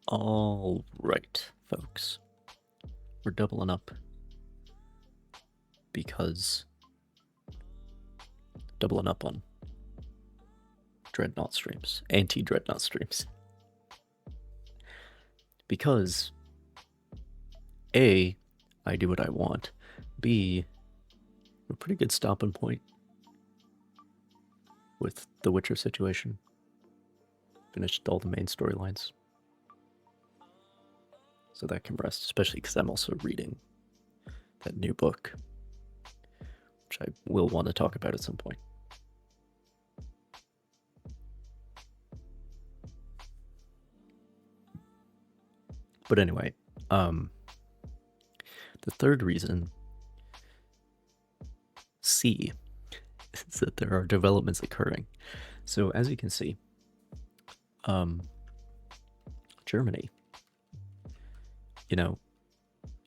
All right, folks. We're doubling up because doubling up on Dreadnought streams, anti-Dreadnought streams. Because A, I do what I want. B, a pretty good stopping point with the Witcher situation. Finished all the main storylines. So that can rest, especially because I'm also reading that new book, which I will want to talk about at some point. But anyway, the third reason, C, is that there are developments occurring. So as you can see, Germany, you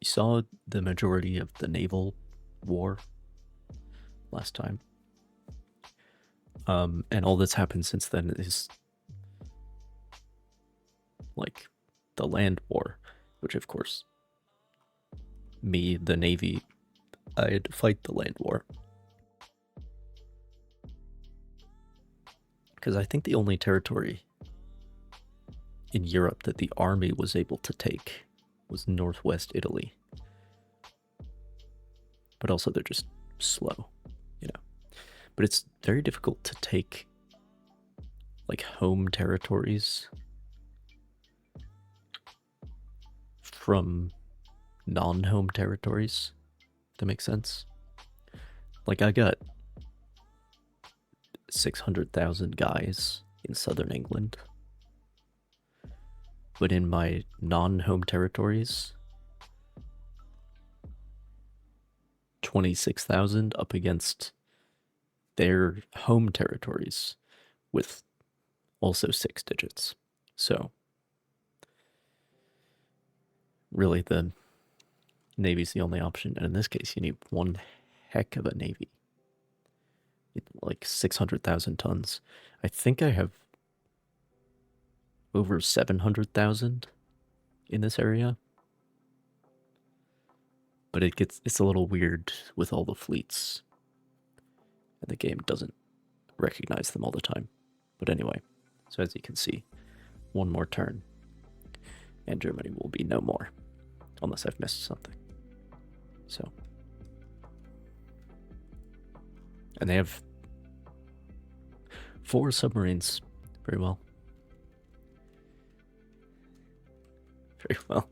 saw the majority of the naval war last time. And all that's happened since then is like the land war, which of course, me, the Navy, I had to fight the land war. Because I think the only territory in Europe that the army was able to take was northwest Italy. But also they're just slow, But it's very difficult to take like home territories from non-home territories. If that makes sense. Like I got 600,000 guys in southern England, but in my non-home territories, 26,000 up against their home territories with also 6 digits. So really the Navy's the only option, and in this case you need one heck of a Navy. Like 600,000 tons. I think I have over 700,000 in this area. But it's a little weird with all the fleets. And the game doesn't recognize them all the time. But anyway, so as you can see, one more turn and Germany will be no more. Unless I've missed something. So. And they have 4 submarines. Very well. Very well.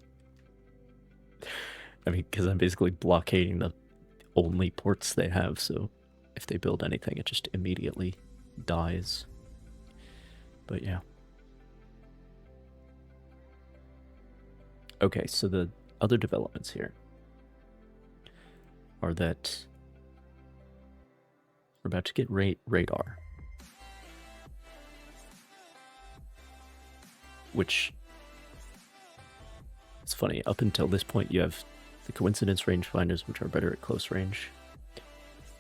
I mean, because I'm basically blockading the only ports they have, so if they build anything, it just immediately dies. But yeah. Okay, so the other developments here are that we're about to get radar. Which, it's funny, up until this point you have the coincidence rangefinders, which are better at close range,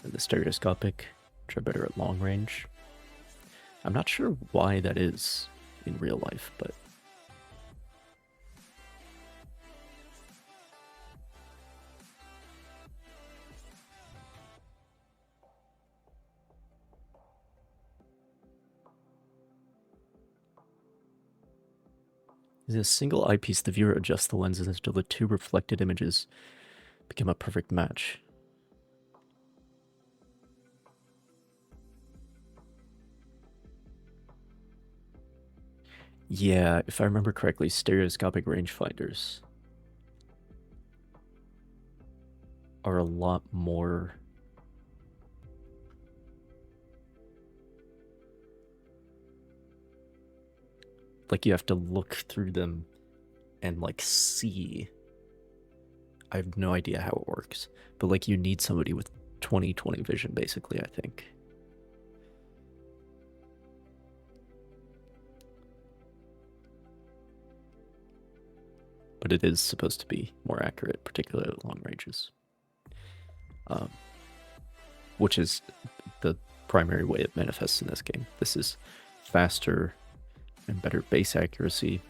and the stereoscopic, which are better at long range. I'm not sure why that is in real life, but in a single eyepiece, the viewer adjusts the lenses until the 2 reflected images become a perfect match. Yeah, if I remember correctly, stereoscopic rangefinders are a lot more like you have to look through them and like see. I have no idea how it works, but like you need somebody with 20/20 vision basically, I think. But it is supposed to be more accurate, particularly at long ranges. Which is the primary way it manifests in this game. This is faster and better base accuracy.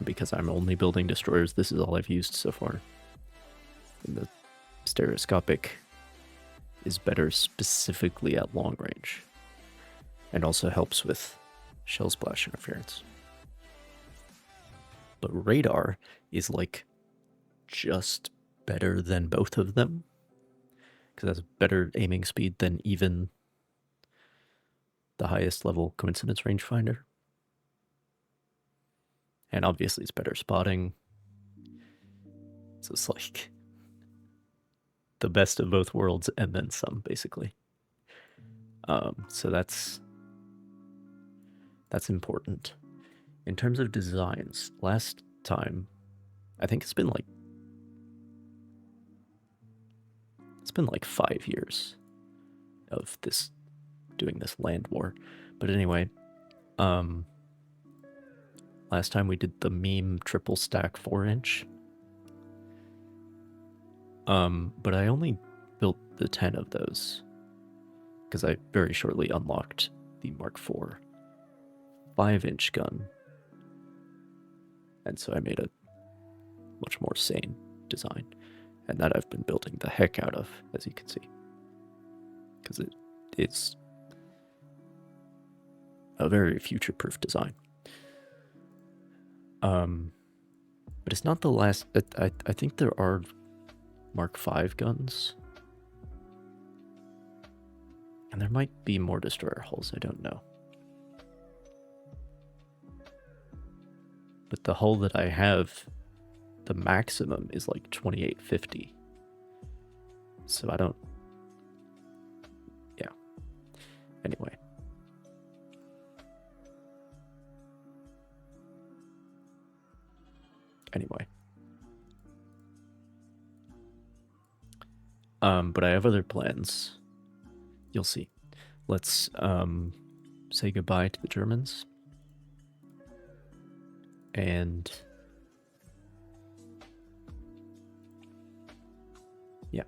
because I'm only building destroyers, this is all I've used so far. And the stereoscopic is better specifically at long range, and also helps with shell splash interference. But radar is like just better than both of them, because it has better aiming speed than even the highest level coincidence rangefinder. And obviously it's better spotting. So it's like the best of both worlds and then some, basically. So that's important. In terms of designs, last time, I think it's been like 5 years of doing this land war. But anyway, last time we did the meme triple stack 4-inch. But I only built the 10 of those because I very shortly unlocked the Mark IV 5-inch gun. And so I made a much more sane design. And that I've been building the heck out of, as you can see. Because it's a very future-proof design. But it's not the last... I think there are Mark V guns. And there might be more destroyer hulls, I don't know. But the hull that I have, the maximum is like 2850. So I don't... Yeah. Anyway. But I have other plans. You'll see. Let's say goodbye to the Germans. And yeah.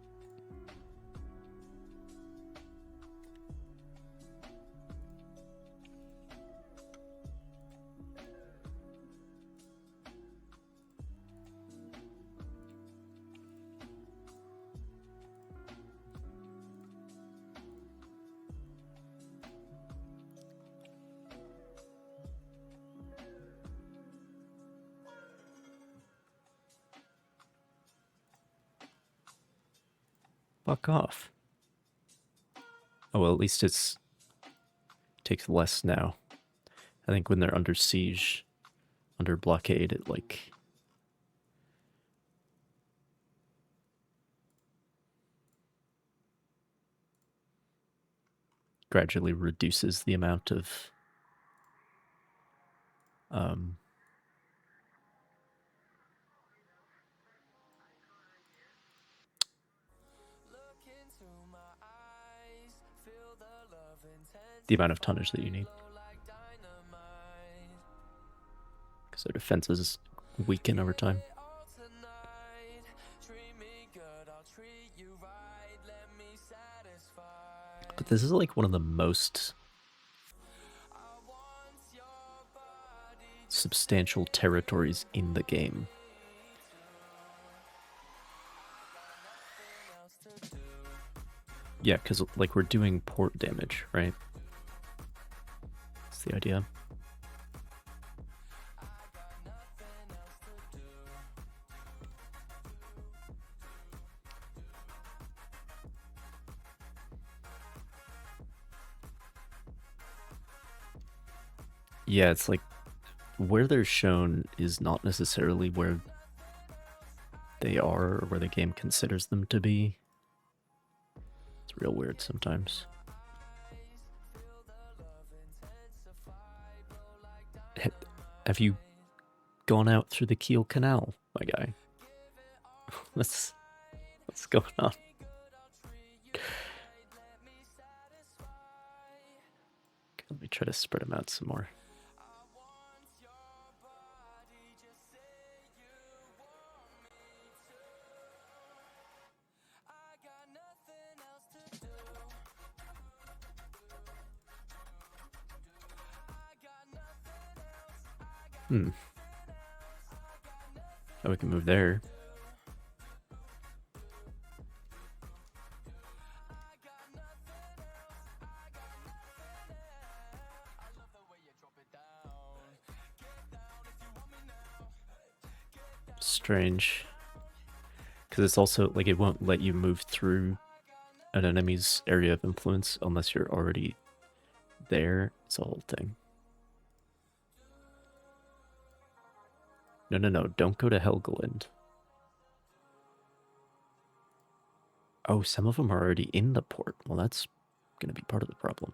Fuck off. Oh, well, at least it takes less now. I think when they're under siege, under blockade, it like... gradually reduces the amount of... the amount of tonnage that you need. Because their defenses weaken over time. But this is like one of the most substantial territories in the game. Yeah, because like we're doing port damage, right? That's the idea. Yeah, it's like where they're shown is not necessarily where they are or where the game considers them to be. It's real weird sometimes. Have you gone out through the Kiel Canal, my guy? What's going on? Okay, let me try to spread them out some more. Oh, we can move there. Strange. Because it's also, like, it won't let you move through an enemy's area of influence unless you're already there. It's a whole thing. No, don't go to Helgoland. Oh, some of them are already in the port. Well, that's going to be part of the problem.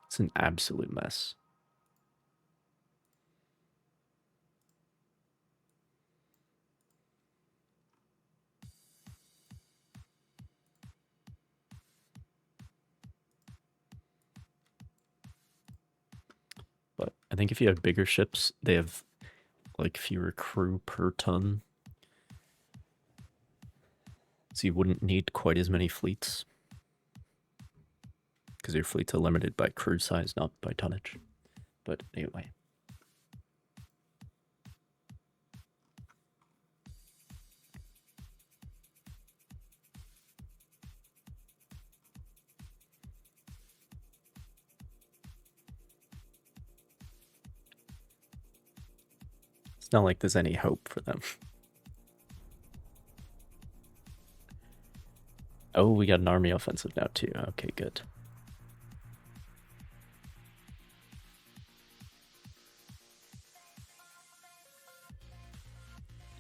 It's an absolute mess. But I think if you have bigger ships, they have like fewer crew per ton. So you wouldn't need quite as many fleets. Because your fleets are limited by crew size, not by tonnage. But anyway. It's not like there's any hope for them. Oh, we got an army offensive now too. Okay, good.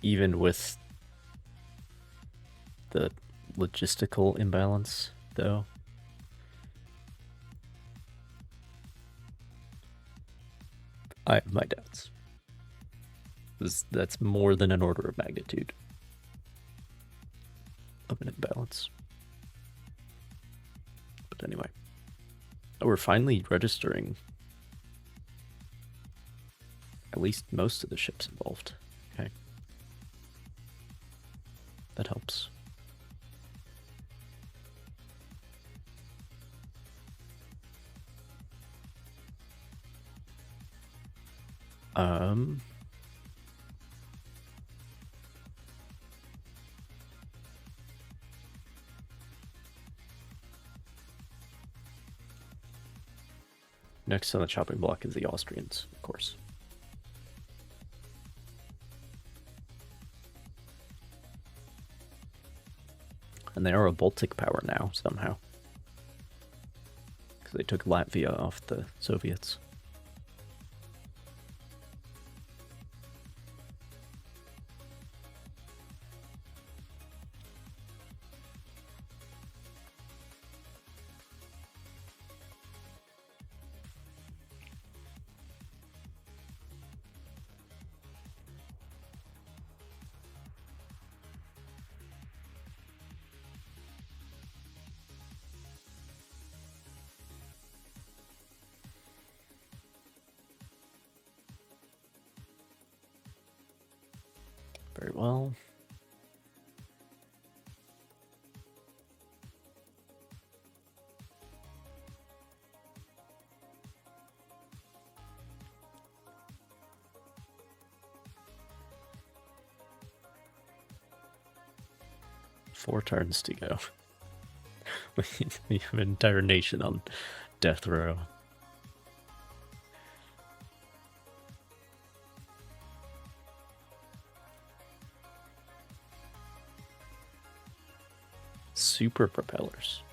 Even with the logistical imbalance, though. I have my doubts. That's more than an order of magnitude of an imbalance. But anyway. Oh, we're finally registering at least most of the ships involved. Okay. That helps. Next on the chopping block is the Austrians, of course. And they are a Baltic power now, somehow. Because they took Latvia off the Soviets. Very well. Four turns to go. We have an entire nation on death row. Super propellers.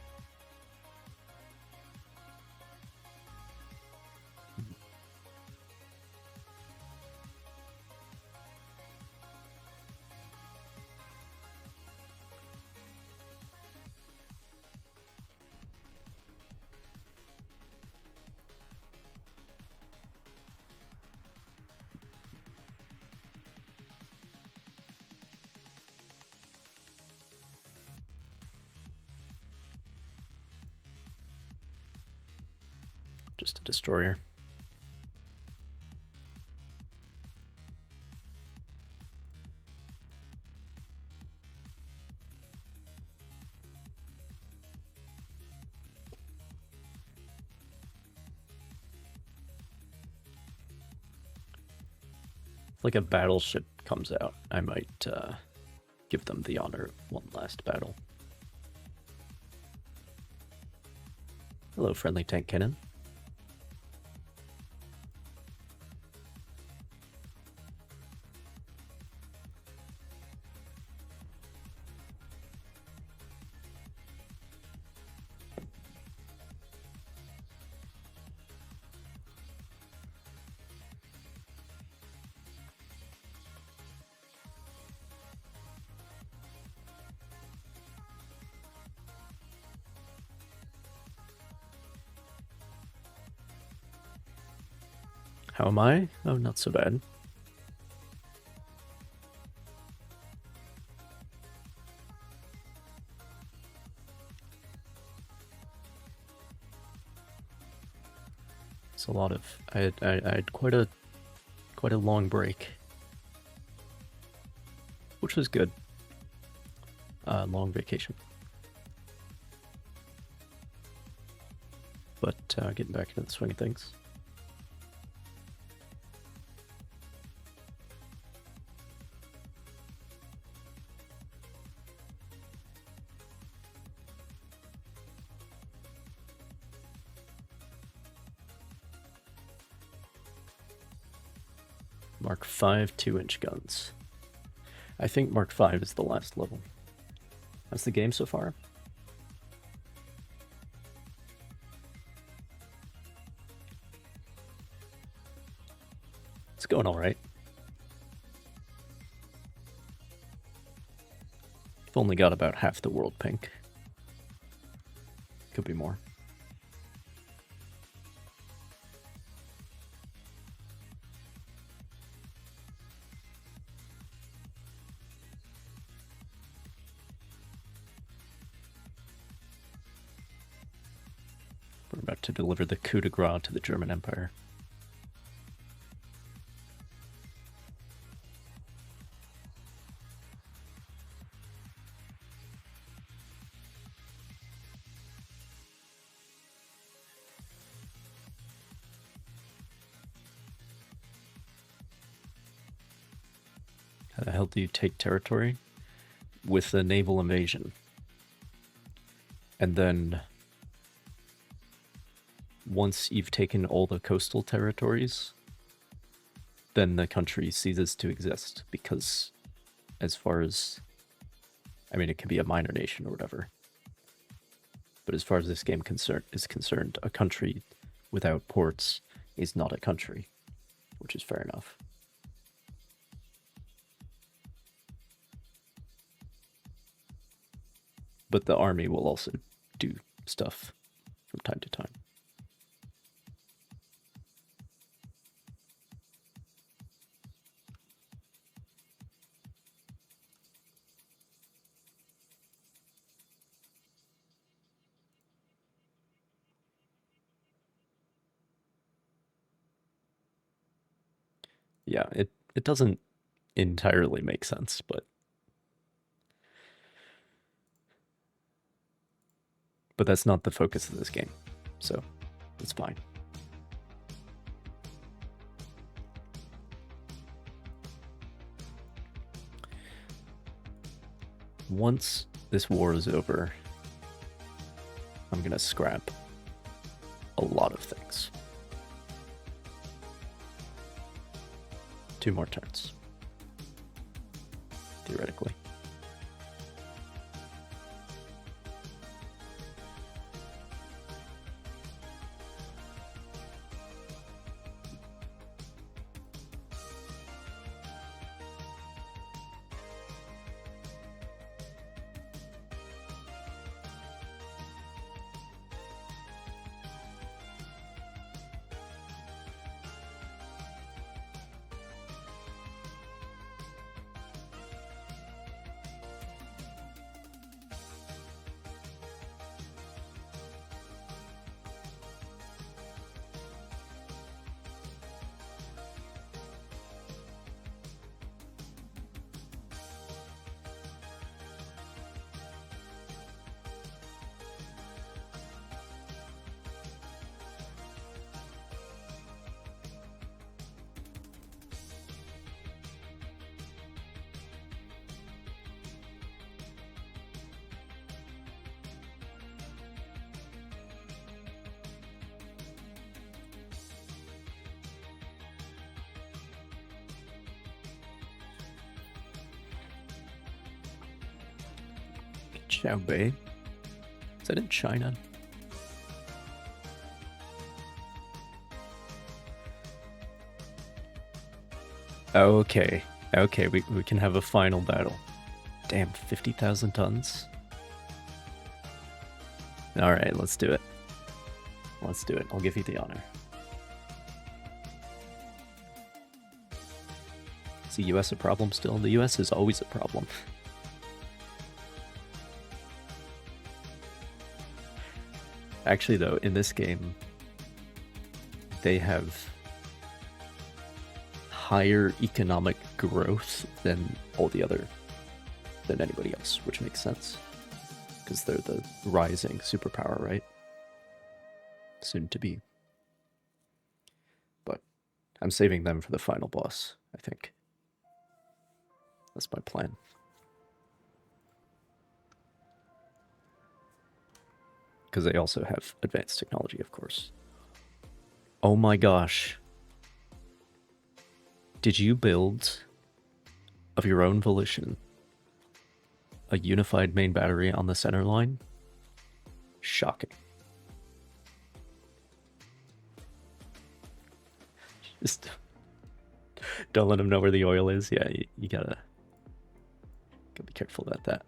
Just a destroyer. like a battleship comes out, I might give them the honor of one last battle. Hello, friendly tank cannon. How am I? Oh, not so bad. It's a lot of. I had quite a long break, which was good. Long vacation, but getting back into the swing of things. Mark 5 2-inch guns. I think Mark 5 is the last level. That's the game so far. It's going all right. I've only got about half the world pink. Could be more. We're about to deliver the coup de grace to the German Empire. How the hell do you take territory? With a naval invasion. And then once you've taken all the coastal territories, then the country ceases to exist, because as far as, I mean, it can be a minor nation or whatever, but as far as this game is concerned, a country without ports is not a country, which is fair enough. But the army will also do stuff from time to time. Yeah, it doesn't entirely make sense, but that's not the focus of this game, so it's fine. Once this war is over, I'm gonna scrap a lot of things. 2 more turns, theoretically. Xiaobei? Is that in China? Okay. Okay, we can have a final battle. Damn, 50,000 tons? Alright, let's do it. Let's do it. I'll give you the honor. Is the US a problem still? The US is always a problem. Actually, though, in this game, they have higher economic growth than anybody else, which makes sense. Because they're the rising superpower, right? Soon to be. But I'm saving them for the final boss, I think. That's my plan. Because they also have advanced technology, of course. Oh my gosh. Did you build, of your own volition, a unified main battery on the center line? Shocking. Just don't let them know where the oil is. Yeah, you gotta be careful about that.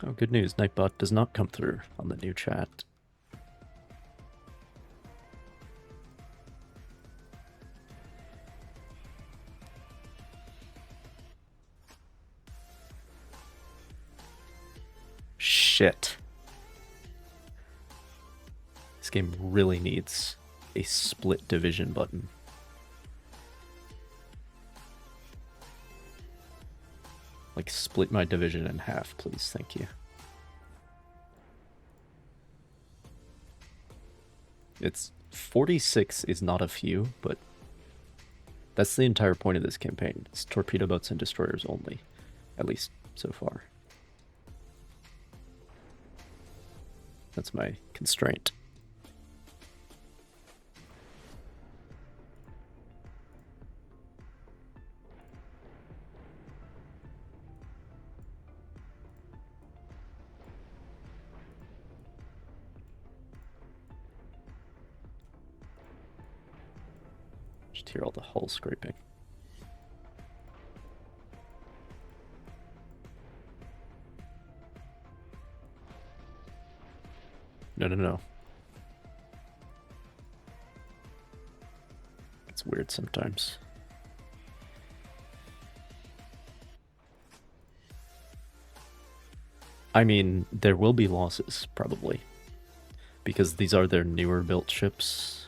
Oh, good news. Nightbot does not come through on the new chat. Shit. This game really needs a split division button. Like, split my division in half, please. Thank you. It's 46 is not a few, but that's the entire point of this campaign. It's torpedo boats and destroyers only, at least so far. That's my constraint. Just hear all the hull scraping. No. It's weird sometimes. I mean, there will be losses, probably. Because these are their newer built ships.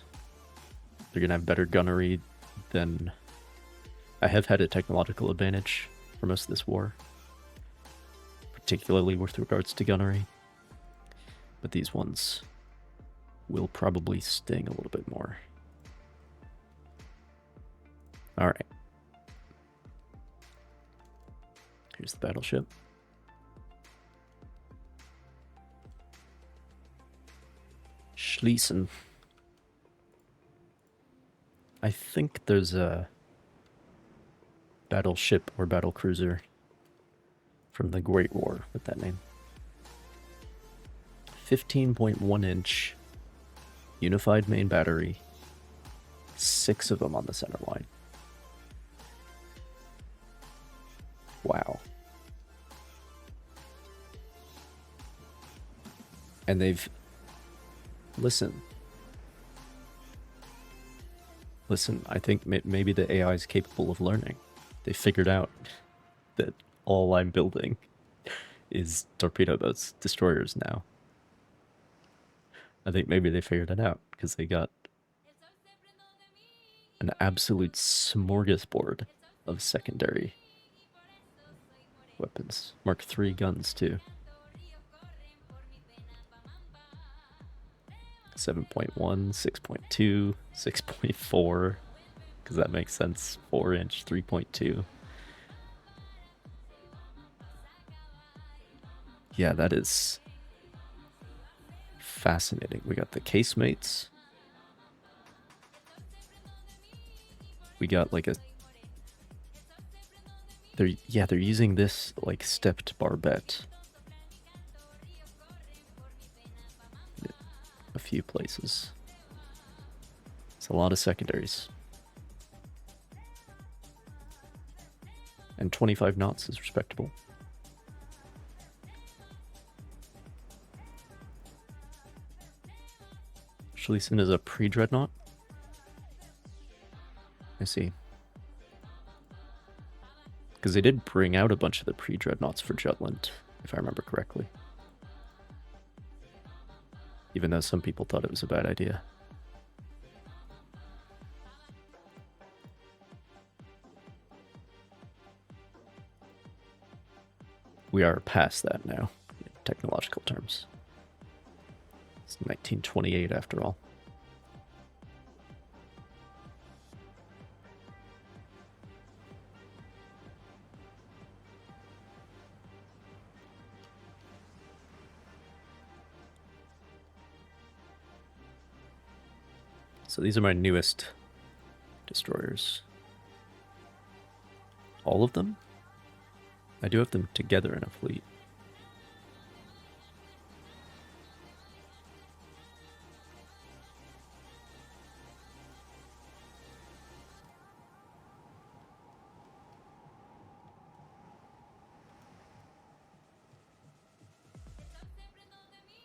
They're gonna have better gunnery than... I have had a technological advantage for most of this war. Particularly with regards to gunnery. But these ones will probably sting a little bit more. Alright. Here's the battleship. Schließen. I think there's a battleship or battlecruiser from the Great War with that name. 15.1 inch unified main battery, 6 of them on the center line. Wow. And they've... Listen, I think maybe the AI is capable of learning. They figured out that all I'm building is torpedo boats, destroyers now. I think maybe they figured it out because they got an absolute smorgasbord of secondary weapons. Mark III guns, too. 7.1, 6.2, 6.4, because that makes sense. 4 inch, 3.2. Yeah, that is fascinating. We got the casemates. We got like a... they're using this like stepped barbette. A few places. It's a lot of secondaries. And 25 knots is respectable. Schlesien is a pre-dreadnought. I see. Because they did bring out a bunch of the pre-dreadnoughts for Jutland, if I remember correctly. Even though some people thought it was a bad idea. We are past that now, in technological terms. It's 1928 after all. So these are my newest destroyers. All of them? I do have them together in a fleet.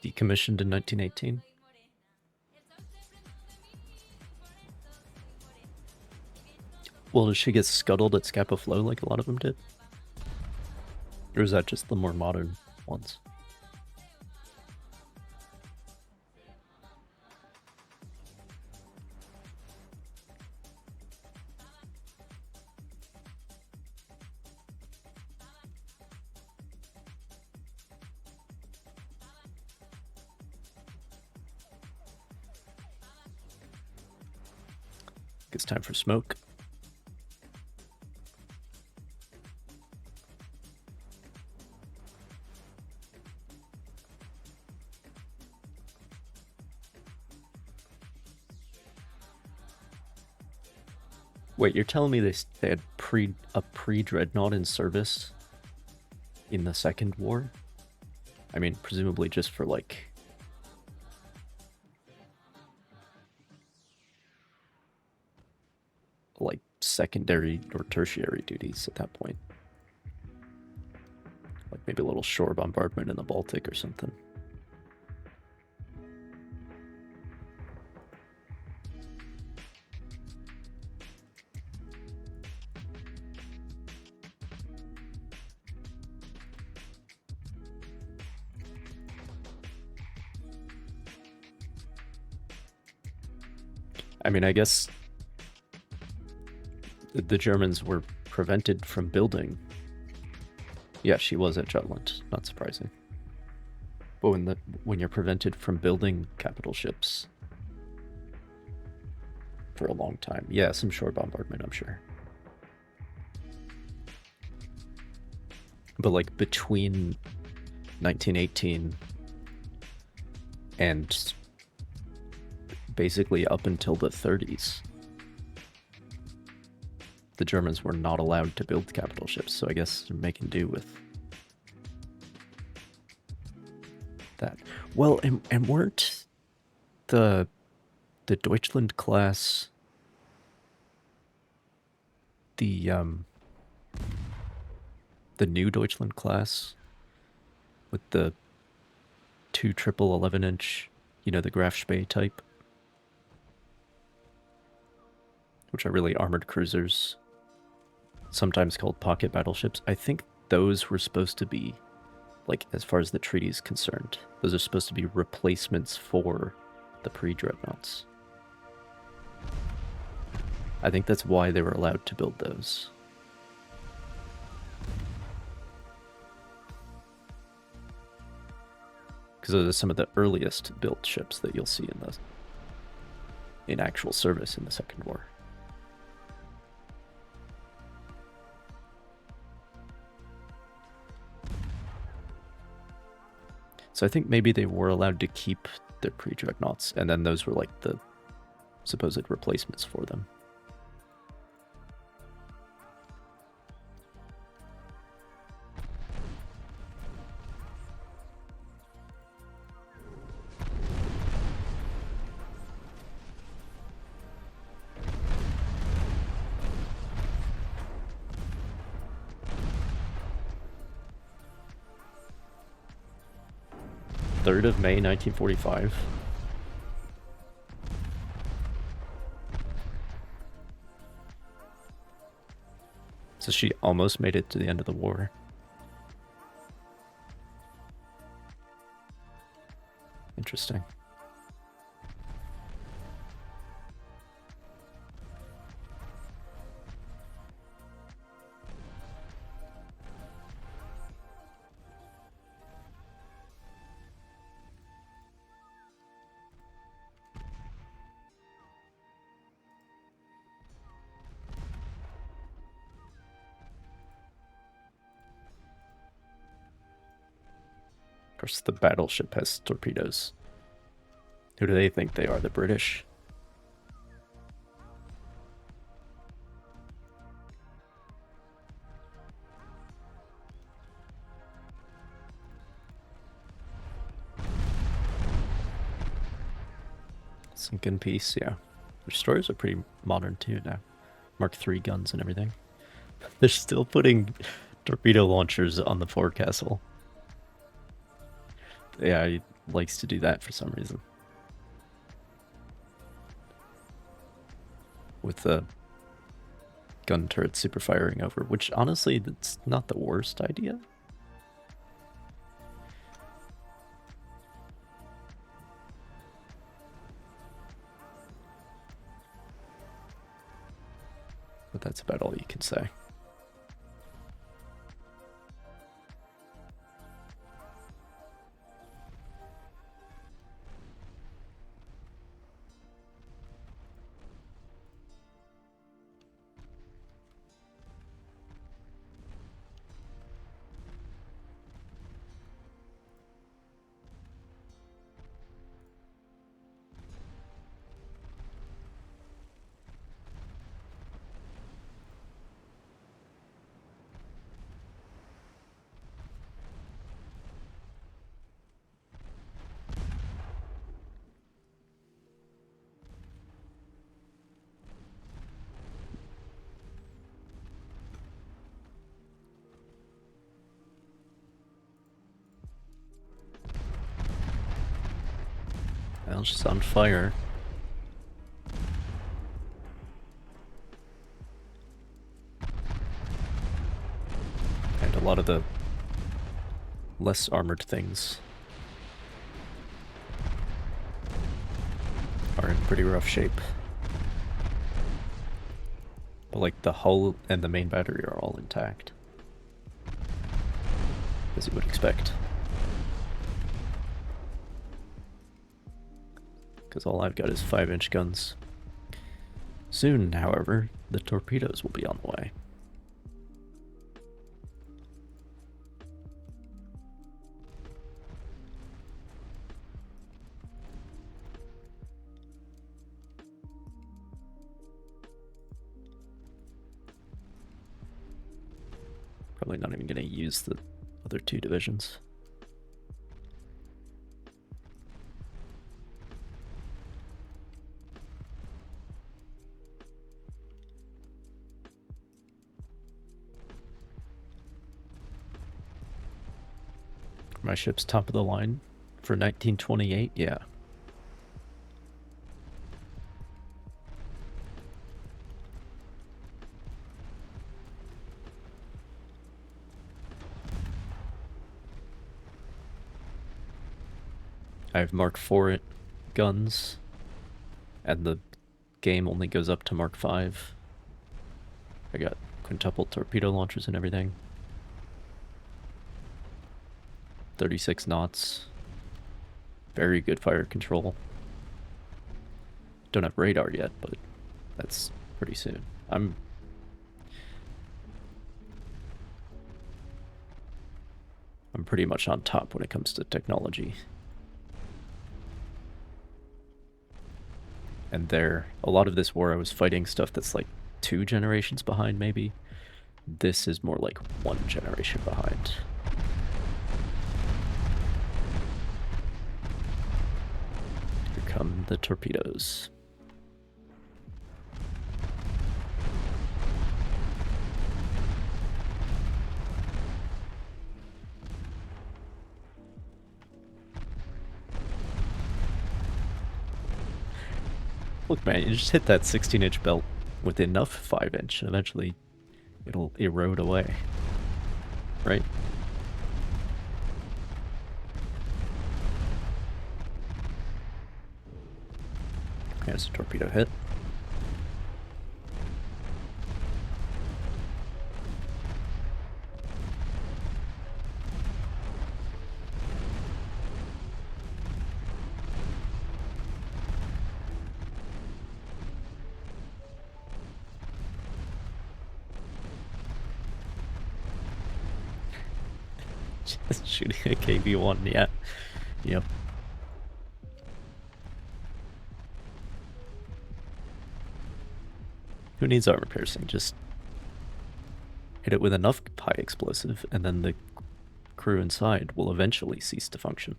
Decommissioned in 1918. Well, does she get scuttled at Scapa Flow like a lot of them did? Or is that just the more modern ones? It's time for smoke. Wait, you're telling me they had a pre-dreadnought in service in the Second War? I mean, presumably just for like secondary or tertiary duties at that point. Like maybe a little shore bombardment in the Baltic or something. I mean, I guess the Germans were prevented from building. Yeah, she was at Jutland, not surprising. But when you're prevented from building capital ships for a long time, yeah, some shore bombardment, I'm sure. But like between 1918 and basically up until the 30s, the Germans were not allowed to build capital ships, so I guess they're making do with that. Well, and weren't the Deutschland class the new Deutschland class with the 2 triple 11-inch, you know, the Graf Spee type, which are really armored cruisers, sometimes called pocket battleships. I think those were supposed to be, like, as far as the treaty is concerned, those are supposed to be replacements for the pre-dreadnoughts. I think that's why they were allowed to build those. Because those are some of the earliest built ships that you'll see in actual service in the Second War. So I think maybe they were allowed to keep their pre-dreadnoughts, and then those were like the supposed replacements for them. Third of May, 1945. So she almost made it to the end of the war. Interesting. Of course, the battleship has torpedoes. Who do they think they are? The British? Sunken piece, yeah. Their destroyers are pretty modern too now. Mark III guns and everything. They're still putting torpedo launchers on the forecastle. Yeah, he likes to do that for some reason. With the gun turret super firing over, which honestly, that's not the worst idea. But that's about all you can say. Well, she's on fire. And a lot of the less armored things are in pretty rough shape. But like the hull and the main battery are all intact. As you would expect. Because all I've got is 5-inch guns. Soon, however, the torpedoes will be on the way. Probably not even going to use the other 2 divisions. My ship's top of the line for 1928, yeah. I have Mark IV guns, and the game only goes up to Mark V. I got quintuple torpedo launchers and everything. 36 knots. Very good fire control. Don't have radar yet, but that's pretty soon. I'm I'm pretty much on top when it comes to technology. And a lot of this war I was fighting stuff that's like 2 generations behind, maybe. This is more like 1 generation behind. Here come the torpedoes. Look, man, you just hit that 16-inch belt with enough 5-inch, and eventually it'll erode away. Right? There's a torpedo hit. Just shooting a KV-1, yeah. Yep. Who needs armor piercing? Just hit it with enough high explosive, and then the crew inside will eventually cease to function.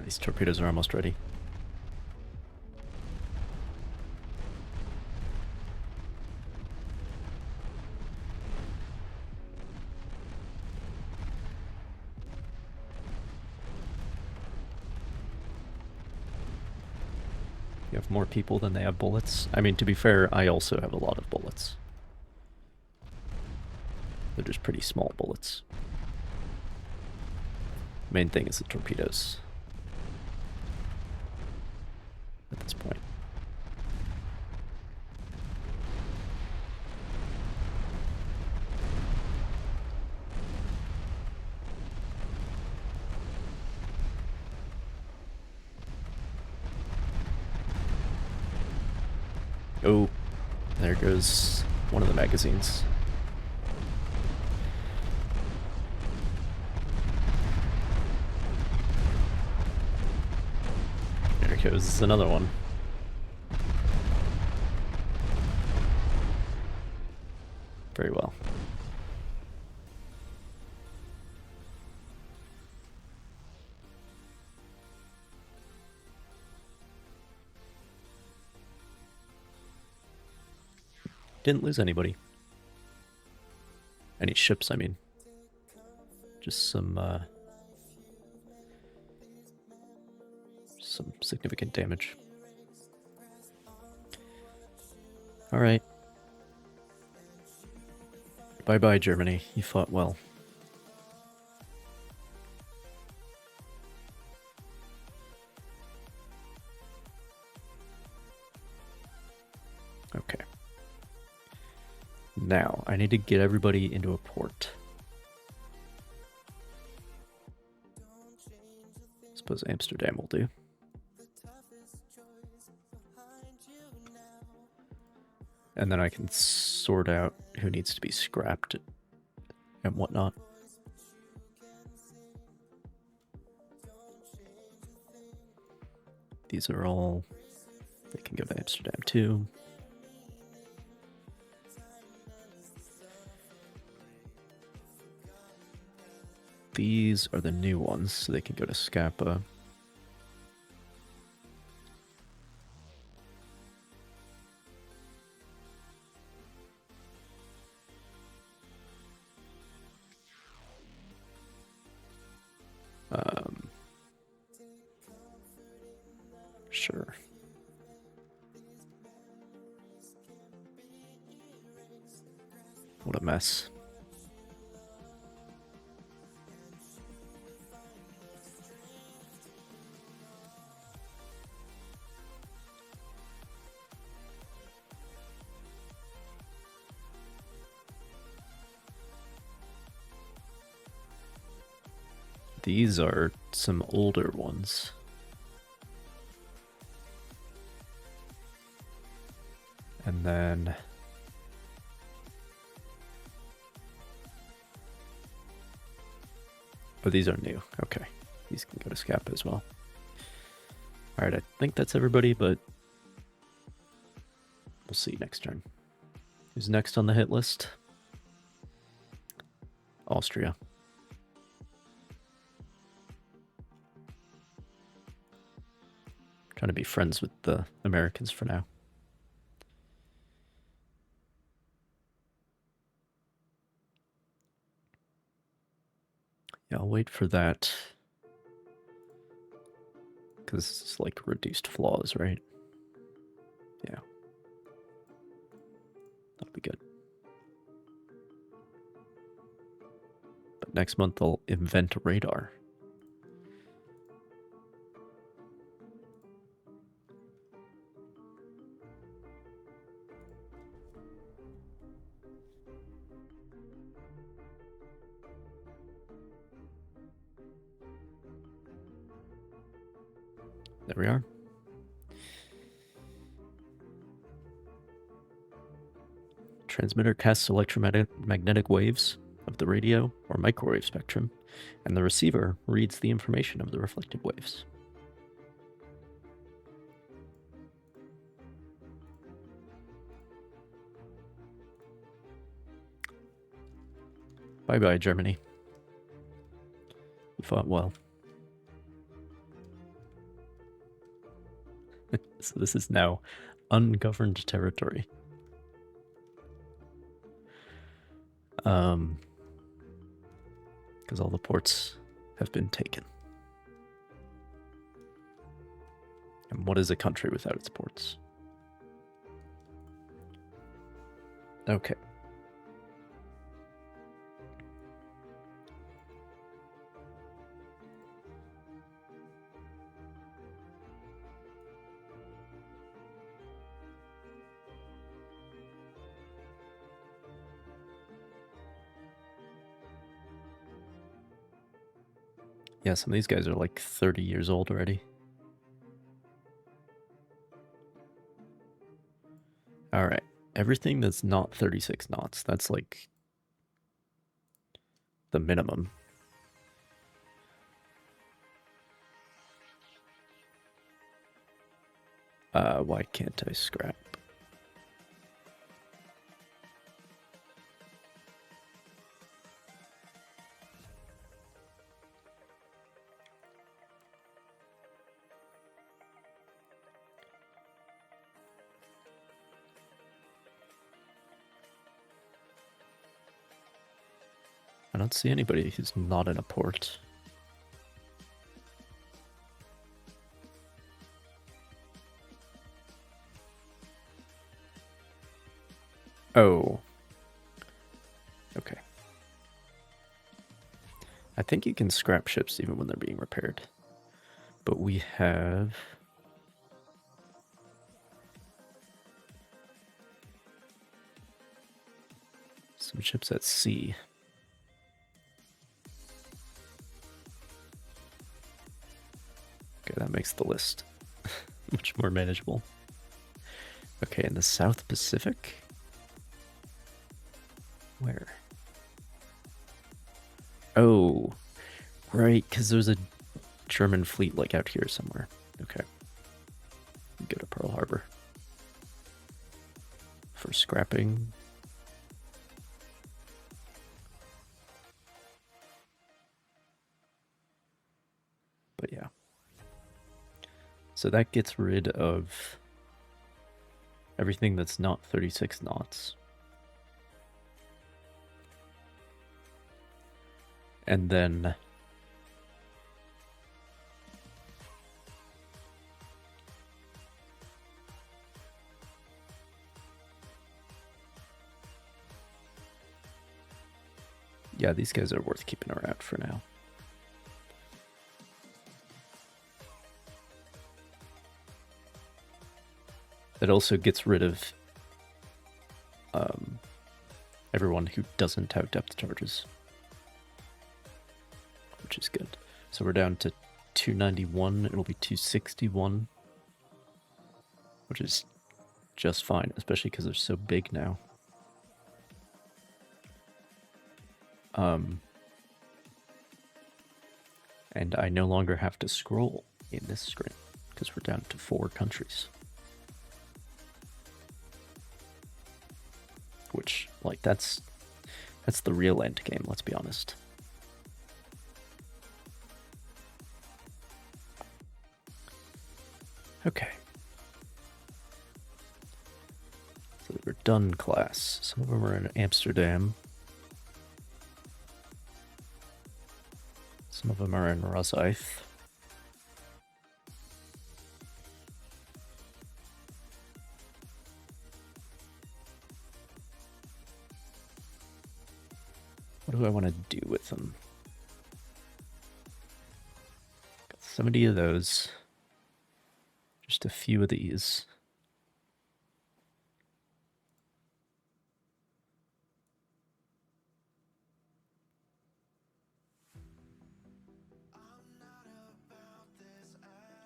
These torpedoes are almost ready. You have more people than they have bullets. I mean, to be fair, I also have a lot of bullets. They're just pretty small bullets. Main thing is the torpedoes. At this point. Oh, there goes one of the magazines. There goes another one. Very well. Didn't lose anybody. Any ships, I mean. Just some significant damage. Alright. Bye-bye, Germany. You fought well. Okay. Now, I need to get everybody into a port. Suppose Amsterdam will do. And then I can sort out who needs to be scrapped and whatnot. These are all... They can go to Amsterdam too. These are the new ones, so they can go to Scapa. Sure. what a mess. These are some older ones. And then oh, these are new. Okay. These can go to scap as well. Alright, I think that's everybody, but we'll see next turn. Who's next on the hit list? Austria. Trying to be friends with the Americans for now. Yeah, I'll wait for that. Because it's like reduced flaws, right? Yeah. That'll be good. But next month I'll invent a radar. There we are. Transmitter casts electromagnetic waves of the radio or microwave spectrum, and the receiver reads the information of the reflected waves. Bye-bye, Germany. You fought well. So this is now ungoverned territory. Because all the ports have been taken. And what is a country without its ports? Okay. Yeah, some of these guys are like 30 years old already. All right. Everything that's not 36 knots, that's like the minimum. Why can't I scrap? I don't see anybody who's not in a port. Oh. Okay. I think you can scrap ships even when they're being repaired. But we have... some ships at sea. Okay, that makes the list much more manageable. Okay, in the South Pacific? Where? Oh, right, because there's a German fleet like out here somewhere. Okay. Go to Pearl Harbor. For scrapping. But yeah. So that gets rid of everything that's not 36 knots. And then Yeah, these guys are worth keeping around for now. It also gets rid of everyone who doesn't have depth charges, which is good. So we're down to 291. It'll be 261, which is just fine, especially because they're so big now. And I no longer have to scroll in this screen because we're down to 4 countries. Which, like, that's the real end game, let's be honest. Okay. So we're done class. Some of them are in Amsterdam. Some of them are in Rosyth. What do I want to do with them? Got 70 of those. Just a few of these.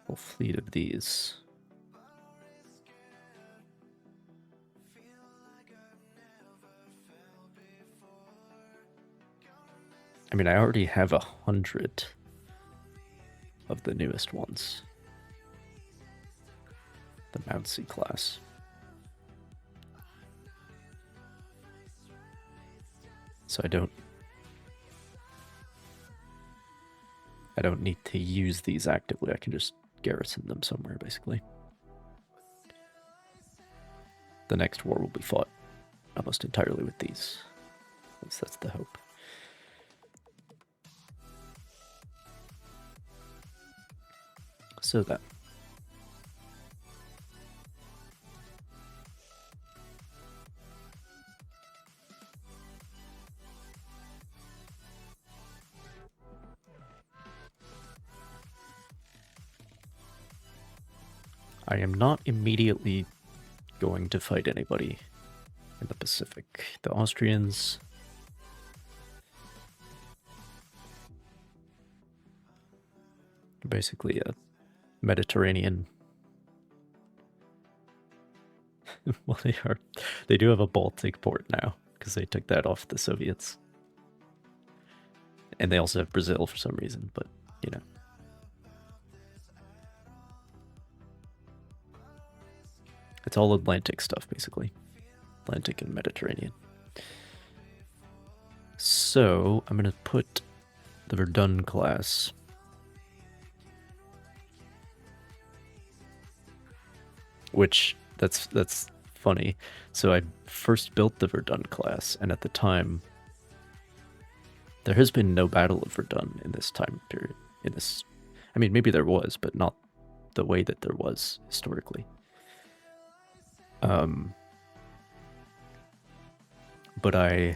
Whole fleet of these. I mean, I already have 100 of the newest ones. The Mountsy class. So I don't need to use these actively. I can just garrison them somewhere, basically. The next war will be fought almost entirely with these. At least that's the hope. So that. I am not immediately going to fight anybody in the Pacific. The Austrians... are basically a Mediterranean... well, they are. They do have a Baltic port now, because they took that off the Soviets. And they also have Brazil for some reason, but, you know. It's all Atlantic stuff, basically. Atlantic and Mediterranean. So, I'm going to put the Verdun class. Which, that's funny. So I first built the Verdun class, and at the time, there has been no Battle of Verdun in this time period. I mean, maybe there was, but not the way that there was historically. But I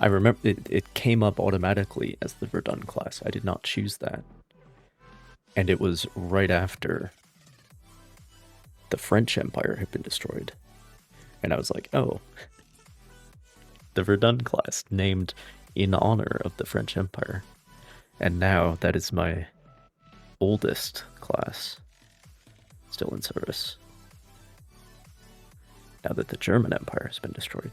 remember it came up automatically as the Verdun class. I did not choose that. And it was right after the French Empire had been destroyed. And I was like, oh, the Verdun class, named in honor of the French Empire. And now that is my oldest class still in service. Now that the German Empire has been destroyed.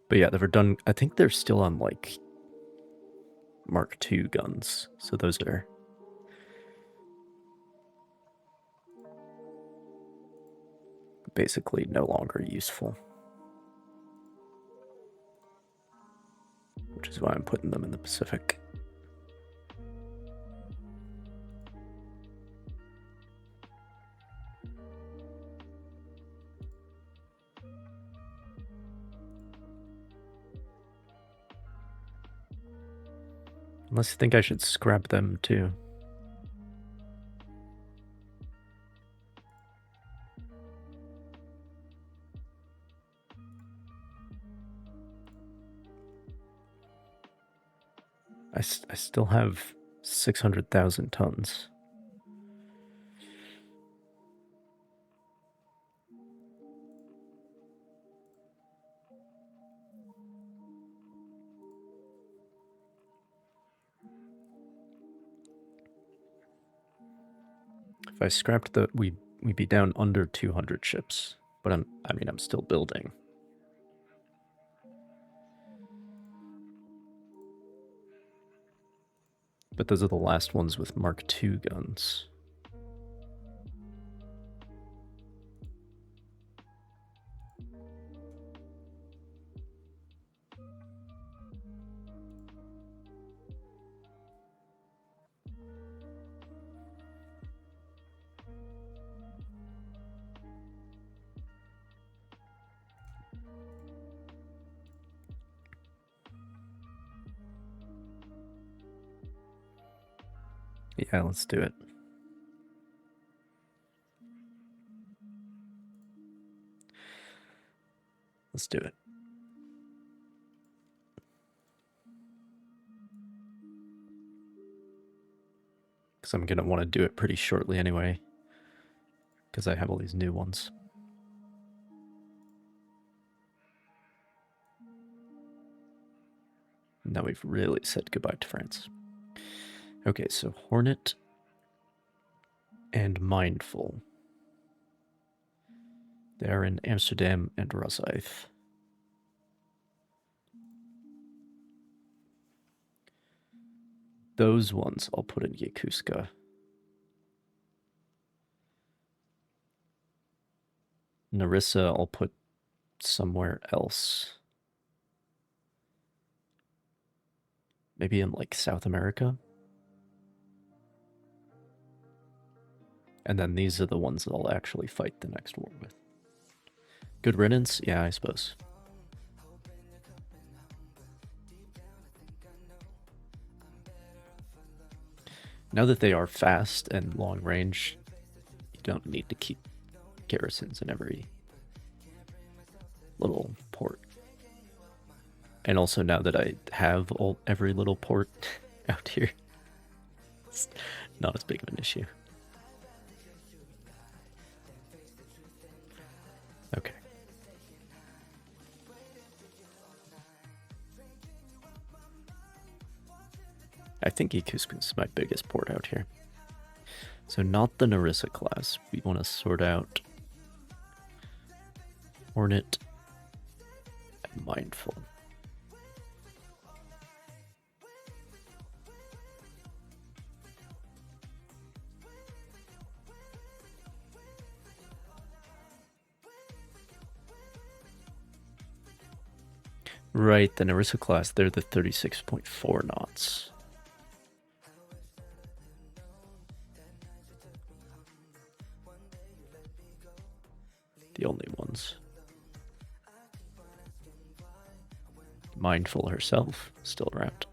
But yeah, the Verdun, I think they're still on, like, Mark II guns, so those are basically no longer useful. Which is why I'm putting them in the Pacific. Unless you think I should scrap them too. I still have 600,000 tons. If I scrapped the, we'd be down under 200 ships. But I'm still building. But those are the last ones with Mark II guns. Yeah, let's do it. Let's do it. Because I'm going to want to do it pretty shortly anyway. Because I have all these new ones. Now we've really said goodbye to France. Okay, so Hornet and Mindful. They are in Amsterdam and Rosyth. Those ones I'll put in Yakuska. Narissa I'll put somewhere else. Maybe in like South America. And then these are the ones that I'll actually fight the next war with. Good riddance? Yeah, I suppose. Now that they are fast and long range, you don't need to keep garrisons in every little port. And also now that I have every little port out here, it's not as big of an issue. Okay. I think Ikusuka is my biggest port out here. So not the Narissa class. We want to sort out Hornet and Mindful. Right, the Narissa class, they're the 36.4 knots. The only ones. Mindful herself, still around.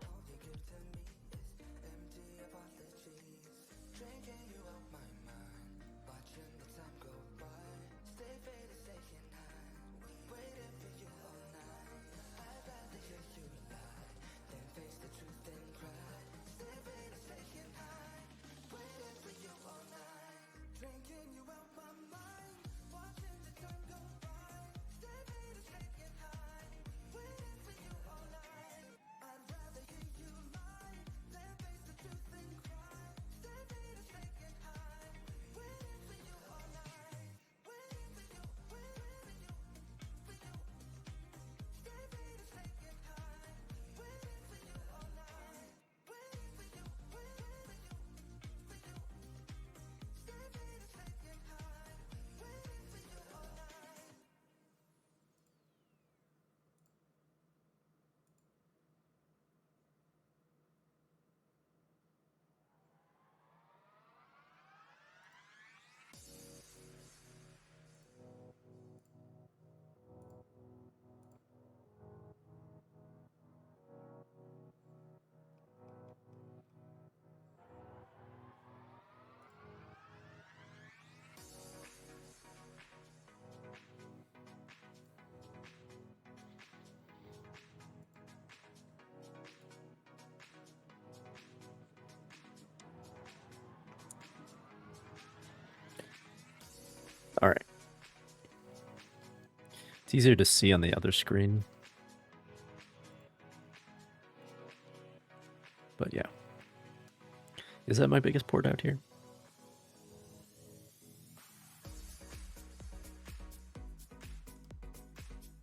All right. It's easier to see on the other screen. But yeah. Is that my biggest port out here?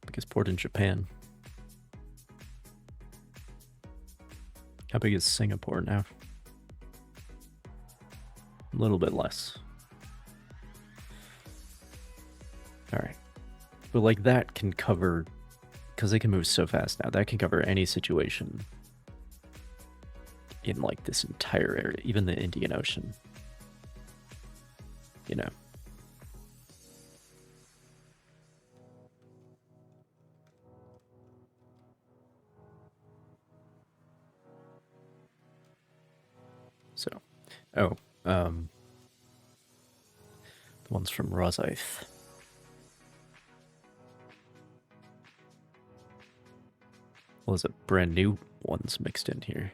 Biggest port in Japan. How big is Singapore now? A little bit less. All right. But like that can cover, because they can move so fast now, that can cover any situation in like this entire area, even the Indian Ocean. You know. So, the ones from Rosyth. Well, is it brand new ones mixed in here?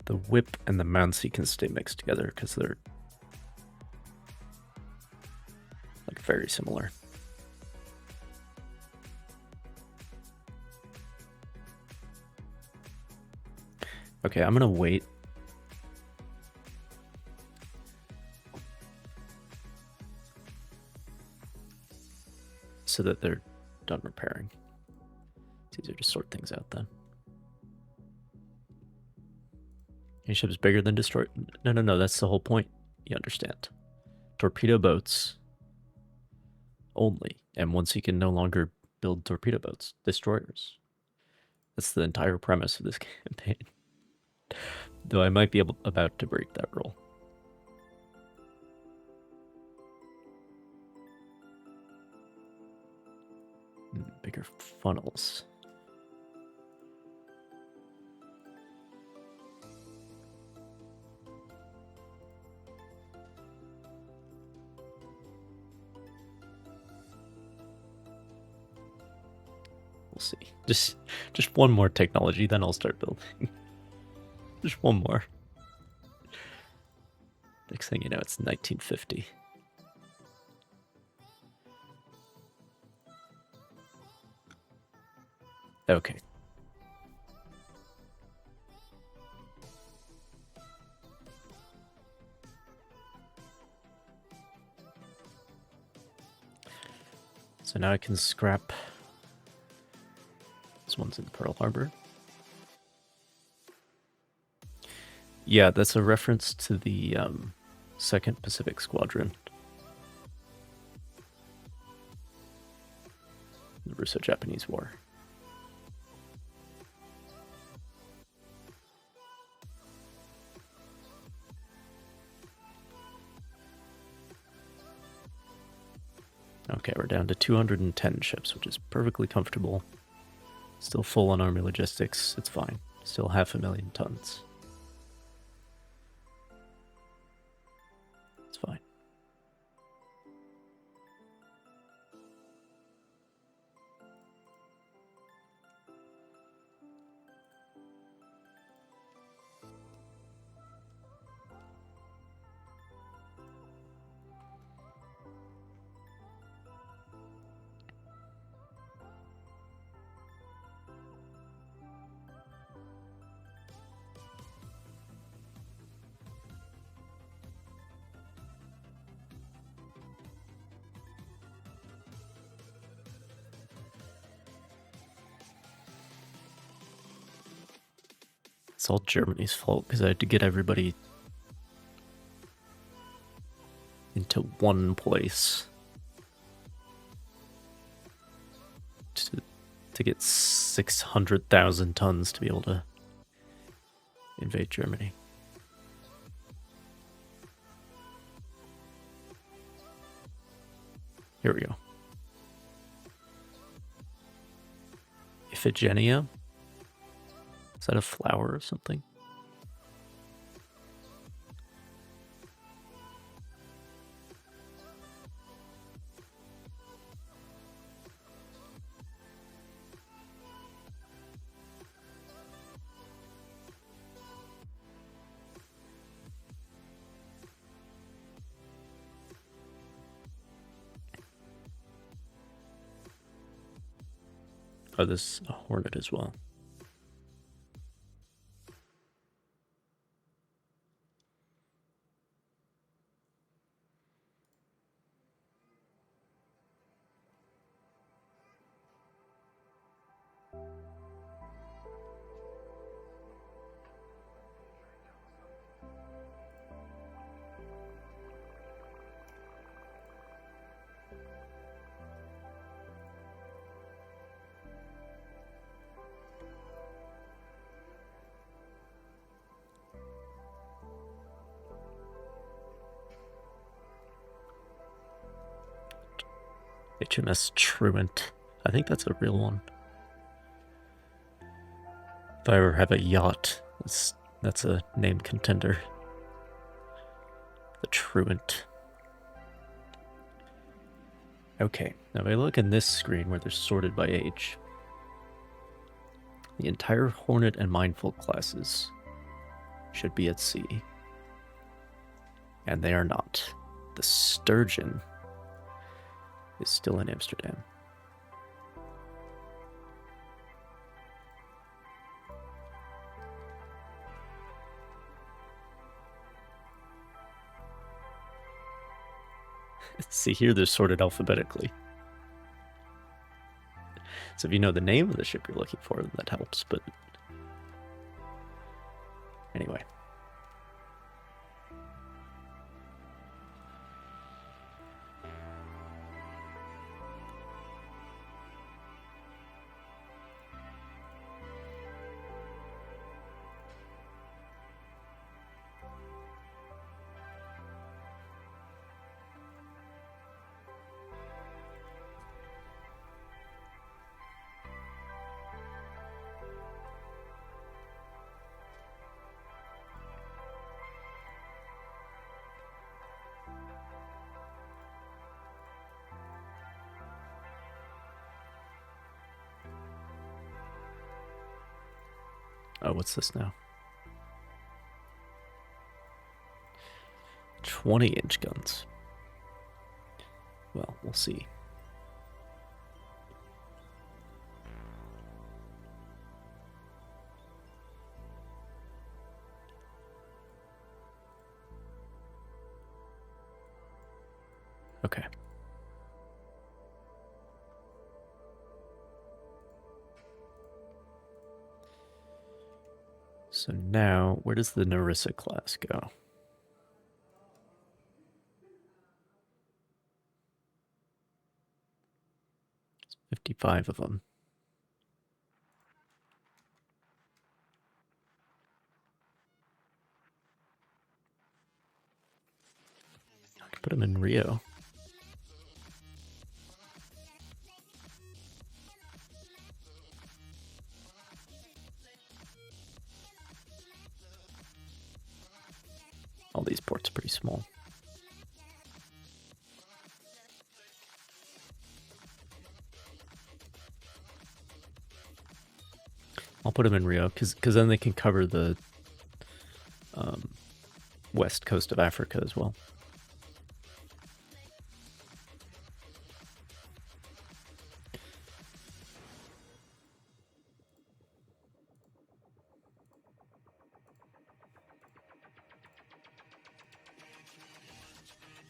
The whip and the Mouncy can stay mixed together because they're like very similar. Okay, I'm gonna wait. So that they're done repairing. It's easier to sort things out then. Any ship's bigger than destroy? No, that's the whole point. You understand. Torpedo boats only. And once you can no longer build torpedo boats, destroyers. That's the entire premise of this campaign. Though I might be about to break that rule. Bigger funnels. We'll see. Just one more technology, then I'll start building. Just one more. Next thing you know, it's 1950. Okay. So now I can scrap. This one's in Pearl Harbor. Yeah, that's a reference to the 2nd Pacific Squadron. The Russo-Japanese War. Okay, we're down to 210 ships, which is perfectly comfortable. Still full on army logistics. It's fine. Still 500,000 tons. It's fine. It's all Germany's fault because I had to get everybody into one place to get 600,000 tons to be able to invade Germany. Here we go. Iphigenia? Is that a flower or something? Oh, this is a hornet as well. HMS Truant. I think that's a real one. If I ever have a yacht, that's a name contender. The Truant. Okay, now if I look in this screen where they're sorted by age, the entire Hornet and Mindful classes should be at sea. And they are not. The Sturgeon is still in Amsterdam. See, here they're sorted alphabetically. So if you know the name of the ship you're looking for, then that helps, but anyway. Oh, what's this now? 20-inch guns. Well, we'll see. Okay. So now, where does the Narissa class go? There's 55 of them. I could put them in Rio. All these ports are pretty small. I'll put them in Rio because then they can cover the west coast of Africa as well.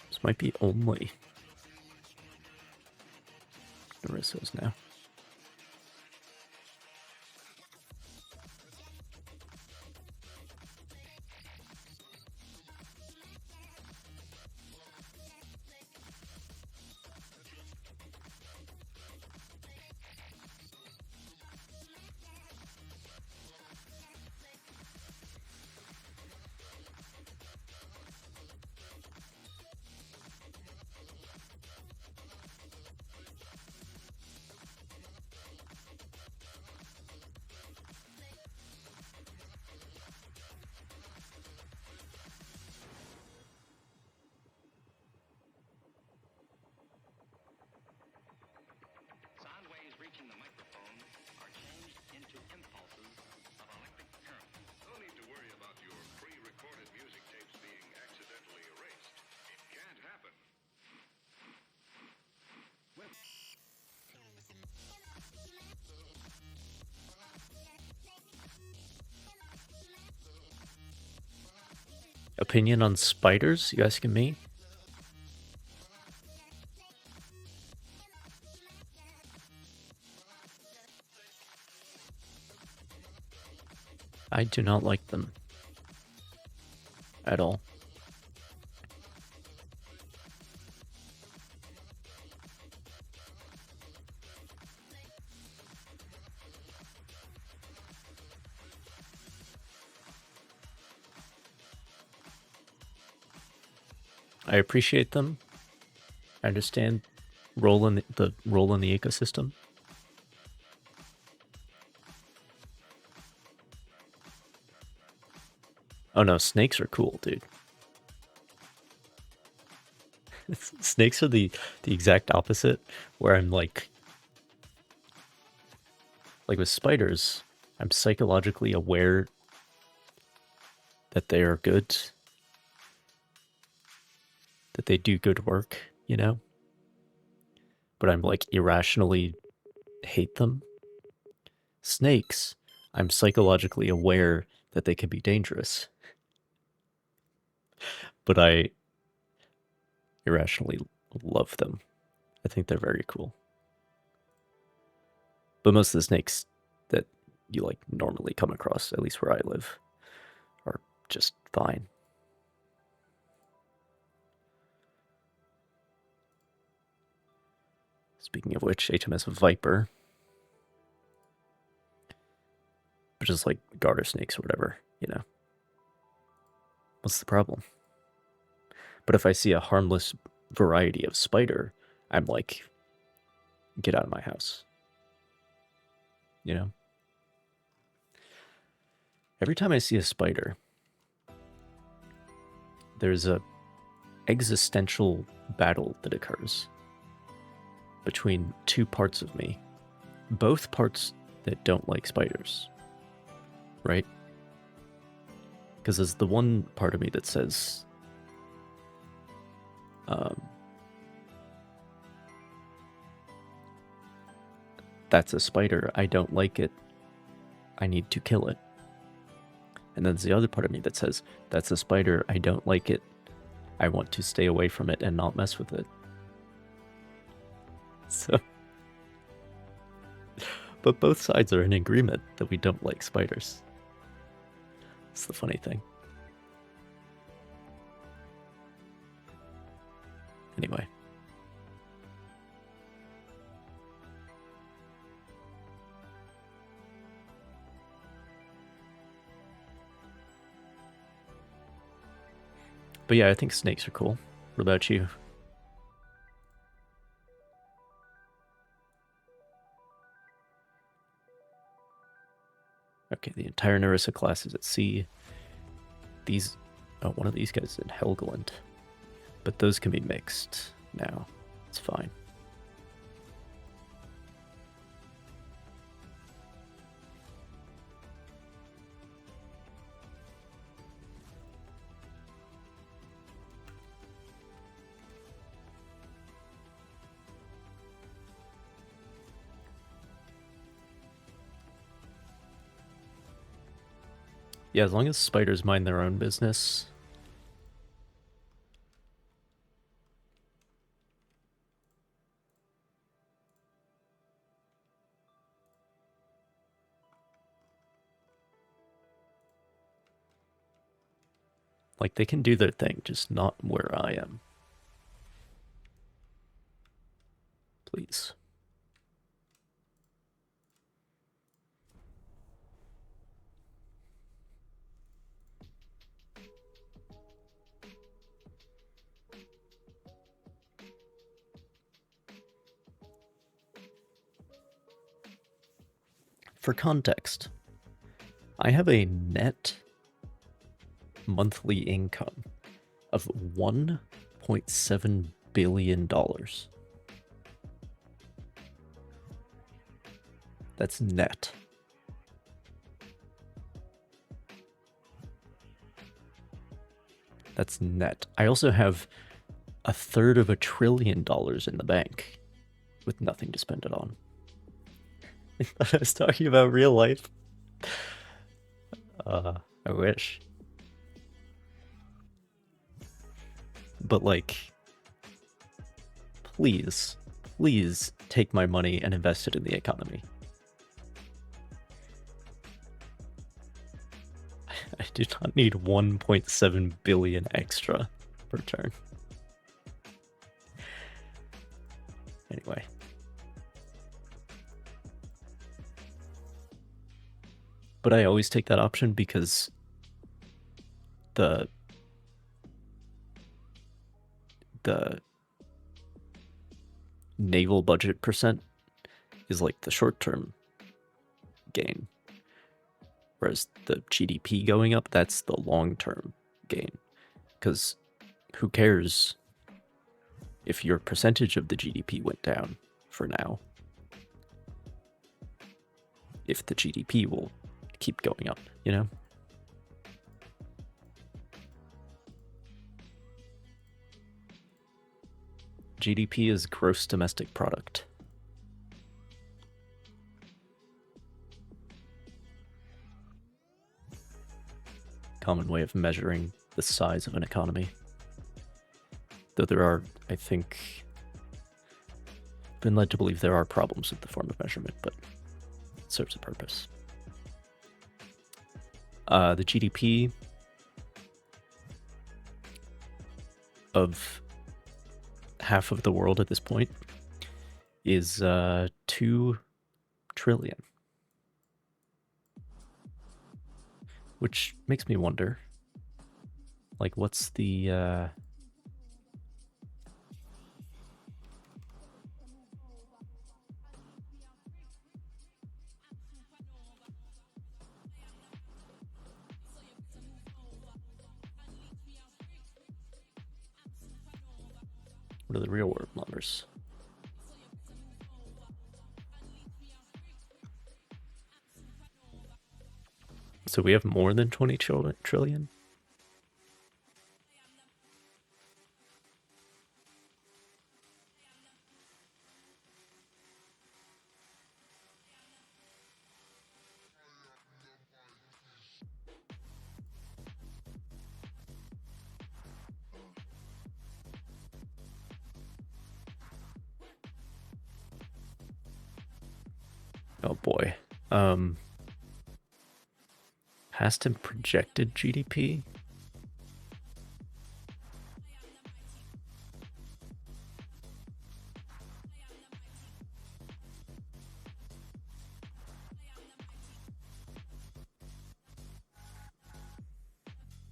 This might be only Narissa's now. Opinion on spiders? You asking me? I do not like them. At all. I appreciate them. I understand the role in the ecosystem. Oh no, snakes are cool, dude. Snakes are the exact opposite, where I'm like with spiders, I'm psychologically aware that they are good, that they do good work, you know? But I'm like irrationally hate them. Snakes, I'm psychologically aware that they can be dangerous, but I irrationally love them. I think they're very cool. But most of the snakes that you like normally come across, at least where I live, are just fine. Speaking of which, HMS Viper, which is like garter snakes or whatever, you know. What's the problem? But if I see a harmless variety of spider, I'm like, get out of my house. You know? Every time I see a spider, there's a existential battle that occurs between two parts of me. Both parts that don't like spiders. Right? Because there's the one part of me that says, that's a spider, I don't like it, I need to kill it. And then there's the other part of me that says, that's a spider, I don't like it, I want to stay away from it and not mess with it. So, but both sides are in agreement that we don't like spiders. It's the funny thing. Anyway. But yeah, I think snakes are cool. What about you? Okay, the entire Narissa class is at sea. These, oh, one of these guys is in Helgoland. But those can be mixed now. It's fine. Yeah, as long as spiders mind their own business. Like, they can do their thing, just not where I am. Please. For context, I have a net monthly income of $1.7 billion. That's net. That's net. I also have $1/3 trillion in the bank with nothing to spend it on. I was talking about real life. I wish. But like, please take my money and invest it in the economy. I do not need 1.7 billion extra per turn. Anyway. But I always take that option because the naval budget percent is like the short-term gain, whereas the GDP going up, that's the long-term gain. Because who cares if your percentage of the GDP went down for now, if the GDP will keep going up, you know? GDP is gross domestic product. Common way of measuring the size of an economy. Though there are, I think, been led to believe there are problems with the form of measurement, but it serves a purpose. The GDP of half of the world at this point is 2 trillion. Which makes me wonder, like, what's the what are the real world numbers? So we have more than 20 trillion? Oh boy. Past and projected GDP?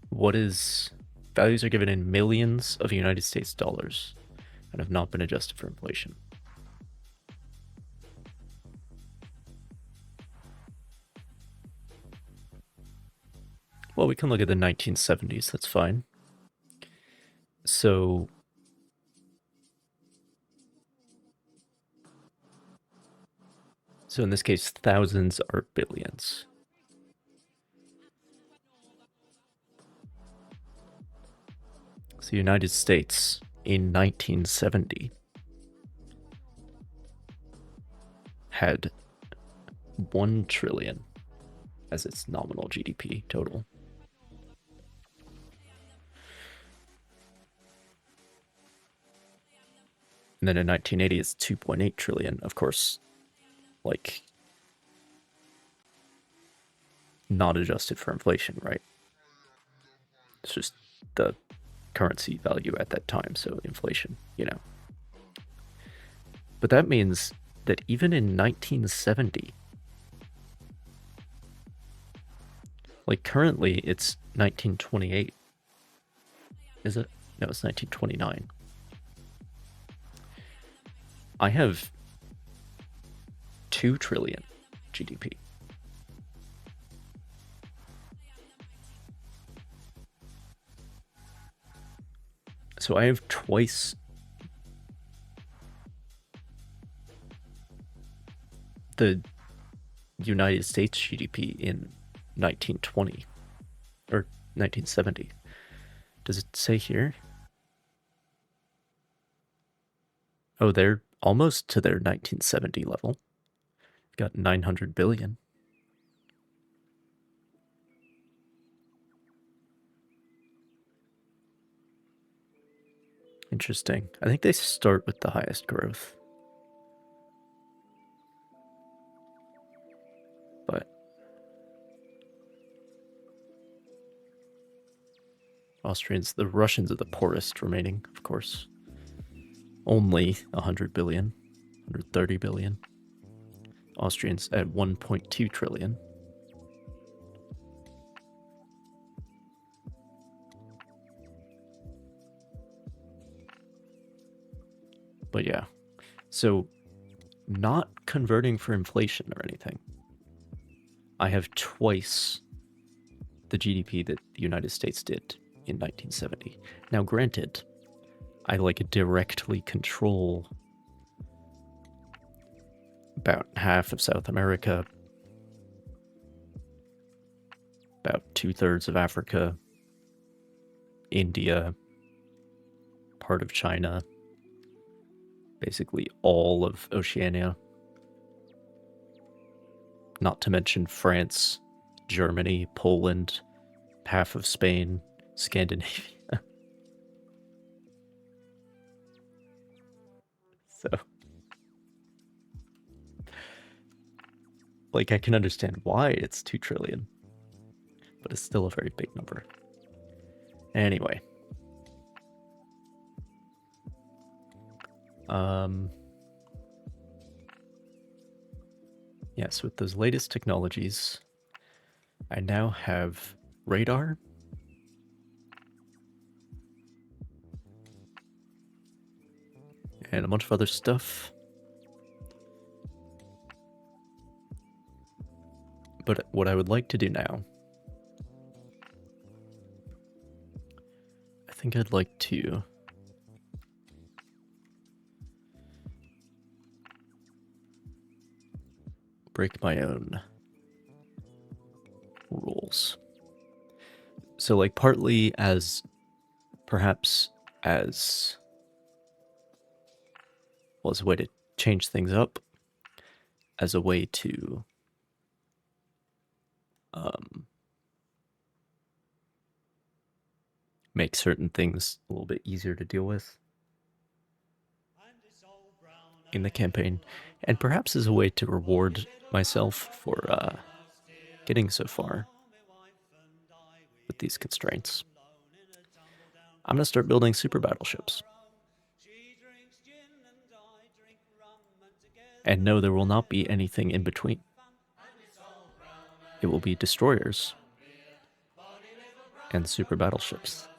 What is... Values are given in millions of United States dollars and have not been adjusted for inflation. Well, we can look at the 1970s, that's fine. So in this case, thousands are billions. So the United States in 1970 had 1 trillion as its nominal GDP total. And then in 1980, it's 2.8 trillion. Of course, like, not adjusted for inflation, right? It's just the currency value at that time, so inflation, you know. But that means that even in 1970, like currently it's 1928. Is it? No, it's 1929. I have 2 trillion GDP. So I have twice the United States GDP in 1920 or 1970. Does it say here? Oh, they're almost to their 1970 level. Got 900 billion. Interesting. I think they start with the highest growth. But the Russians are the poorest remaining, of course. Only 100 billion, 130 billion. Austrians at 1.2 trillion. But yeah, so not converting for inflation or anything. I have twice the GDP that the United States did in 1970. Now, granted, I directly control about half of South America, about 2/3 of Africa, India, part of China, basically all of Oceania, not to mention France, Germany, Poland, half of Spain, Scandinavia. So, I can understand why it's 2 trillion, but it's still a very big number. Anyway. Yes, with those latest technologies, I now have radar, and a bunch of other stuff. But what I would like to do now, I think I'd like to break my own rules. So partly as perhaps as well as a way to change things up, as a way to make certain things a little bit easier to deal with in the campaign, and perhaps as a way to reward myself for getting so far with these constraints. I'm going to start building super battleships. And no, there will not be anything in between. It will be destroyers and super battleships.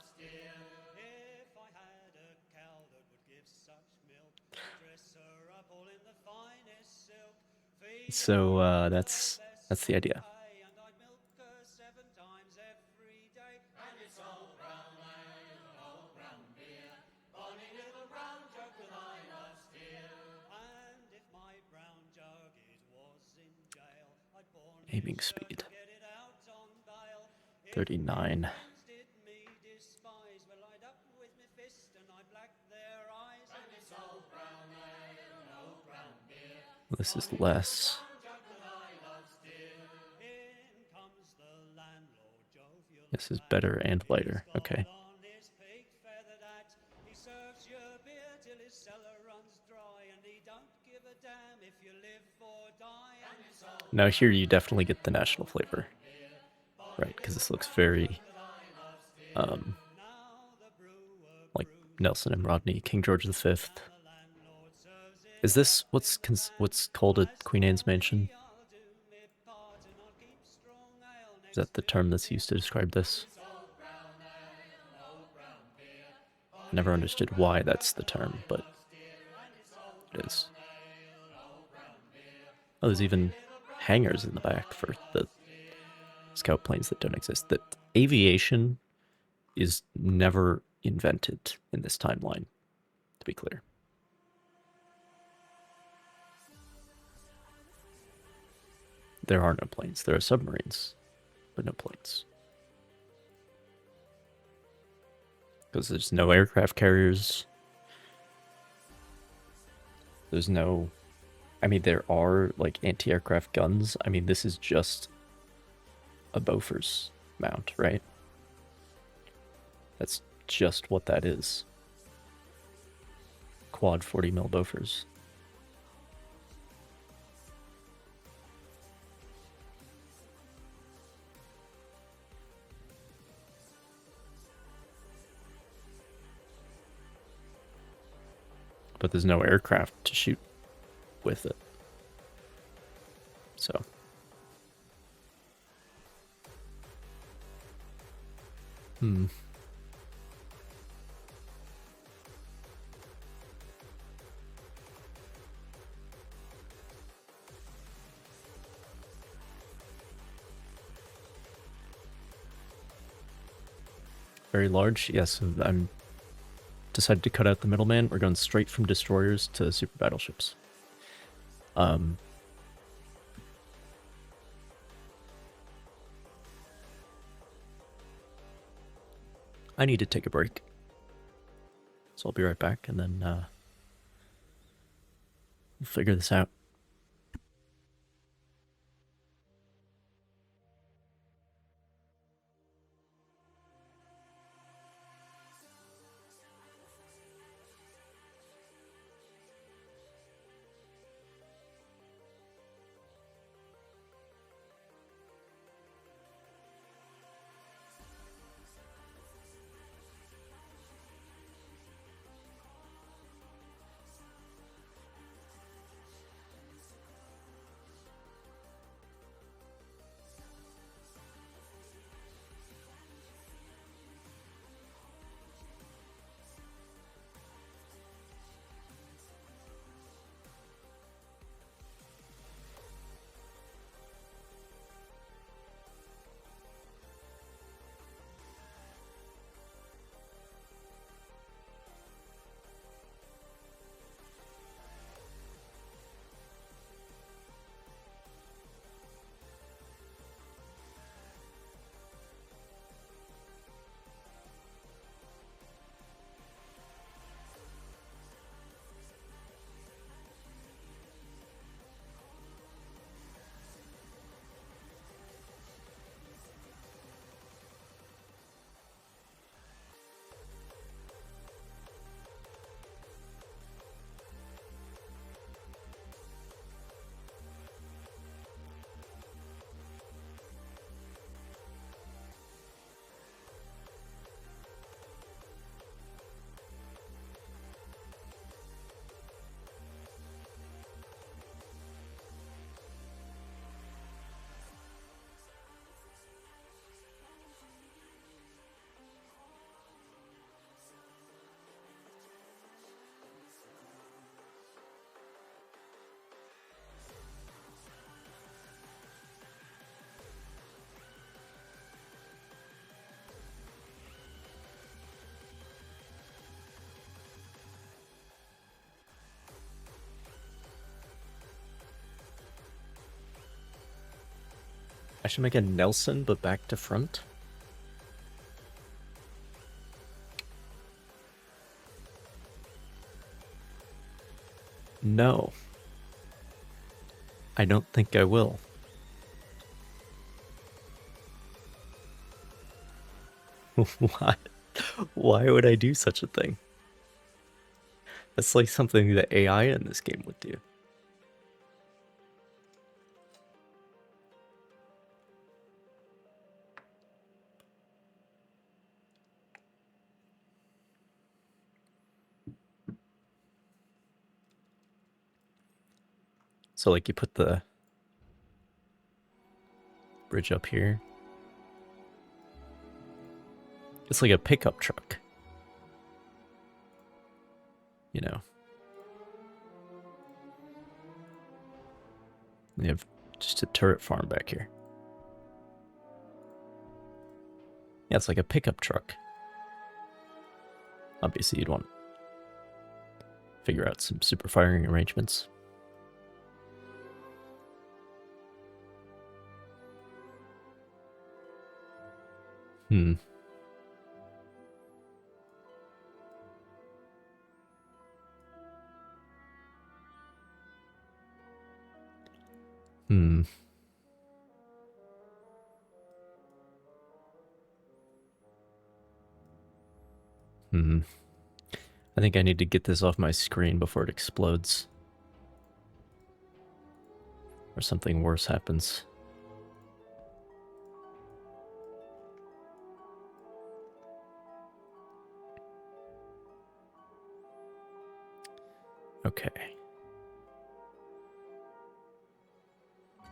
So that's the idea. Aiming speed 39. This is less. This is better and lighter. Okay. Now here you definitely get the national flavor, right? Because this looks very like Nelson and Rodney, King George V. Is this what's called a Queen Anne's mansion? Is that the term that's used to describe this? I never understood why that's the term, but it is. Oh, there's even hangars in the back for the scout planes that don't exist. That aviation is never invented in this timeline, to be clear. There are no planes. There are submarines, but no planes. Because there's no aircraft carriers. There's no... I mean, there are, anti-aircraft guns. I mean, this is just a Bofors mount, right? That's just what that is. quad 40 mil Bofors. But there's no aircraft to shoot with it. So. Very large. Yes, I'm decided to cut out the middleman. We're going straight from destroyers to super battleships. I need to take a break. So I'll be right back, and then we'll figure this out. I should make a Nelson, but back to front. No. I don't think I will. Why? Why would I do such a thing? That's like something that AI in this game would do. So like you put the bridge up here. It's like a pickup truck. You know. You have just a turret farm back here. Yeah, it's like a pickup truck. Obviously, you'd want to figure out some super firing arrangements. Hmm. Hmm. Hmm. I think I need to get this off my screen before it explodes. Or something worse happens. Okay.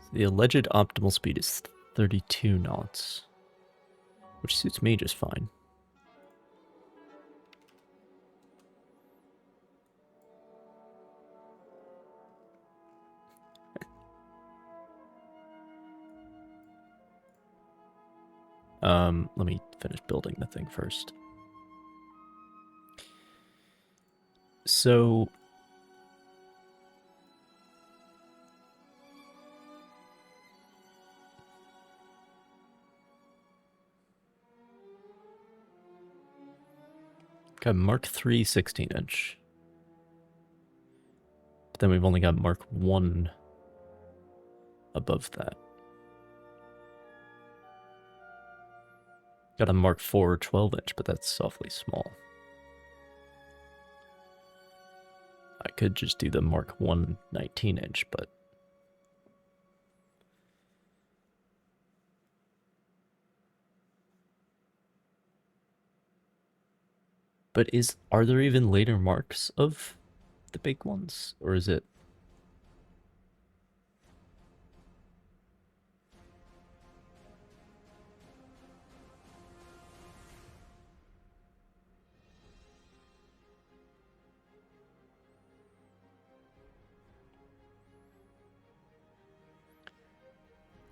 So the alleged optimal speed is 32 knots, which suits me just fine. Let me finish building the thing first. So got Mark III 16-inch. But then we've only got Mark 1 above that. Got a Mark IV 12-inch, but that's awfully small. I could just do the Mark 1 19-inch, but... But are there even later marks of the big ones? Or is it...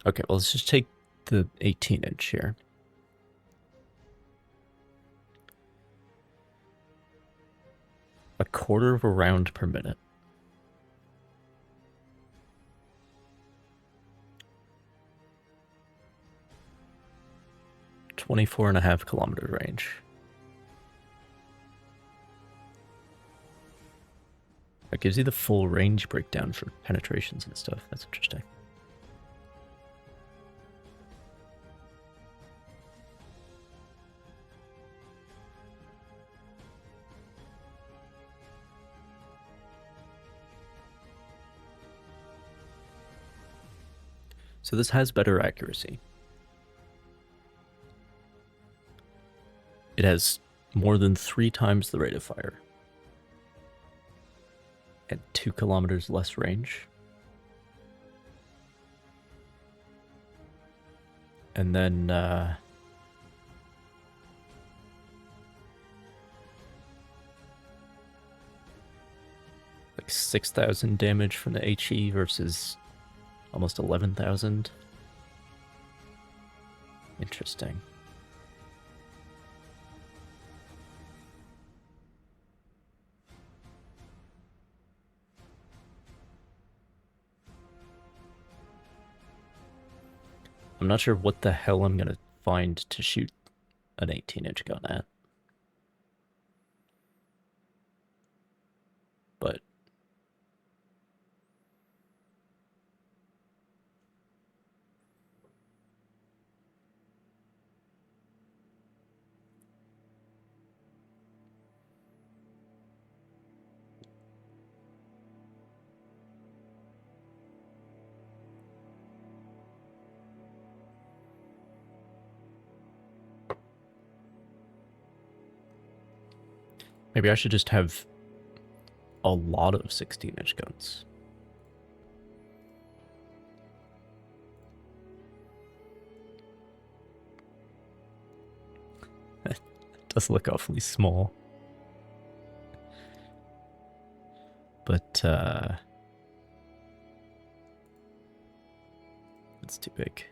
Okay, well, let's just take the 18-inch here. A quarter of a round per minute. .24.5 kilometer range. That gives you the full range breakdown for penetrations and stuff. That's interesting. So this has better accuracy. It has more than 3 times the rate of fire. And 2 kilometers less range. And then, like 6,000 damage from the HE versus almost 11,000. Interesting. I'm not sure what the hell I'm gonna find to shoot an 18-inch gun at. But maybe I should just have a lot of 16-inch guns. It does look awfully small. But, it's too big.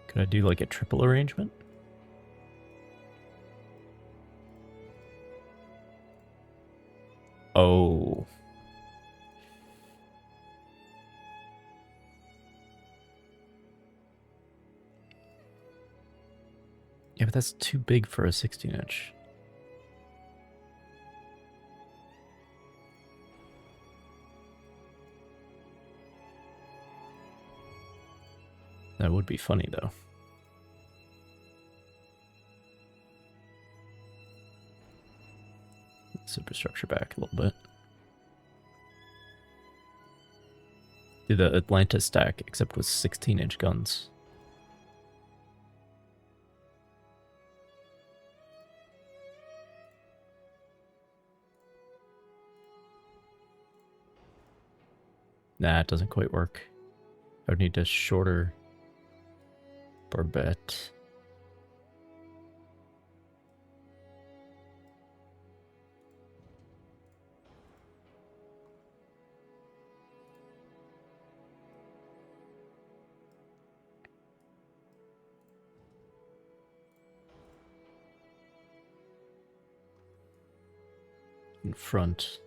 Could I do like a triple arrangement? Oh. Yeah, but that's too big for a 16-inch. That would be funny, though. Superstructure back a little bit. Do the Atlanta stack, except with 16-inch guns. Nah, it doesn't quite work. I would need a shorter barbette. In front.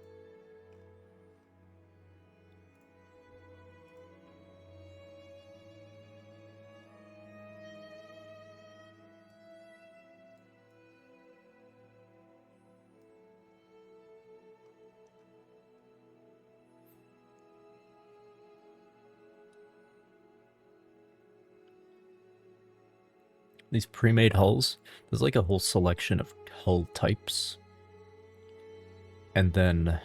These pre-made hulls, there's like a whole selection of hull types. And then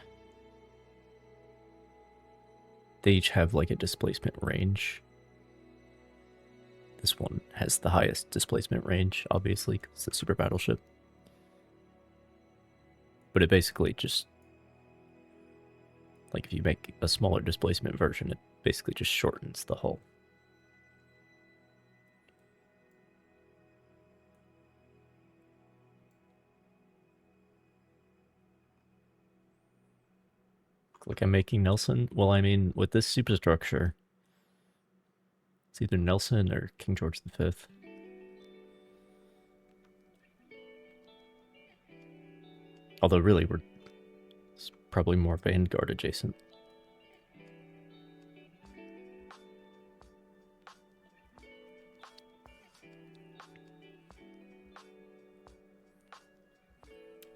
they each have like a displacement range. This one has the highest displacement range, obviously, because it's a super battleship. But it basically just, like if you make a smaller displacement version, it basically just shortens the hull. Like I'm making Nelson. Well, I mean, with this superstructure, it's either Nelson or King George V. Although really, it's probably more Vanguard adjacent.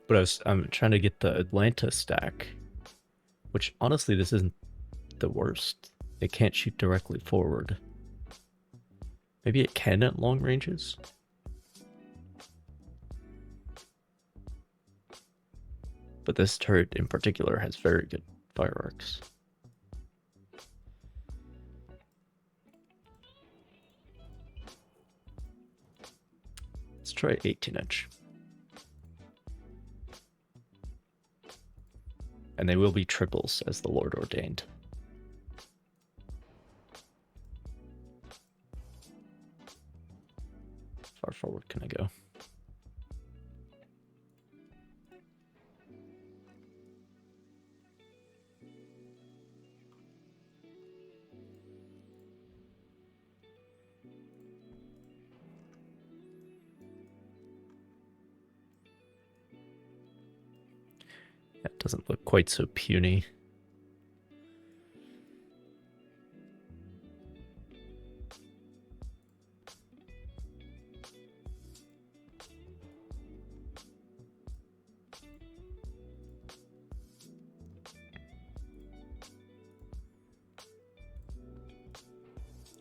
But I'm trying to get the Atlanta stack, which honestly, this isn't the worst. It can't shoot directly forward. Maybe it can at long ranges? But this turret in particular has very good fire arcs. Let's try 18-inch. And they will be triples as the Lord ordained. Far forward can I go? That doesn't look quite so puny.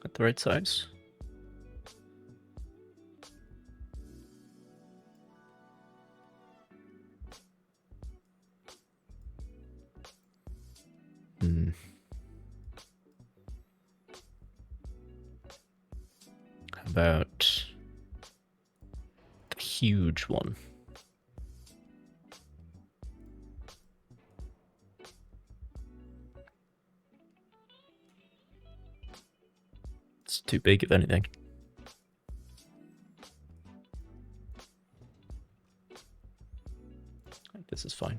At the right size? How about the huge one? It's too big, if anything. This is fine.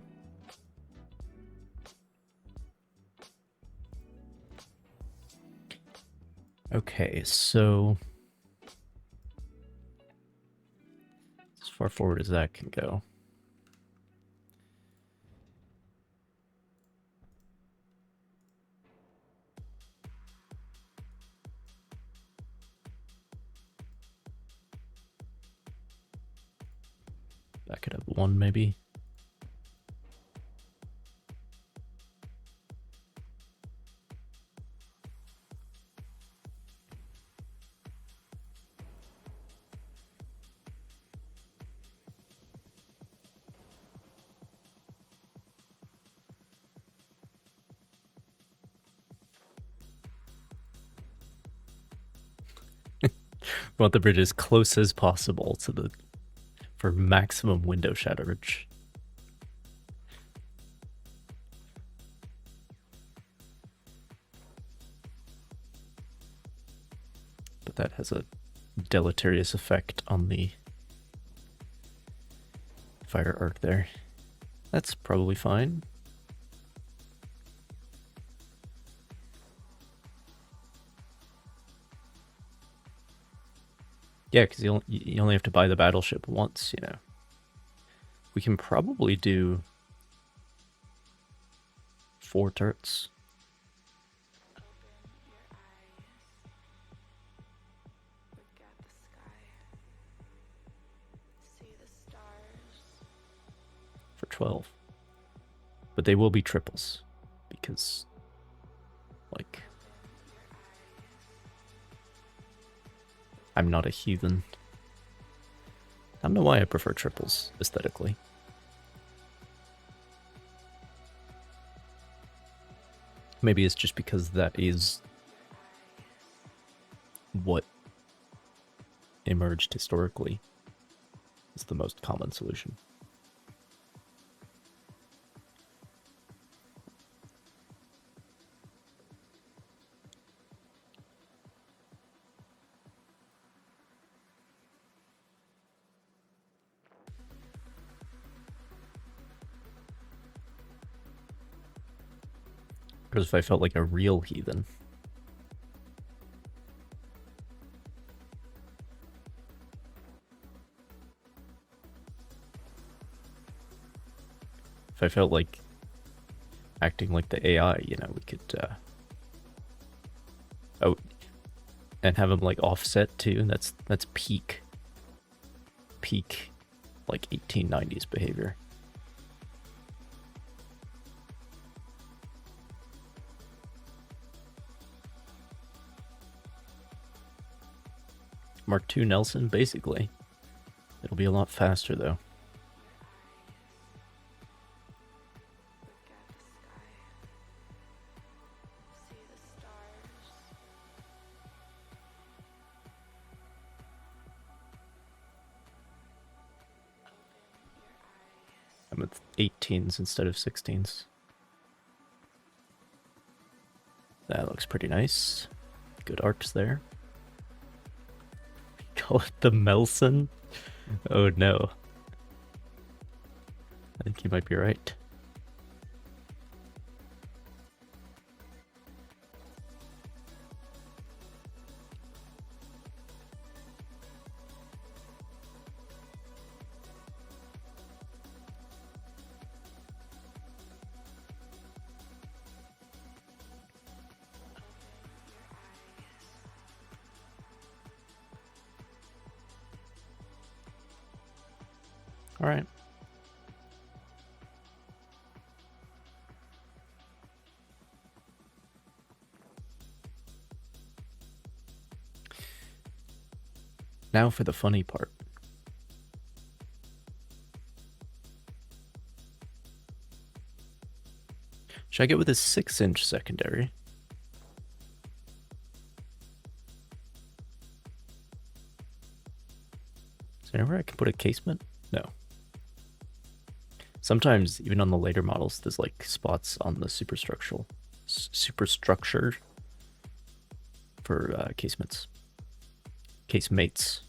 Okay, so as far forward as that can go. Back it up one, maybe. want the bridge as close as possible to the for maximum window shatterage. But that has a deleterious effect on the fire arc there. That's probably fine. Yeah, because you only have to buy the battleship once, you know. We can probably do 4 turrets. For 12. But they will be triples. Because, like, I'm not a heathen. I don't know why I prefer triples aesthetically. Maybe it's just because that is what emerged historically as the most common solution. Because if I felt like a real heathen. If I felt like acting like the AI, you know, we could, oh, and have them like offset too. That's peak, like 1890s behavior. Mark II Nelson, basically. It'll be a lot faster though. I'm at 18s instead of 16s. That looks pretty nice. Good arcs there. Call it the Melson? Oh no. I think you might be right. All right. Now for the funny part. Should I get with a 6-inch secondary? Is there anywhere I can put a casement? No. Sometimes, even on the later models, there's like spots on the superstructure for casemates. Casemates.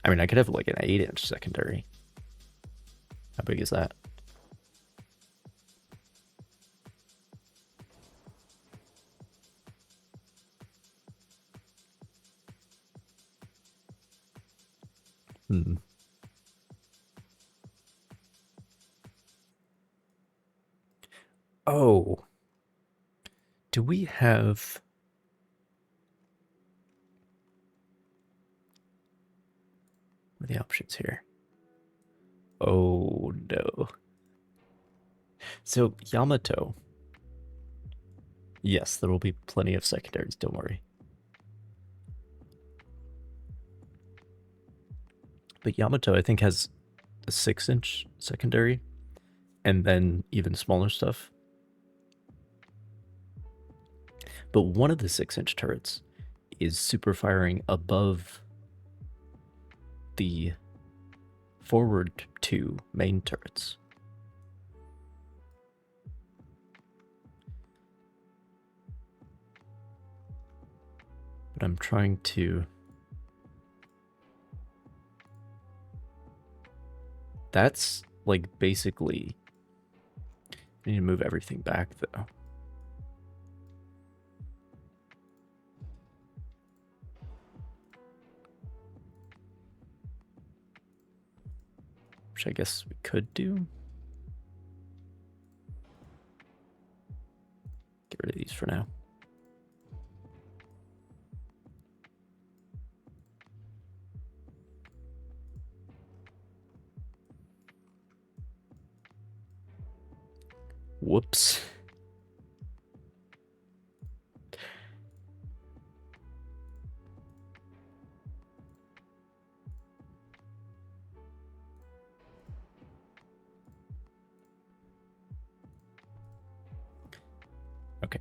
I mean, I could have like an 8-inch secondary. How big is that? Hmm. Oh. Do we have... What are the options here? Oh, no. So, Yamato. Yes, there will be plenty of secondaries, don't worry. But Yamato, I think, has a 6-inch secondary, and then even smaller stuff. But one of the 6-inch turrets is super firing above the forward 2 main turrets. But I'm trying to... That's like basically... I need to move everything back though. Which I guess we could do. Get rid of these for now. Whoops. Okay.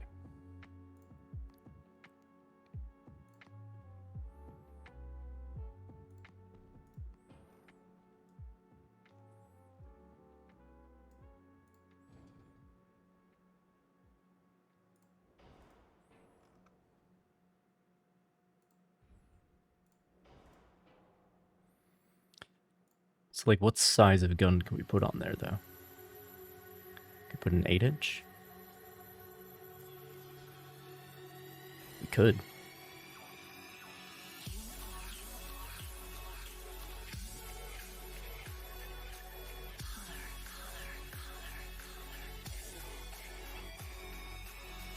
So, like, what size of gun can we put on there, though? Could put an 8-inch? We could.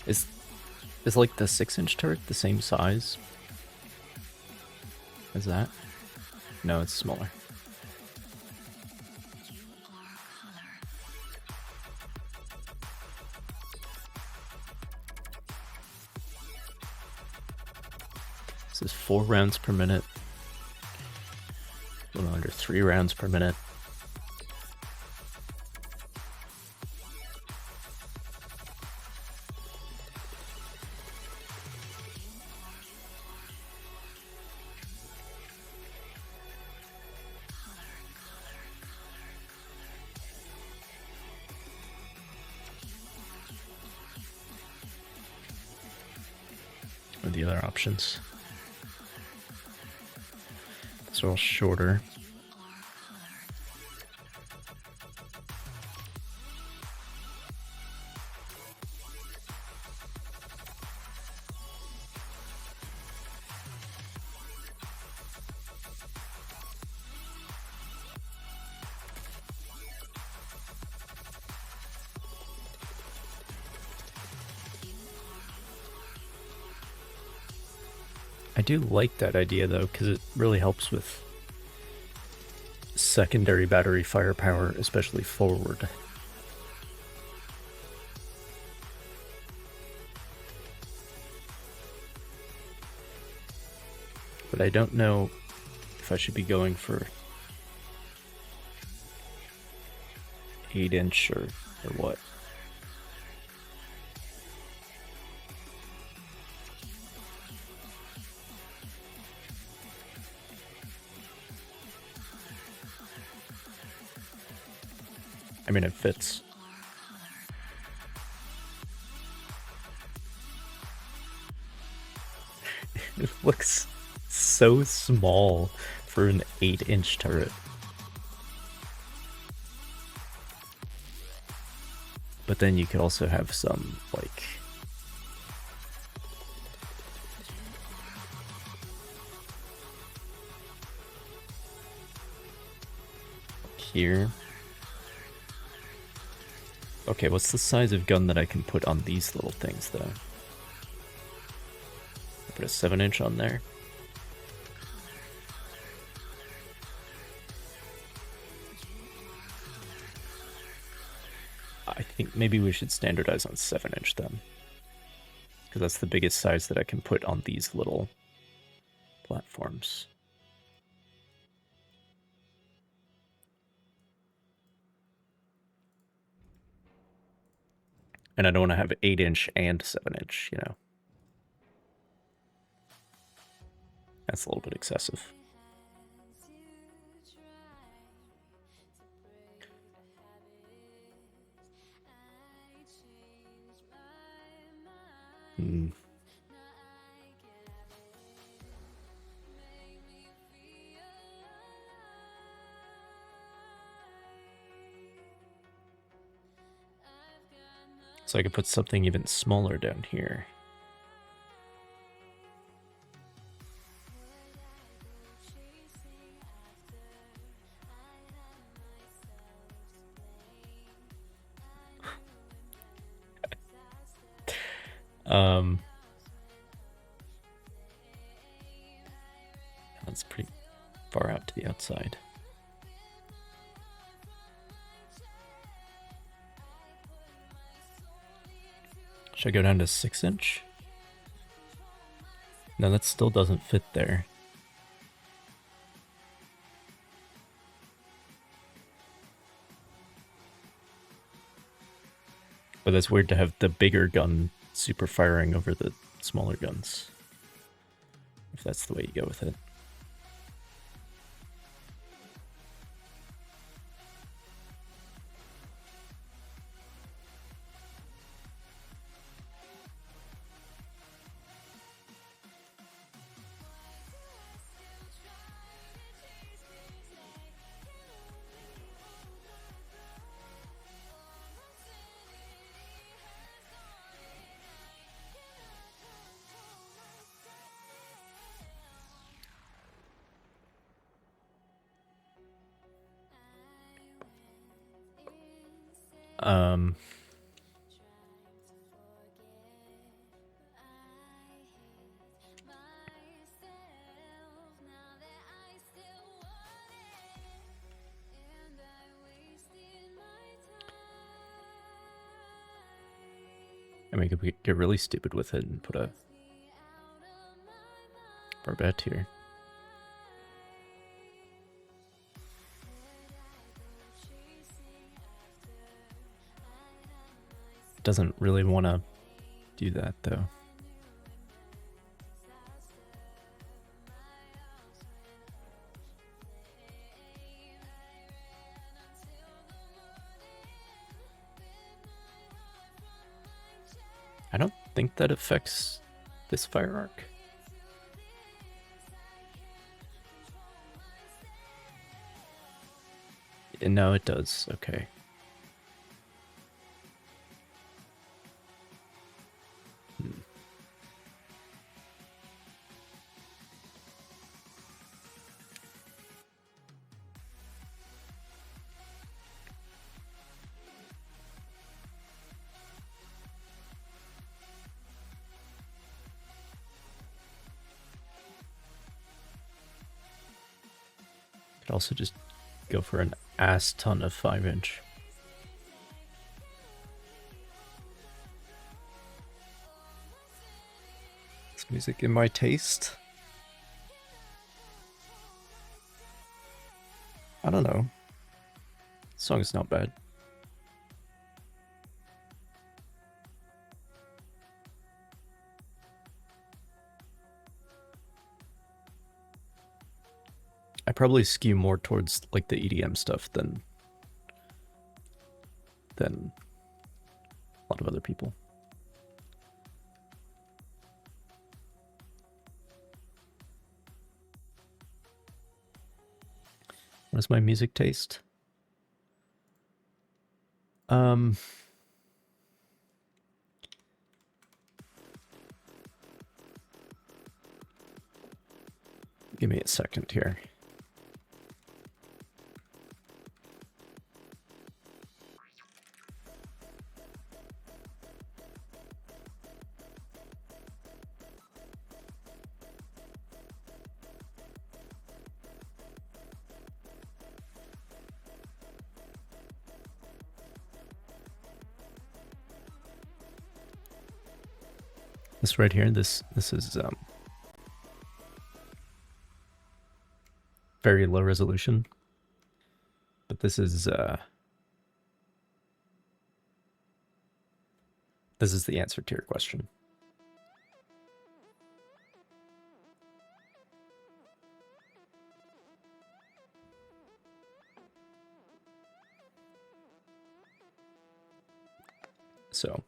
Is like the 6-inch turret the same size as that? No, it's smaller. This is 4 rounds per minute. A little under 3 rounds per minute. What are the other options? These are all shorter. I do like that idea though, because it really helps with secondary battery firepower, especially forward. But I don't know if I should be going for 8-inch or what. I mean, it fits. It looks so small for an 8-inch turret. But then you could also have some, like... here. Okay, what's the size of gun that I can put on these little things, though? I put a 7-inch on there. I think maybe we should standardize on 7-inch then. Because that's the biggest size that I can put on these little platforms. And I don't want to have 8-inch and 7-inch, you know. That's a little bit excessive. Hmm. So I could put something even smaller down here. That's pretty far out to the outside. Should I go down to 6-inch? No, that still doesn't fit there. But that's weird to have the bigger gun super firing over the smaller guns. If that's the way you go with it. I mean, we could get really stupid with it and put a barbette here. Doesn't really want to do that though. I don't think that affects this fire arc. No, it does. Okay. Could also just go for an ass ton of 5-inch. Is music in my taste? I don't know. The song is not bad. I probably skew more towards like the EDM stuff than a lot of other people. What is my music taste? Give me a second here. This right here, this is very low resolution, but this is the answer to your question. So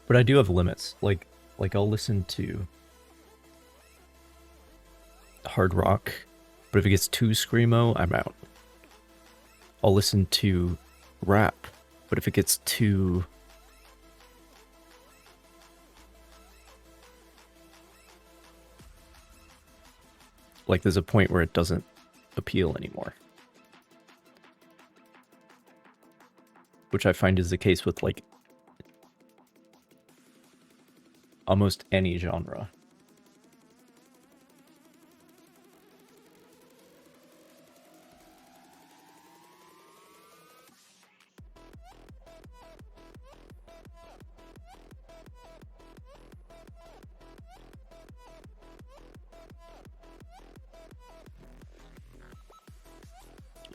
but I do have limits. Like I'll listen to hard rock, but if it gets too screamo, I'm out. I'll listen to rap, but if it gets too like there's a point where it doesn't appeal anymore. Which I find is the case with like almost any genre.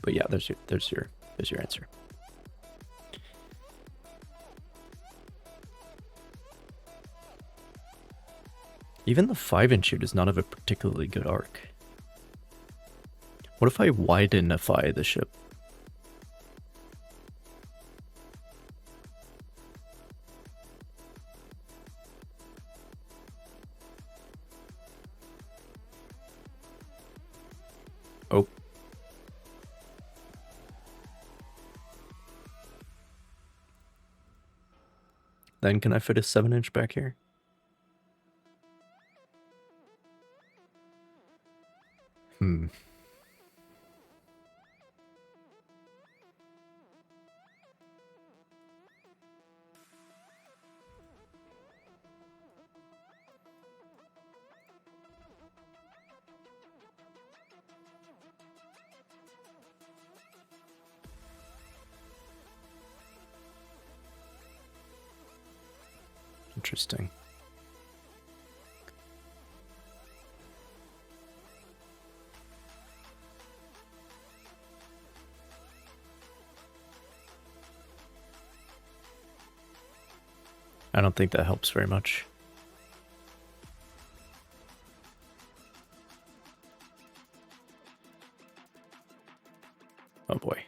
But yeah, there's your answer. Even the 5-inch shoot does not have a particularly good arc. What if I widenify the ship? Oh. Then can I fit a 7-inch back here? Interesting. I don't think that helps very much. Oh boy.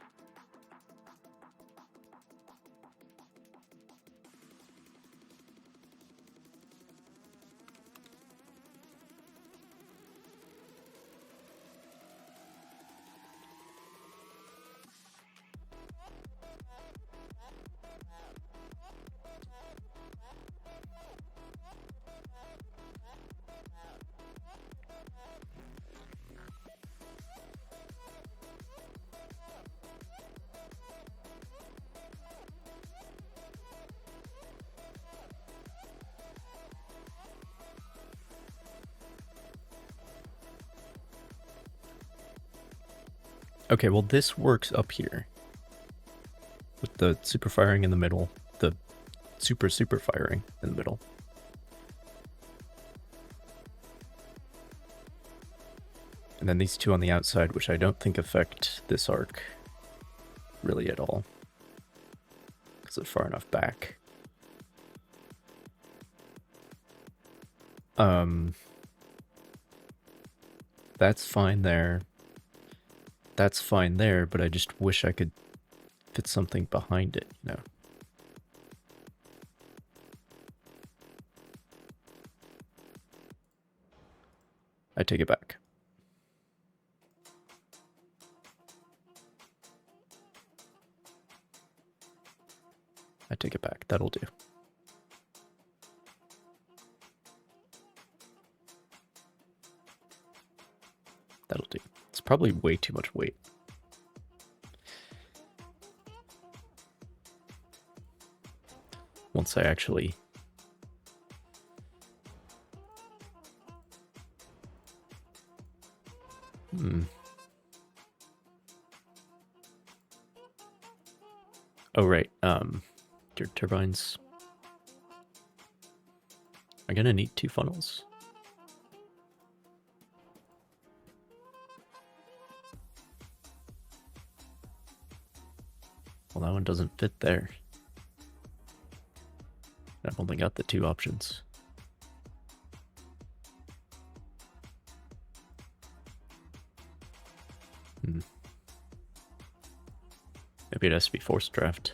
Okay, well this works up here. With the super firing in the middle, the super firing in the middle. And then these two on the outside, which I don't think affect this arc really at all. Because they're far enough back. That's fine there. That's fine there, but I just wish I could fit something behind it, you know. I take it back. I take it back. That'll do. That'll do. It's probably way too much weight. Once I actually... Oh, right. Your turbines. I'm gonna need 2 funnels. Well, that one doesn't fit there. I've only got the 2 options. Maybe it has to be forced draft.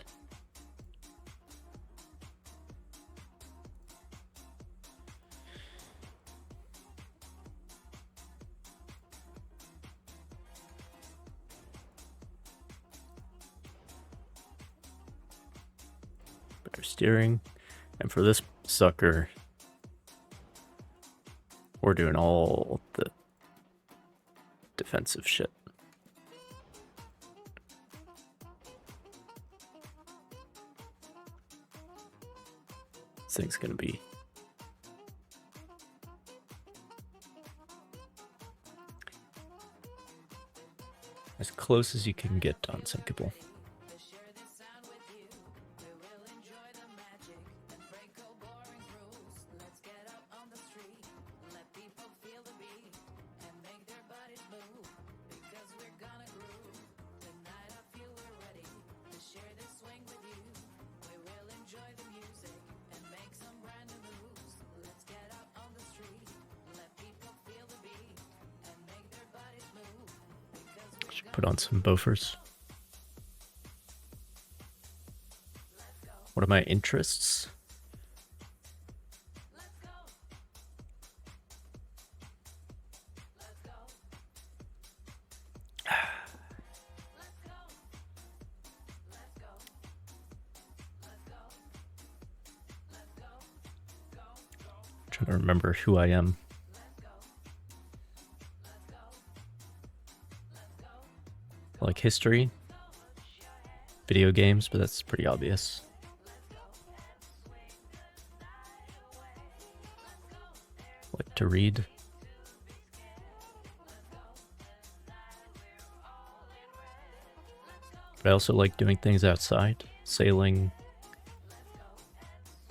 Better steering. And for this sucker, we're doing all the defensive shit. This thing's gonna be as close as you can get on Sinkable. Put on some Bofers. What are my interests? Trying to remember who I am. Like history, video games, but that's pretty obvious. Like to read. But I also like doing things outside, sailing,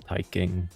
hiking.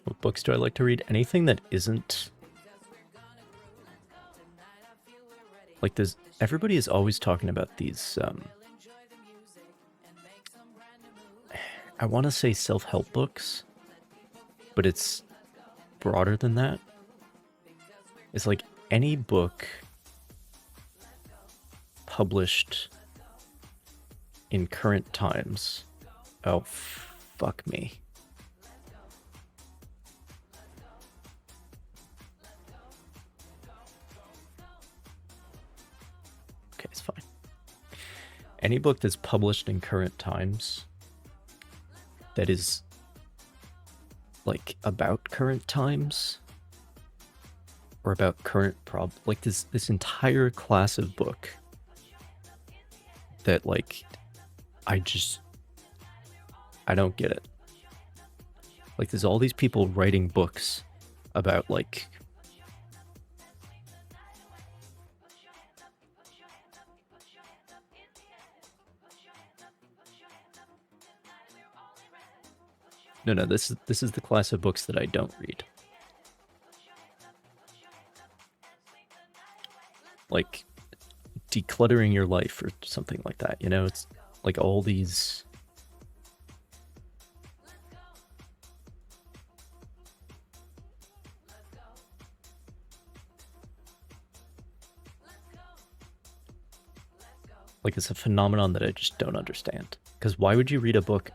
What books do I like to read? Anything that isn't like this. Everybody is always talking about these I want to say self-help books, but it's broader than that. It's like any book published in current times. Oh, fuck me. Okay, it's fine. Any book that's published in current times that is like about current times or about current like this entire class of book that like I don't get it. Like there's all these people writing books about like No, this is the class of books that I don't read. Like decluttering your life or something like that, you know? It's like all these like it's a phenomenon that I just don't understand. Because why would you read a book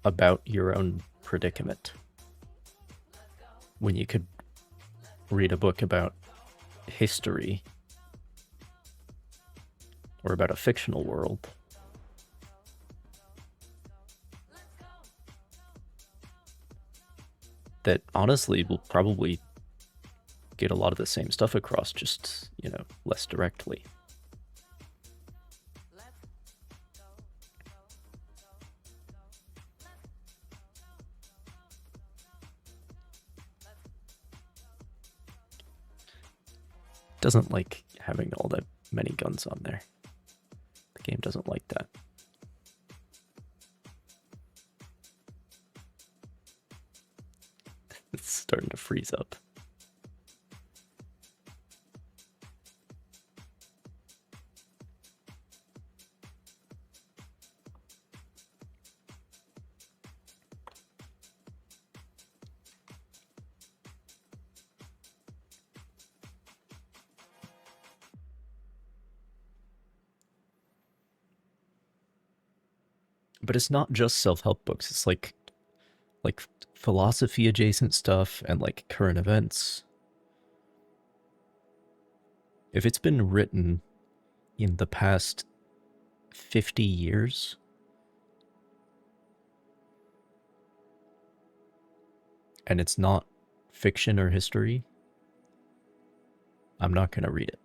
about your own predicament when you could read a book about history or about a fictional world? That honestly will probably get a lot of the same stuff across, just, you know, less directly. doesn't like having all that many guns on there. The game doesn't like that. It's starting to freeze up. But it's not just self-help books. It's like philosophy adjacent stuff and like current events. If it's been written in the past 50 years, and it's not fiction or history, I'm not going to read it.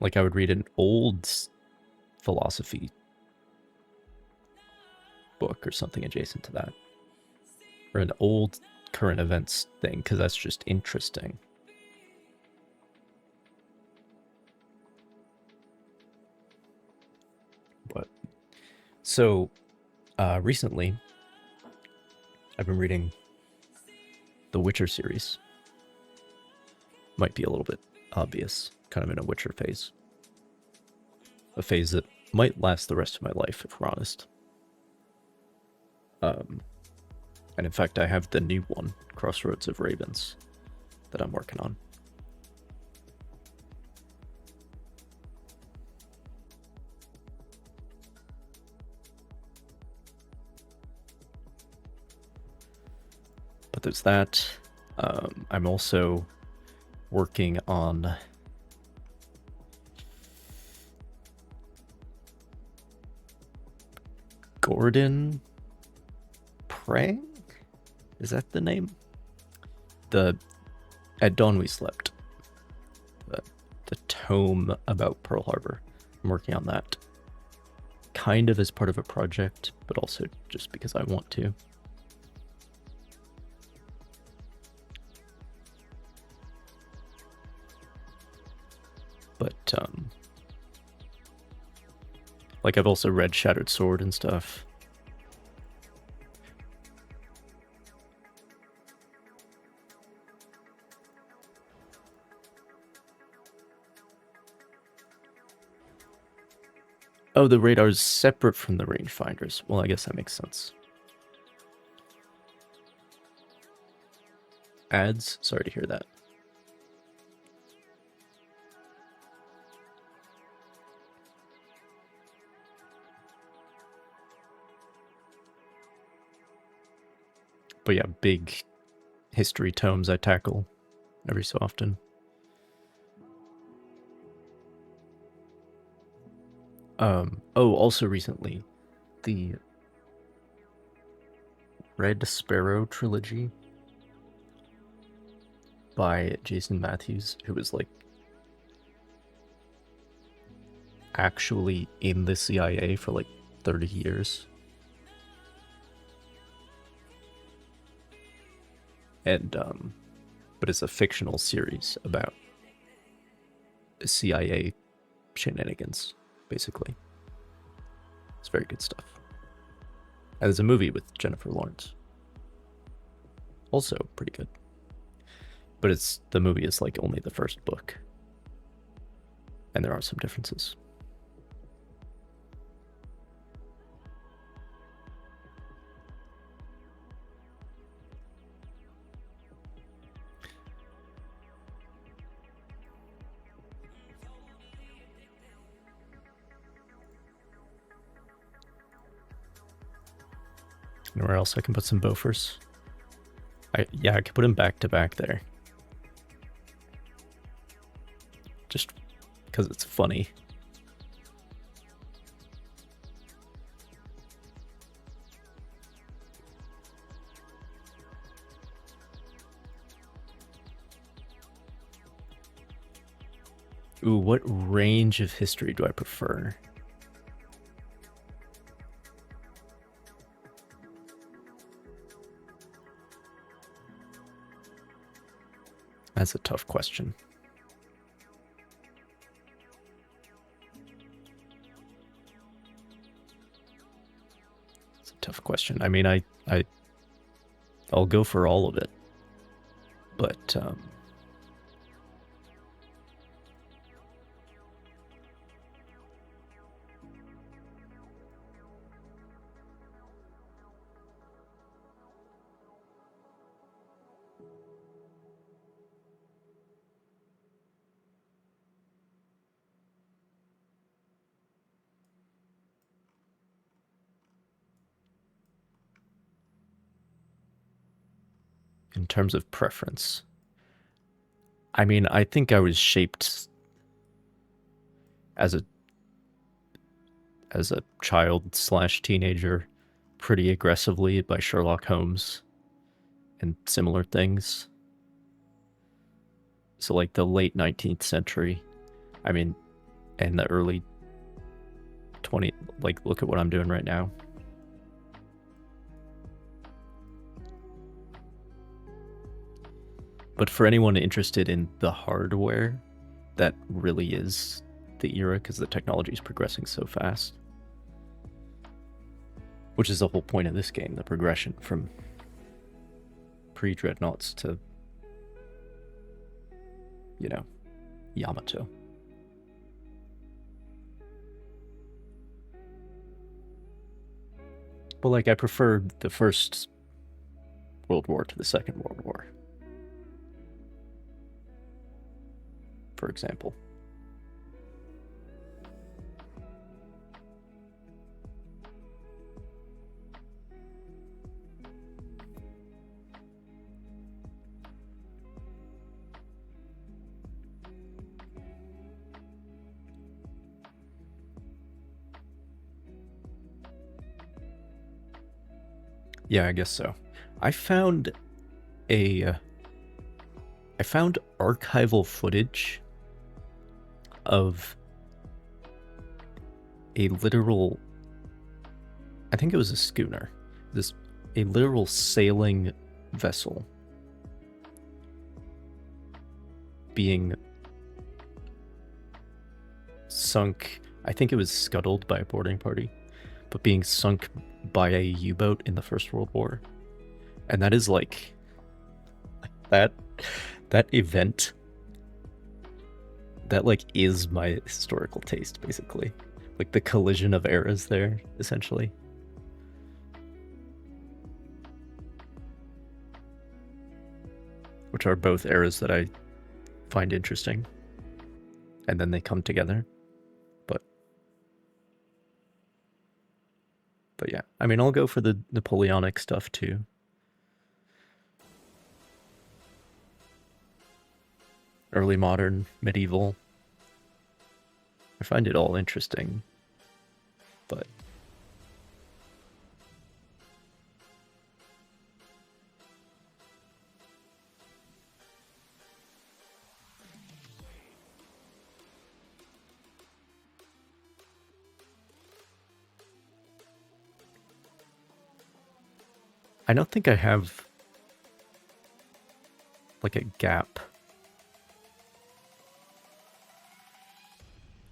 Like, I would read an old philosophy book or something adjacent to that, or an old current events thing, because that's just interesting. But so recently I've been reading the Witcher series. Might be a little bit obvious, kind of in a Witcher phase. A phase that might last the rest of my life, if we're honest. And in fact, I have the new one, Crossroads of Ravens, that I'm working on. But there's that. I'm also working on Gordon Prang? Is that the name? At Dawn We Slept. The tome about Pearl Harbor. I'm working on that. Kind of as part of a project, but also just because I want to. But, like, I've also read Shattered Sword and stuff. Oh, the radar's separate from the rangefinders. Well, I guess that makes sense. Ads? Sorry to hear that. But yeah, big history tomes I tackle every so often. Also recently, the Red Sparrow trilogy by Jason Matthews, who was like actually in the CIA for like 30 years. And but it's a fictional series about CIA shenanigans, basically. It's very good stuff. And there's a movie with Jennifer Lawrence. Also pretty good. But the movie is like only the first book. And there are some differences. Anywhere else I can put some Bofors? Yeah, I could put them back to back there. Just because it's funny. Ooh, what range of history do I prefer? That's a tough question. It's a tough question. I mean, I'll go for all of it, but in terms of preference, I mean, I think I was shaped as a child / teenager pretty aggressively by Sherlock Holmes and similar things. So like the late 19th century, I mean, and the early 20, like look at what I'm doing right now. But for anyone interested in the hardware, that really is the era because the technology is progressing so fast. Which is the whole point of this game, the progression from pre-dreadnoughts to, you know, Yamato. But like, I prefer the First World War to the Second World War, for example. Yeah, I guess so. I found archival footage of a literal, I think it was a schooner, a literal sailing vessel being sunk. I think it was scuttled by a boarding party, but being sunk by a U-boat in the First World War. And that is like that event, that like is my historical taste, basically. Like the collision of eras there, essentially. Which are both eras that I find interesting. And then they come together. But yeah, I mean, I'll go for the Napoleonic stuff too. Early modern, medieval. I find it all interesting, but I don't think I have like a gap.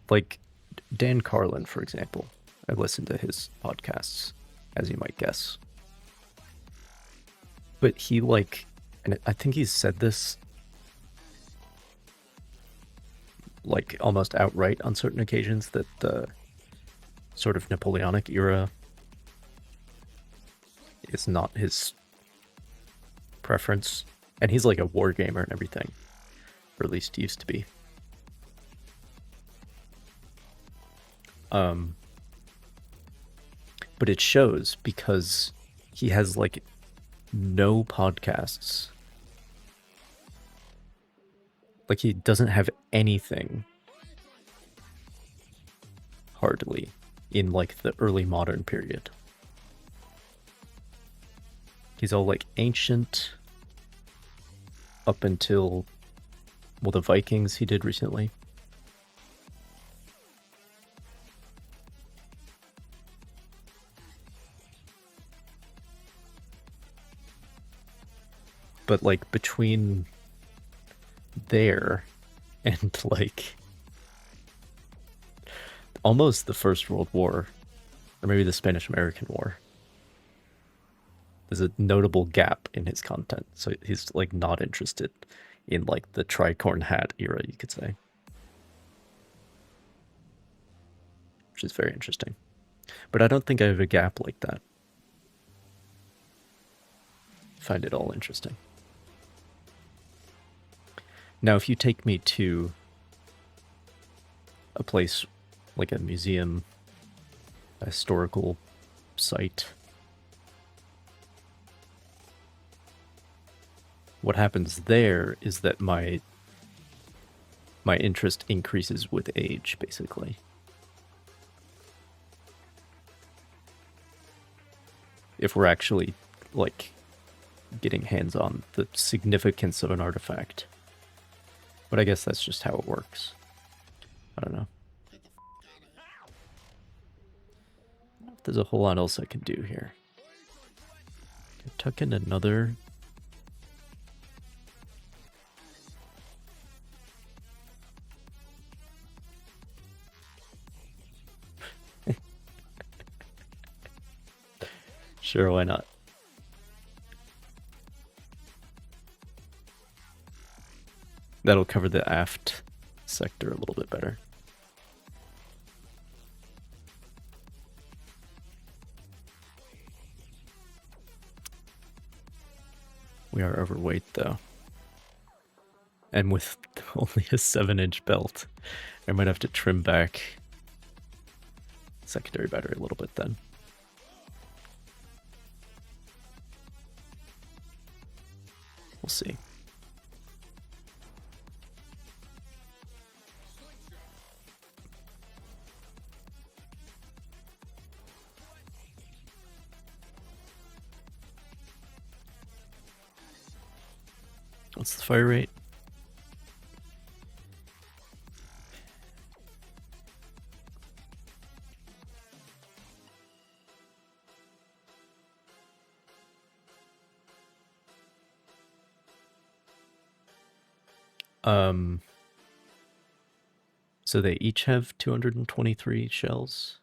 Like Dan Carlin, for example. I listen to his podcasts, as you might guess. But he and I think he's said this like almost outright on certain occasions, that the sort of Napoleonic era is not his preference. And he's like a war gamer and everything, or at least used to be. But it shows because he has like no podcasts. Like he doesn't have anything hardly in like the early modern period. He's all like ancient up until, well, the Vikings he did recently. But like between there and like almost the First World War, or maybe the Spanish-American War. There's a notable gap in his content, so he's like not interested in like the tricorn hat era, you could say, which is very interesting. But I don't think I have a gap like that. I find it all interesting. Now, if you take me to a place like a museum, a historical site, what happens there is that my interest increases with age, basically. If we're actually like getting hands on the significance of an artifact. But I guess that's just how it works. I don't know. There's a whole lot else I can do here. Tuck in another. Sure, why not? That'll cover the aft sector a little bit better. We are overweight though. And with only a 7-inch belt, I might have to trim back secondary battery a little bit then. We'll see. What's the fire rate? So they each have 223 shells.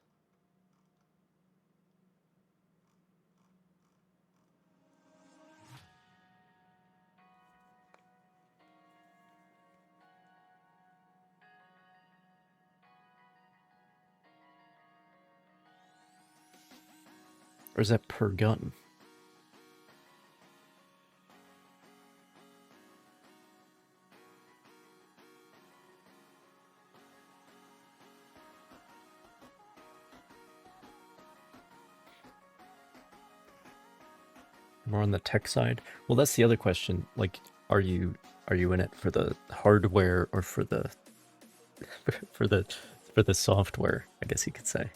Or is that per gun? More on the tech side. Well, that's the other question. Like, are you in it for the hardware or for the for the software? I guess you could say.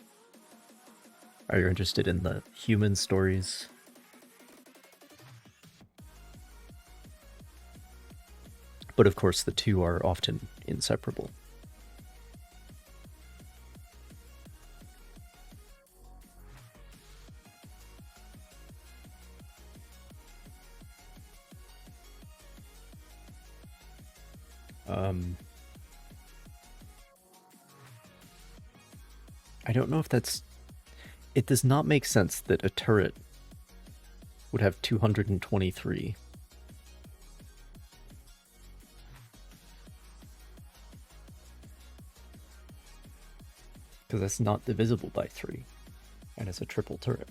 Are you interested in the human stories? But of course, the two are often inseparable. I don't know if that's... It does not make sense that a turret would have 223. Because that's not divisible by 3. And it's a triple turret.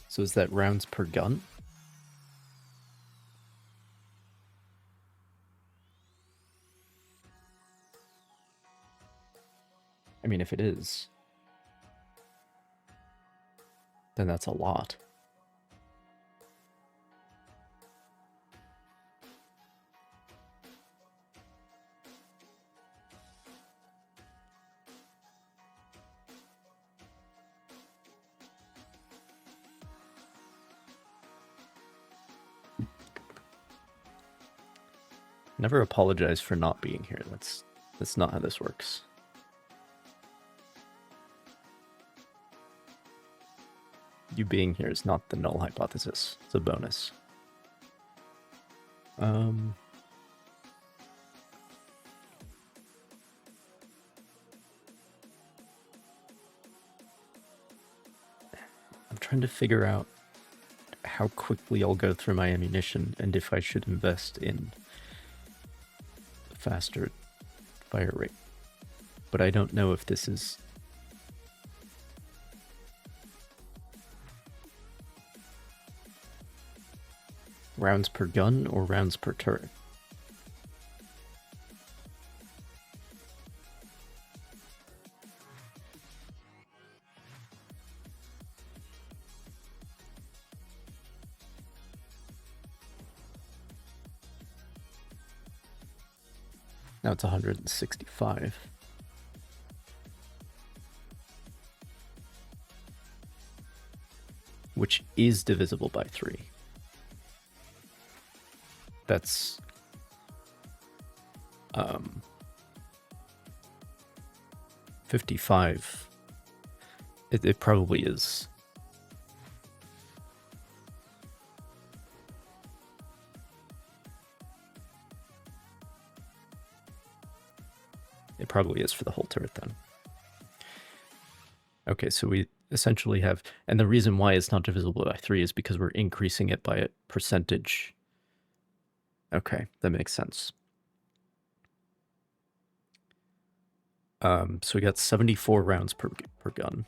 So is that rounds per gun? I mean, if it is, then that's a lot. Never apologize for not being here. That's not how this works. You being here is not the null hypothesis. It's a bonus. trying to figure out how quickly I'll go through my ammunition and if I should invest in faster fire rate. But I don't know if this is rounds per gun or rounds per turret. Now it's 165. Which is divisible by 3. That's 55. It probably is. It probably is for the whole turret then. Okay, so we essentially have, and the reason why it's not divisible by 3 is because we're increasing it by a percentage. Okay, that makes sense. So we got 74 rounds per gun.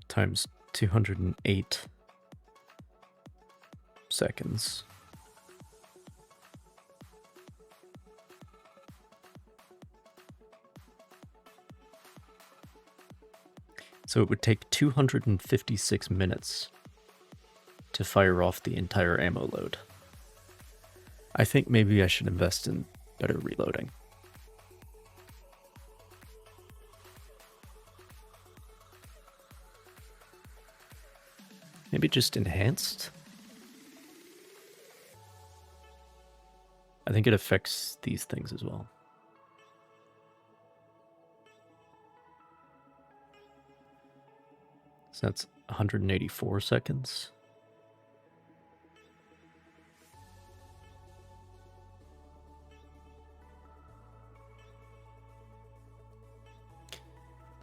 Times 208 seconds. So it would take 256 minutes to fire off the entire ammo load. I think maybe I should invest in better reloading. Maybe just enhanced? I think it affects these things as well. So that's 184 seconds.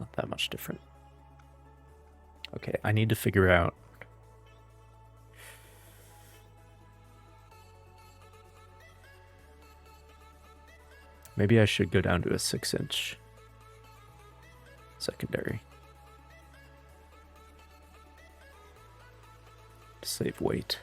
Not that much different. Okay, I need to figure out maybe I should go down to a 6-inch secondary to save weight.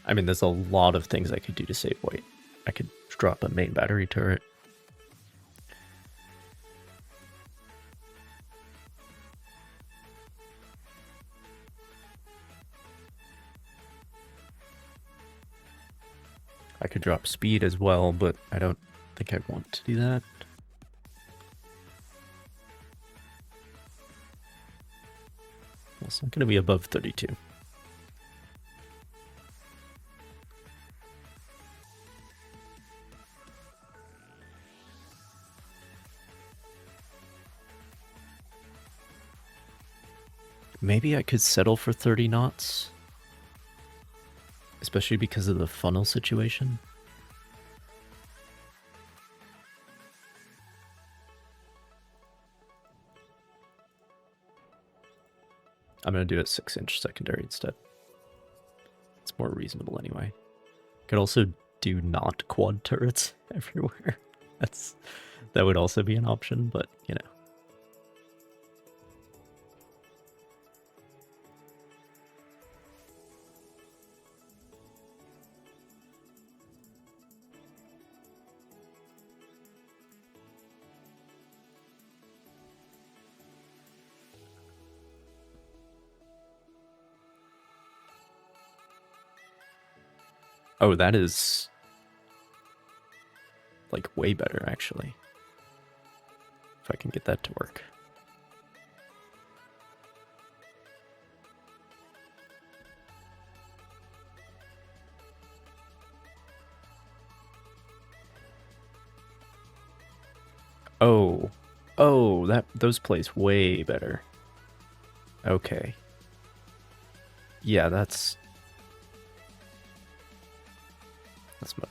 I mean, there's a lot of things I could do to save weight. I could drop a main battery turret. I could drop speed as well, but I don't think I want to do that. Well, it's not going to be above 32. Maybe I could settle for 30 knots. Especially because of the funnel situation. I'm going to do a 6-inch secondary instead. It's more reasonable anyway. Could also do not quad turrets everywhere. That would also be an option, but you know. Oh, that is like way better actually. If I can get that to work. Oh, those plays way better. Okay. Yeah, that's...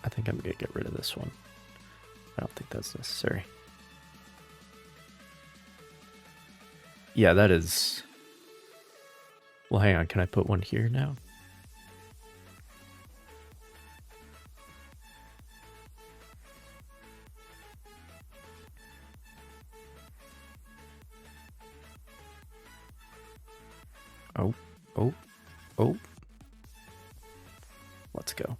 I think I'm gonna get rid of this one. I don't think that's necessary. Yeah, that is... Well, hang on. Can I put one here now? Oh, oh, oh. Let's go.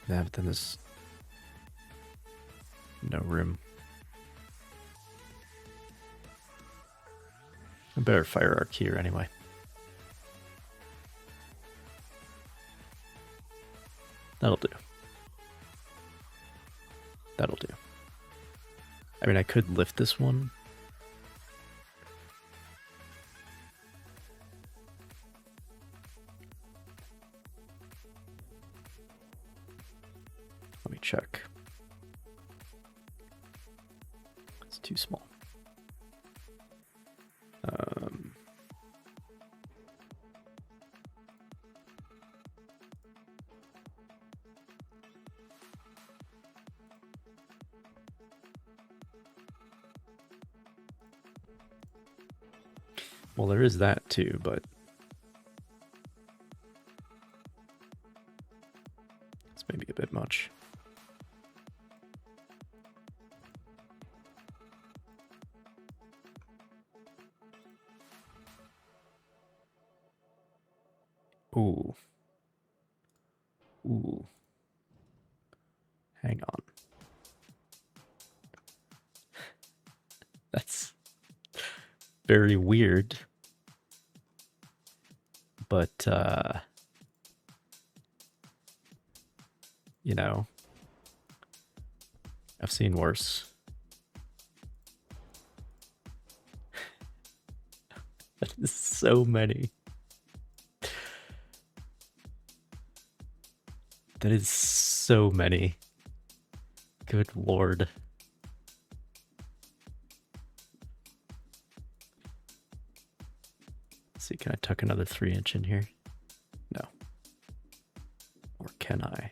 Yeah, but then there's no room. I better fire arc here anyway. That'll do. That'll do. I mean, I could lift this one. Let me check. It's too small. Well, there is that too, but it's maybe a bit much. Ooh. Ooh. Hang on. That's very weird. But, you know, I've seen worse. That is so many. That is so many. Good lord. Let's see, can I tuck another 3-inch in here? No. Or can I?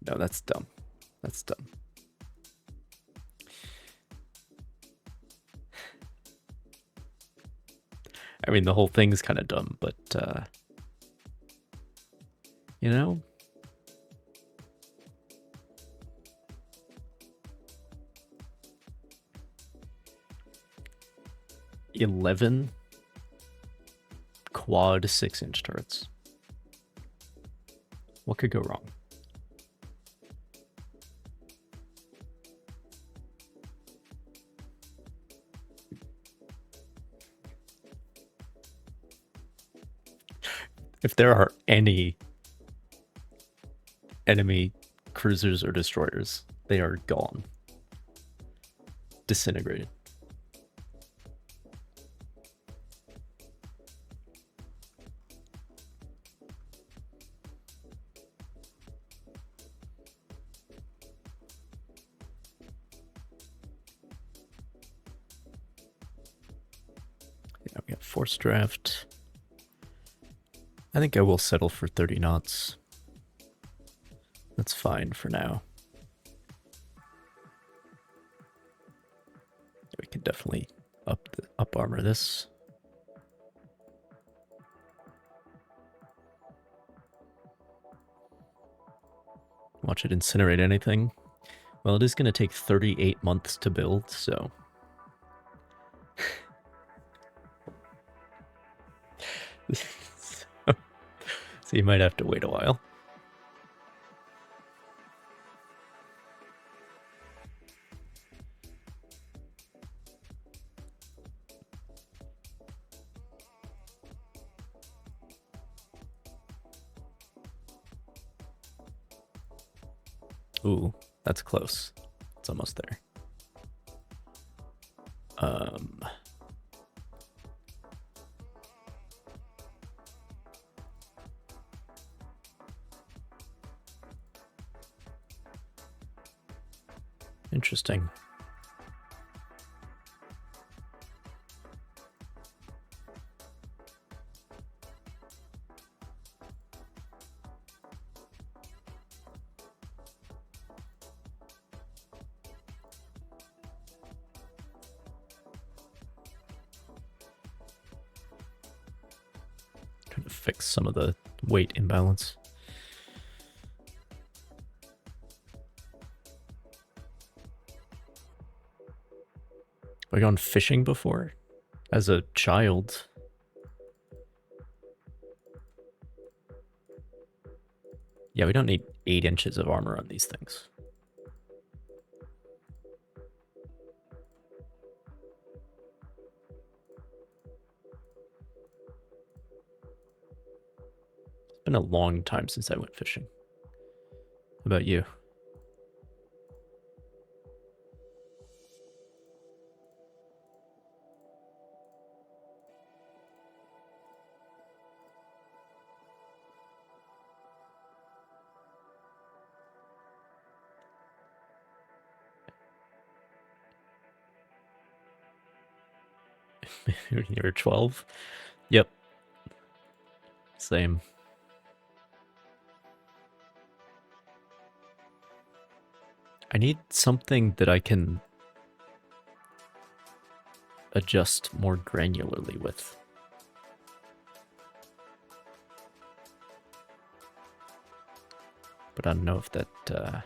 No, that's dumb. That's dumb. I mean, the whole thing's kind of dumb, but, you know? $11 quad 6-inch turrets. What could go wrong? If there are any enemy cruisers or destroyers, they are gone. Disintegrated. Yeah, we got force draft. I think I will settle for 30 knots. That's fine for now. We can definitely up armor this. Watch it incinerate anything. Well, it is going to take 38 months to build, so... So you might have to wait a while. Ooh, that's close. It's almost there. Interesting. fix some of the weight imbalance. Have I gone fishing before? As a child? Yeah, we don't need 8 inches of armor on these things. It's been a long time since I went fishing. How about you? You were 12? Yep. Same. I need something that I can adjust more granularly with. But I don't know if that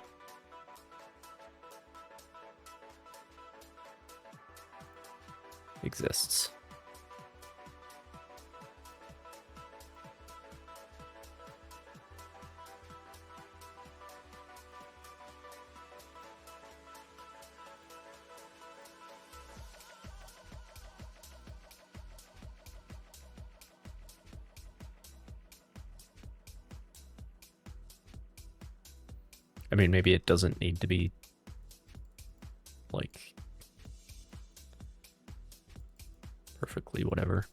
exists. I mean, maybe it doesn't need to be like perfectly whatever.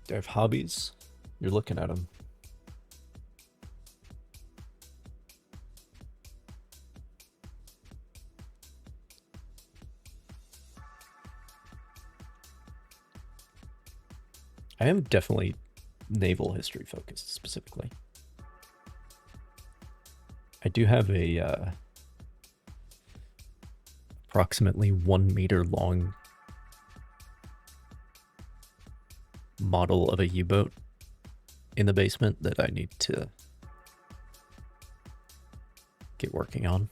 Do I have hobbies? You're looking at them. I am definitely naval history focused specifically. I do have a approximately 1 meter long model of a U-boat in the basement that I need to get working on.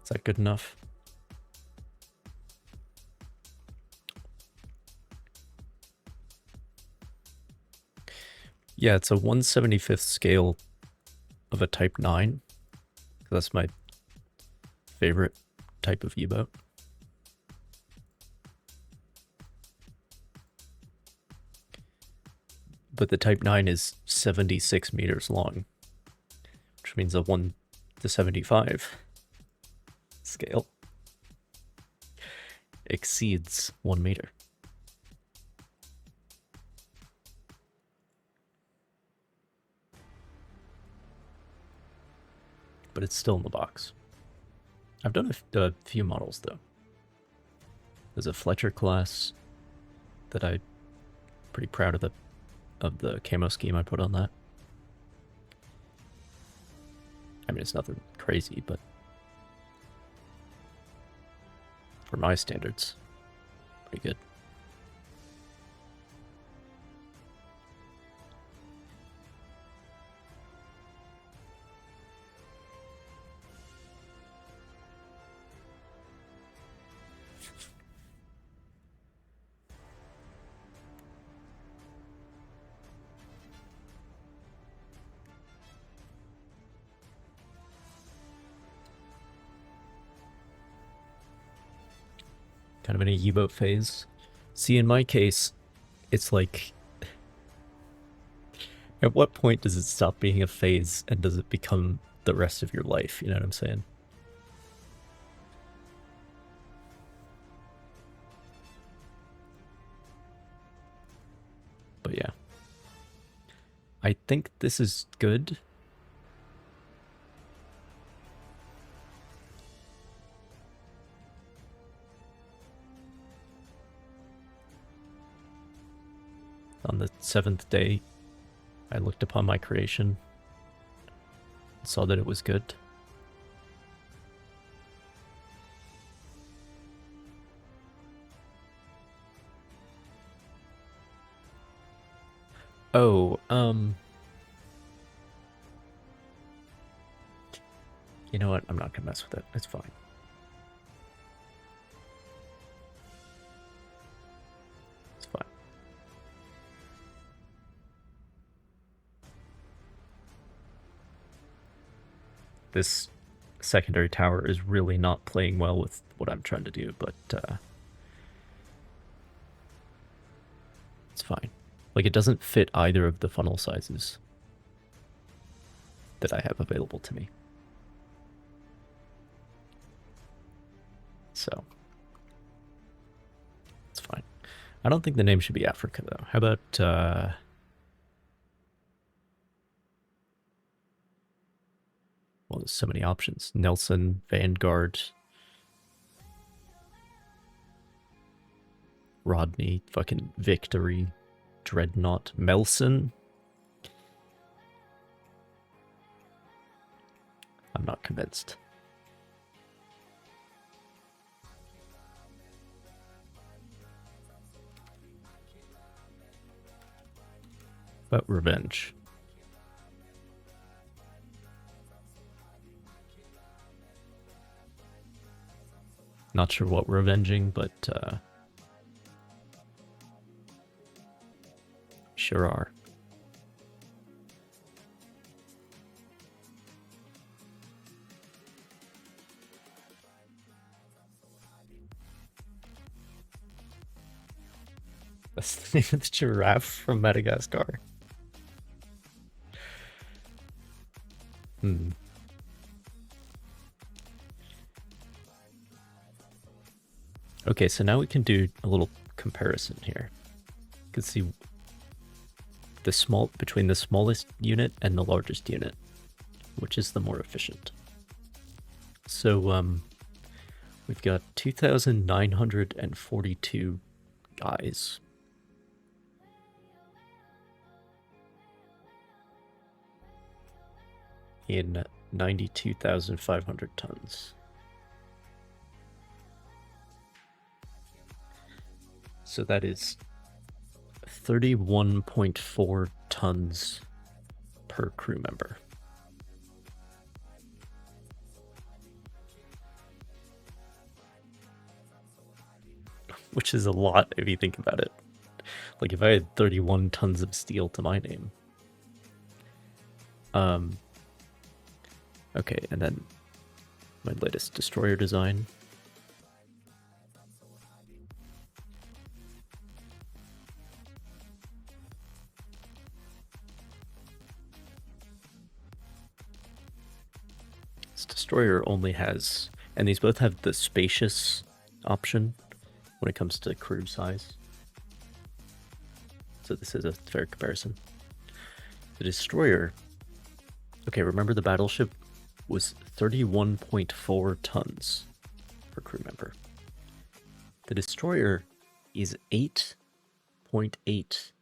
Is that good enough? Yeah, it's a 1/75th scale of a Type 9. That's my favorite type of U-boat. But the Type 9 is 76 meters long, which means a 1/75 scale exceeds 1 meter. But it's still in the box. I've done a few models though. There's a Fletcher class that I'm pretty proud of the camo scheme I put on that. I mean, it's nothing crazy, but for my standards, pretty good. Kind of in a U-boat phase. See, in my case, it's like, at what point does it stop being a phase and does it become the rest of your life? You know what I'm saying? But yeah. I think this is good. On the 7th day, I looked upon my creation and saw that it was good. Oh, you know what? I'm not gonna mess with it. It's fine. It's fine. This secondary tower is really not playing well with what I'm trying to do, but it's fine. Like, it doesn't fit either of the funnel sizes that I have available to me. So, it's fine. I don't think the name should be Africa, though. How about, well, there's so many options. Nelson, Vanguard, Rodney, fucking Victory, Dreadnought, Melson. I'm not convinced. But revenge. Not sure what we're avenging, but sure are. That's the name of the giraffe from Madagascar. Okay, so now we can do a little comparison here. You can see between the smallest unit and the largest unit, which is the more efficient. So we've got 2,942 guys. In 92,500 tons. So that is 31.4 tons per crew member. Which is a lot if you think about it. Like, if I had 31 tons of steel to my name. Okay, and then my latest destroyer design. This destroyer only has, and these both have the spacious option when it comes to crew size. So this is a fair comparison. The destroyer, okay, remember the battleship was 31.4 tons per crew member. The destroyer is 8.8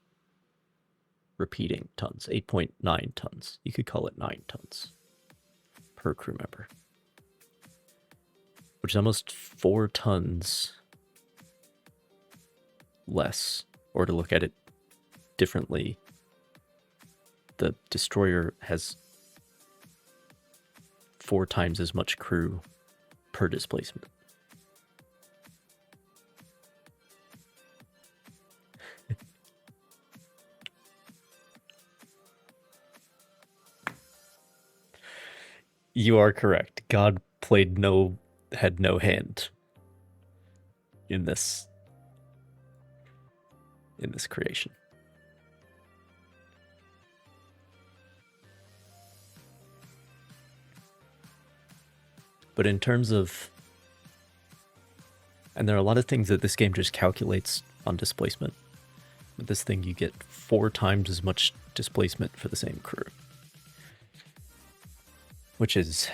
repeating tons, 8.9 tons. You could call it 9 tons per crew member, which is almost 4 tons less. Or to look at it differently, the destroyer has 4 times as much crew per displacement. You are correct. God had no hand in this creation. But in terms of, and there are a lot of things that this game just calculates on displacement. With this thing, you get 4 times as much displacement for the same crew, which is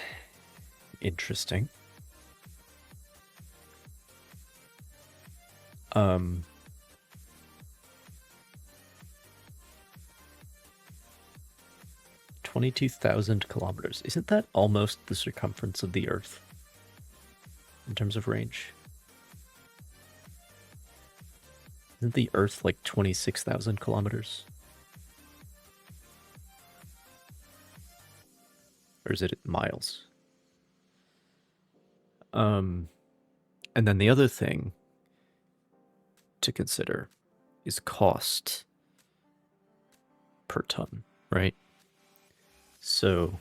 interesting. 22,000 kilometers. Isn't that almost the circumference of the Earth in terms of range? Isn't the Earth like 26,000 kilometers? Or is it miles? And then the other thing to consider is cost per ton, right? So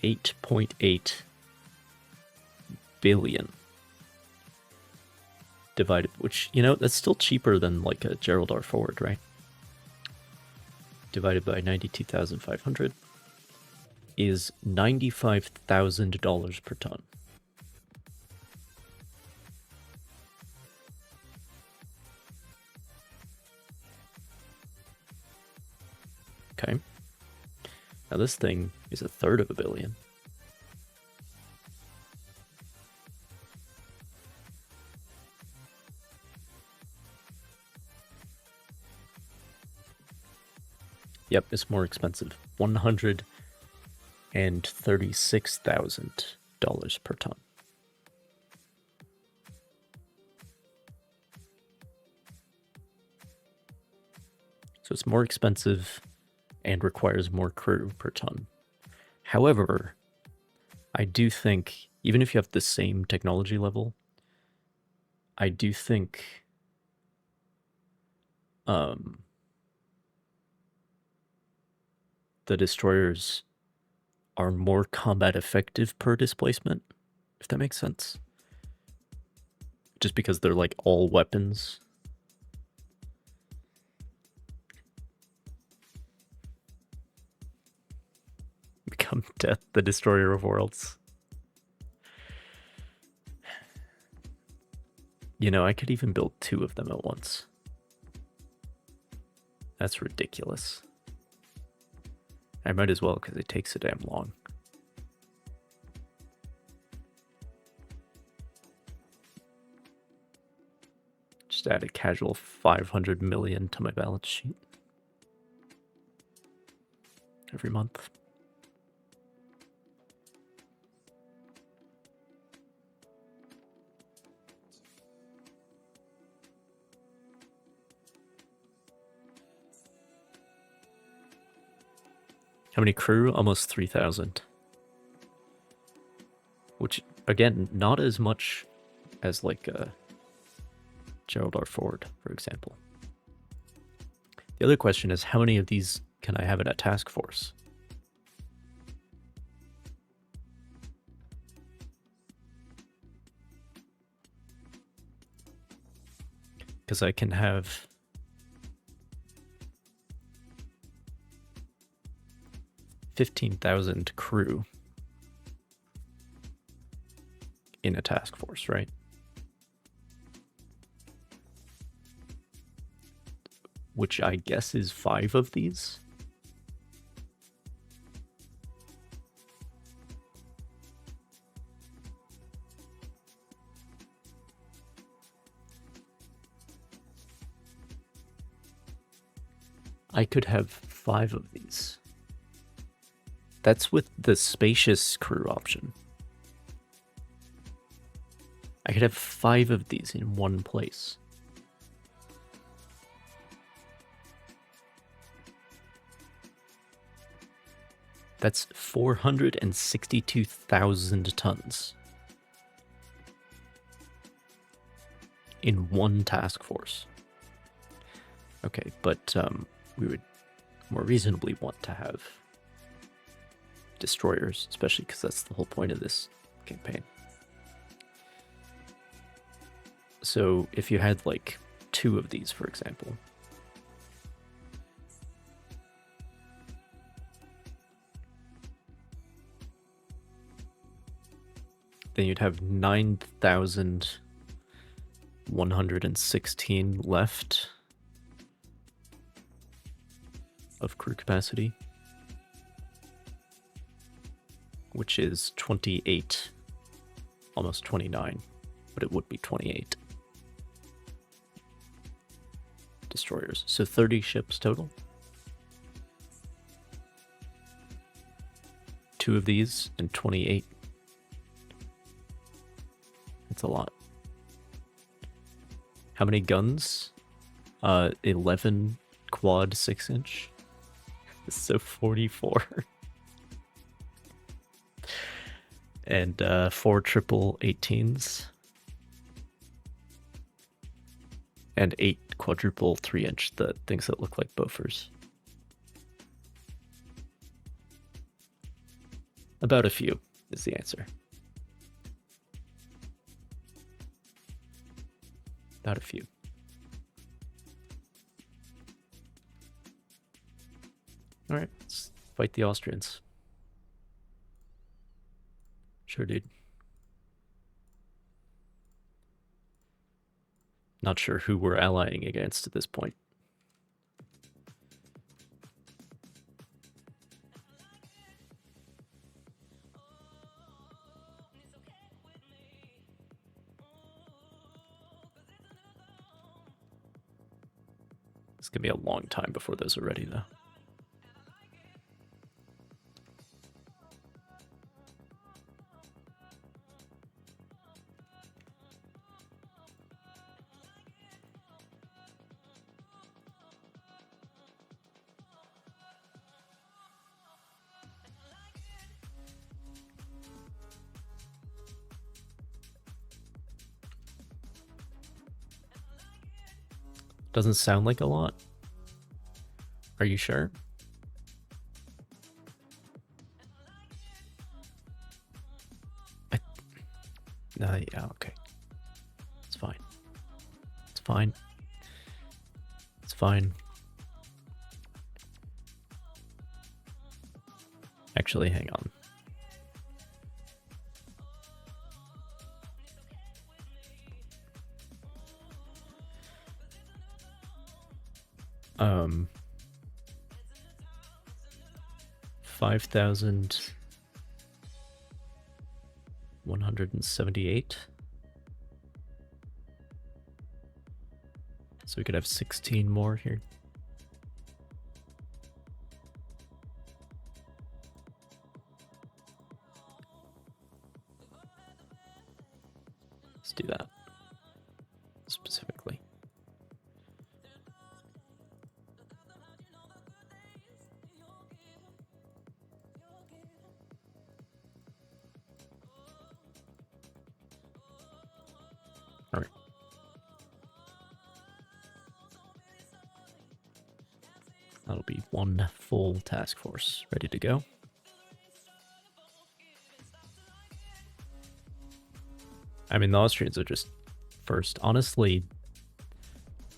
$8.8 billion divided, which, you know, that's still cheaper than like a Gerald R. Ford, right? Divided by 92,500 is $95,000 per ton. Okay. Now this thing is a third of a billion. Yep, it's more expensive. $136,000 per ton. So it's more expensive and requires more crew per ton. However, I do think, even if you have the same technology level, I do think the destroyers are more combat effective per displacement, if that makes sense. Just because they're like all weapons. Become Death, the Destroyer of Worlds. You know, I could even build 2 of them at once. That's ridiculous. I might as well, because it takes so damn long. Just add a casual 500 million to my balance sheet every month. How many crew? Almost 3,000. Which, again, not as much as like Gerald R. Ford, for example. The other question is, how many of these can I have in a task force? Because I can have 15,000 crew in a task force, right? Which I guess is 5 of these. I could have 5 of these. That's with the spacious crew option. I could have 5 of these in one place. That's 462,000 tons in one task force. Okay, but we would more reasonably want to have destroyers, especially because that's the whole point of this campaign. So if you had like 2 of these, for example, then you'd have 9,116 left of crew capacity. which is 28, almost 29, but it would be 28 destroyers. So 30 ships total. 2 of these and 28. That's a lot. How many guns? 11 quad 6-inch. So 44. And 4 triple 18s. And 8 quadruple 3-inch, the things that look like Bofors. About a few is the answer. About a few. All right, let's fight the Austrians. Sure, dude. Not sure who we're allying against at this point. It's gonna be a long time before those are ready, though. Doesn't sound like a lot. Are you sure? Yeah, okay. It's fine. It's fine. It's fine. Actually, hang on. Um, 5,178. So we could have 16 more here. Let's do that specifically. All right. That'll be one full task force ready to go. I mean, the Austrians are just first. Honestly,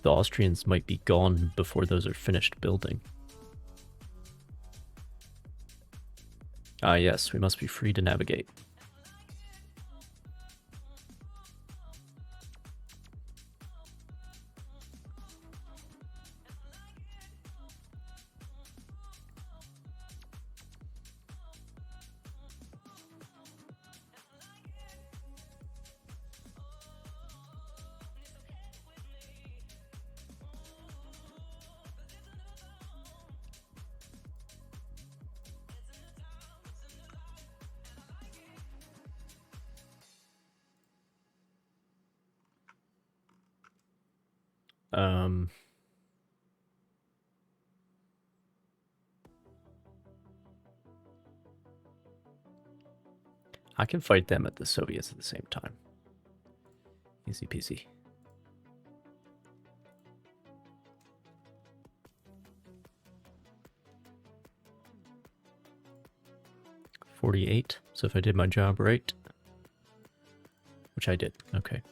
the Austrians might be gone before those are finished building. Ah, yes, we must be free to navigate. I can fight them at the Soviets at the same time. Easy peasy. $48. So if I did my job right, which I did, okay.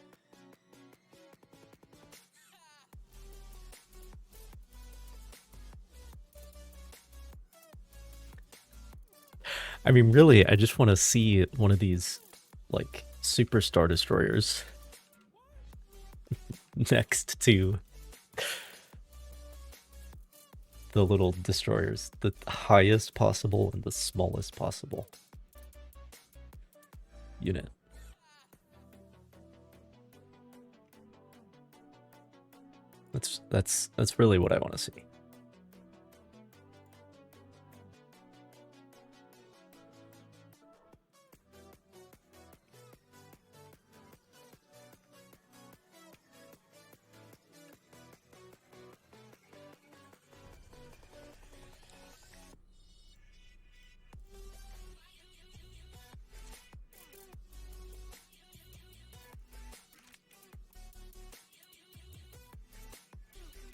I mean, really, I just want to see one of these, like, superstar destroyers next to the little destroyers, the highest possible and the smallest possible. unit. That's really what I want to see.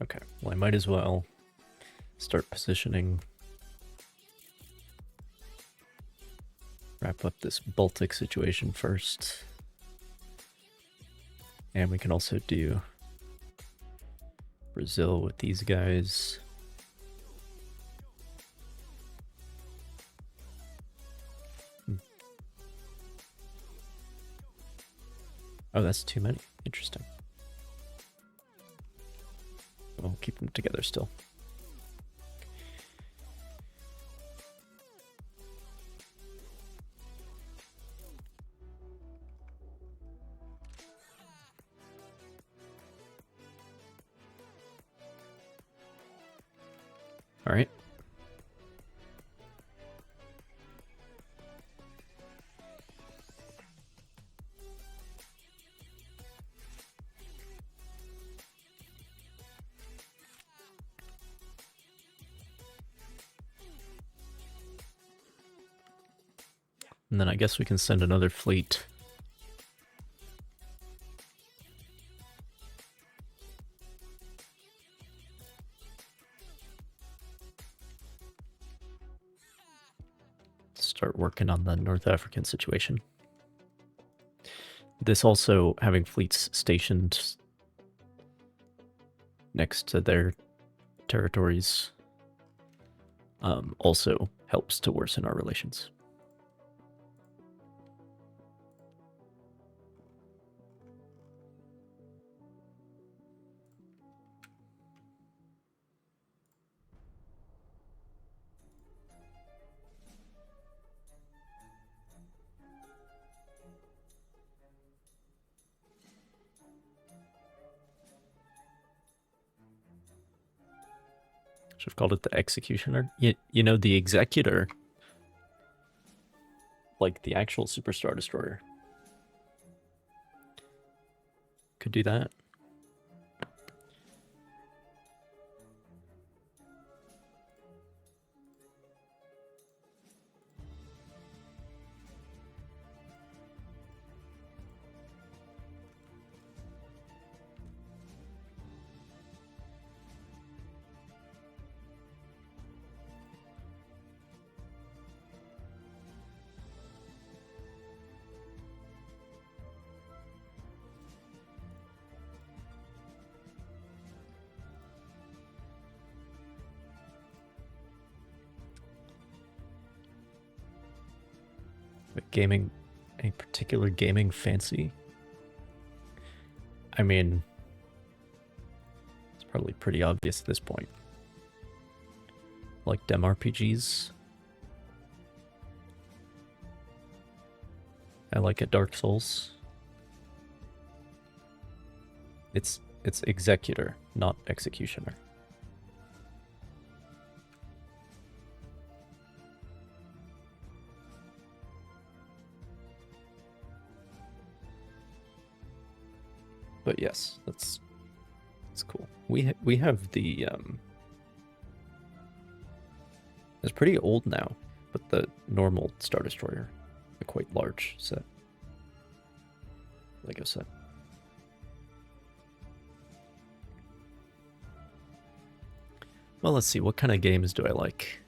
Okay, well I might as well start positioning. Wrap up this Baltic situation first. And we can also do Brazil with these guys. Oh, that's too many. Interesting. We'll keep them together still. All right. And then I guess we can send another fleet. Start working on the North African situation. This also, having fleets stationed next to their territories, also helps to worsen our relations. Should have called it the Executioner. You know, the Executor, like the actual Superstar Destroyer, could do that. But gaming, any particular gaming fancy? I mean, it's probably pretty obvious at this point. Like dem RPGs. I like a Dark Souls. It's Executor, not Executioner. But yes, that's cool. We have the it's pretty old now, but the normal Star Destroyer, a quite large set, Lego set. Well, let's see. What kind of games do I like?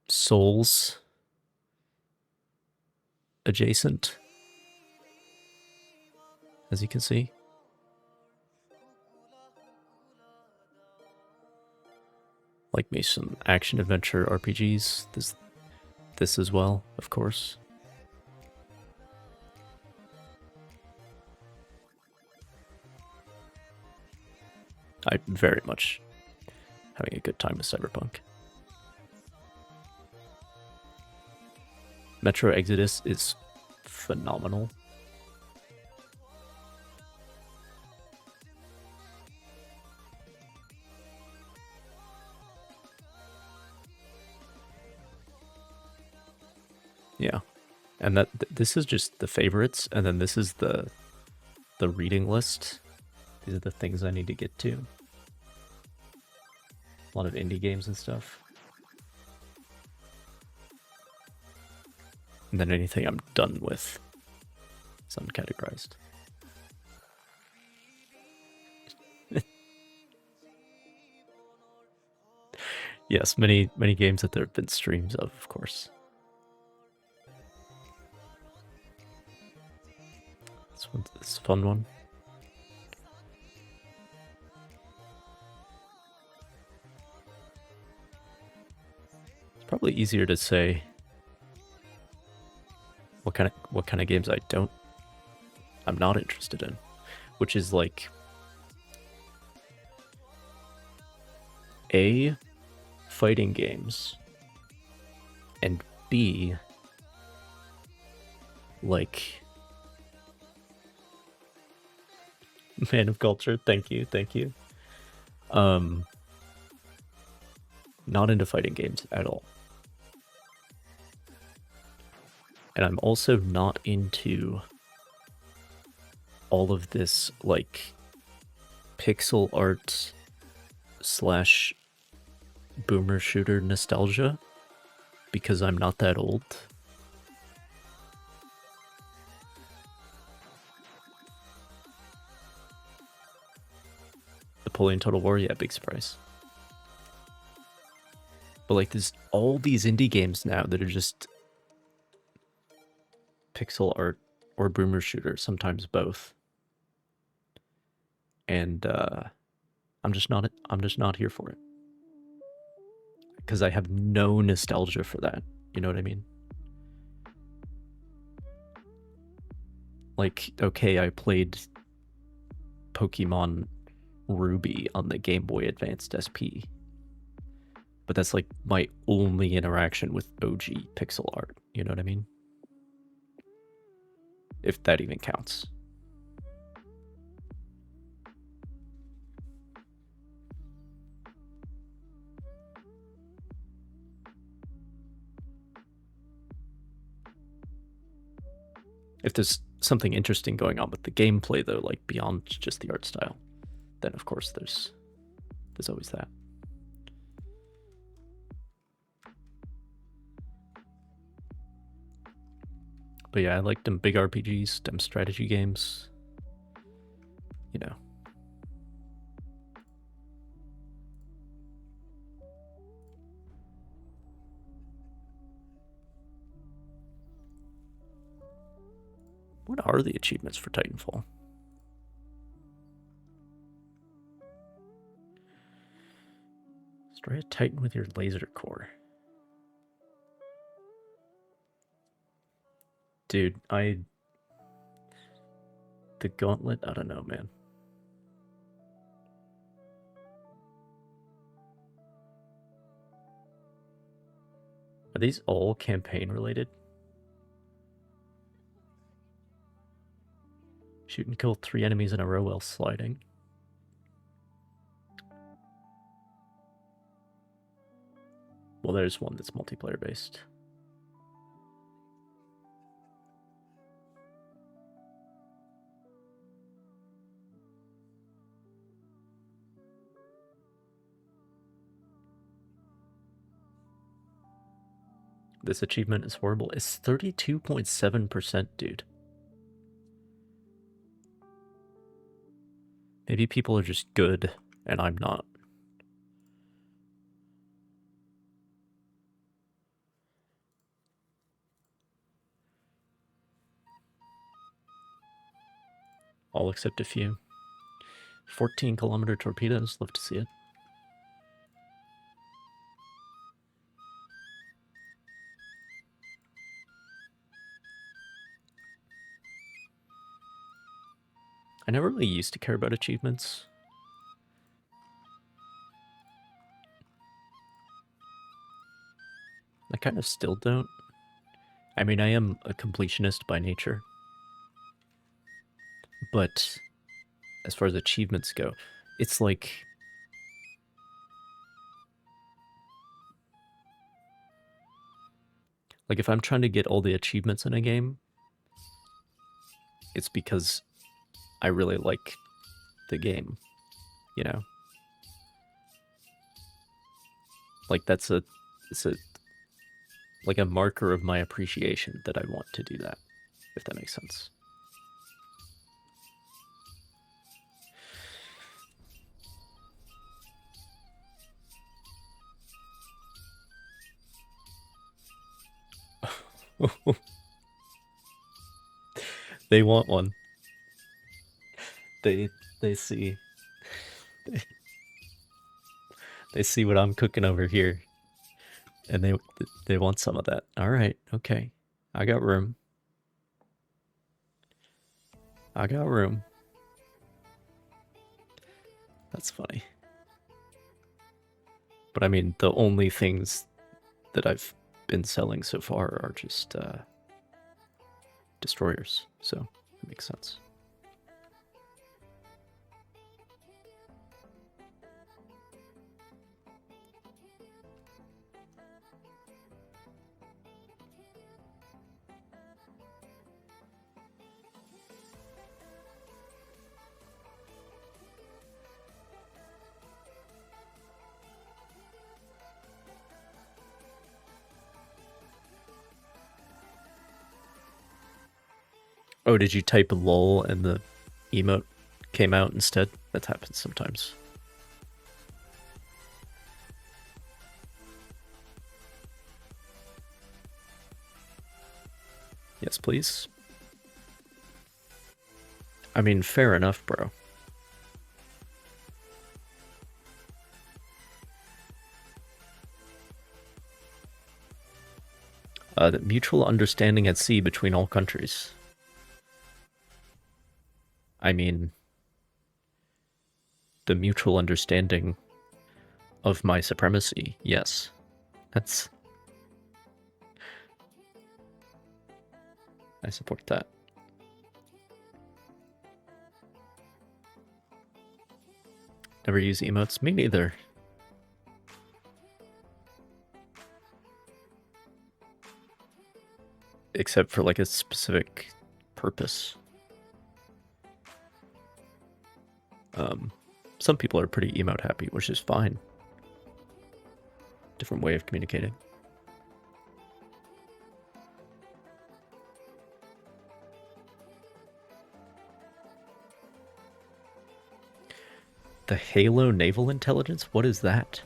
Souls adjacent, as you can see. Like me some action adventure RPGs. This as well, of course. I'm very much having a good time with Cyberpunk. Metro Exodus is phenomenal. Yeah, and this is just the favorites, and then this is the reading list. These are the things I need to get to. A lot of indie games and stuff. And then anything I'm done with is uncategorized. Yes, many games that there have been streams of course. This is a fun one. It's probably easier to say what kind of games I'm not interested in, which is like A, fighting games, and B, like Man of Culture. Thank you. Not into fighting games at all. And I'm also not into all of this like pixel art slash boomer shooter nostalgia because I'm not that old. Napoleon Total War, yeah, big surprise. But like there's all these indie games now that are just pixel art or boomer shooter, sometimes both. And I'm just not here for it. Because I have no nostalgia for that. You know what I mean? Like, okay, I played Pokemon Ruby on the Game Boy Advanced SP. But that's like my only interaction with OG pixel art. You know what I mean? If that even counts. If there's something interesting going on with the gameplay, though, like beyond just the art style, then of course there's always that. But yeah, I like them big RPGs, them strategy games. You know. What are the achievements for Titanfall? Destroy a Titan with your laser core. Dude, the gauntlet, I don't know, man. Are these all campaign related? Shoot and kill 3 enemies in a row while sliding. Well, there's one that's multiplayer based. This achievement is horrible. It's 32.7%, dude. Maybe people are just good, and I'm not. All except a few. 14-kilometer torpedoes, love to see it. I never really used to care about achievements. I kind of still don't. I mean, I am a completionist by nature, but as far as achievements go, it's like if I'm trying to get all the achievements in a game, it's because I really like the game, you know? Like it's a like a marker of my appreciation that I want to do that, if that makes sense. They want one. They see they see what I'm cooking over here, and they want some of that. All right, okay, I got room. I got room. That's funny. But I mean, the only things that I've been selling so far are just destroyers, so it makes sense. Oh, did you type lol and the emote came out instead? That happens sometimes. Yes, please. I mean, fair enough, bro. The mutual understanding at sea between all countries. I mean, the mutual understanding of my supremacy, yes. That's... I support that. Never use emotes? Me neither. Except for like a specific purpose. Some people are pretty emote happy, which is fine. Different way of communicating. The Halo Naval Intelligence? What is that?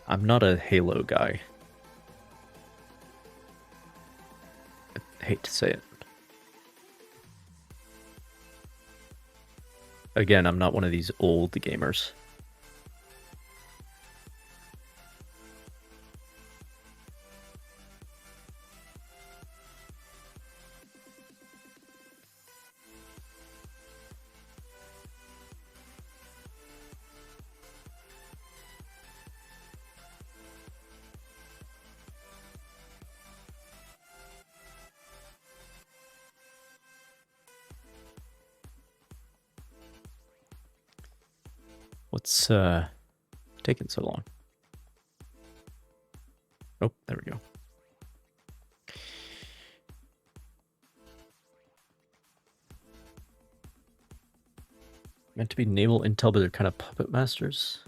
I'm not a Halo guy. I hate to say it. Again, I'm not one of these old gamers. What's taking so long? Oh, there we go. Meant to be naval intel, but they're kind of puppet masters.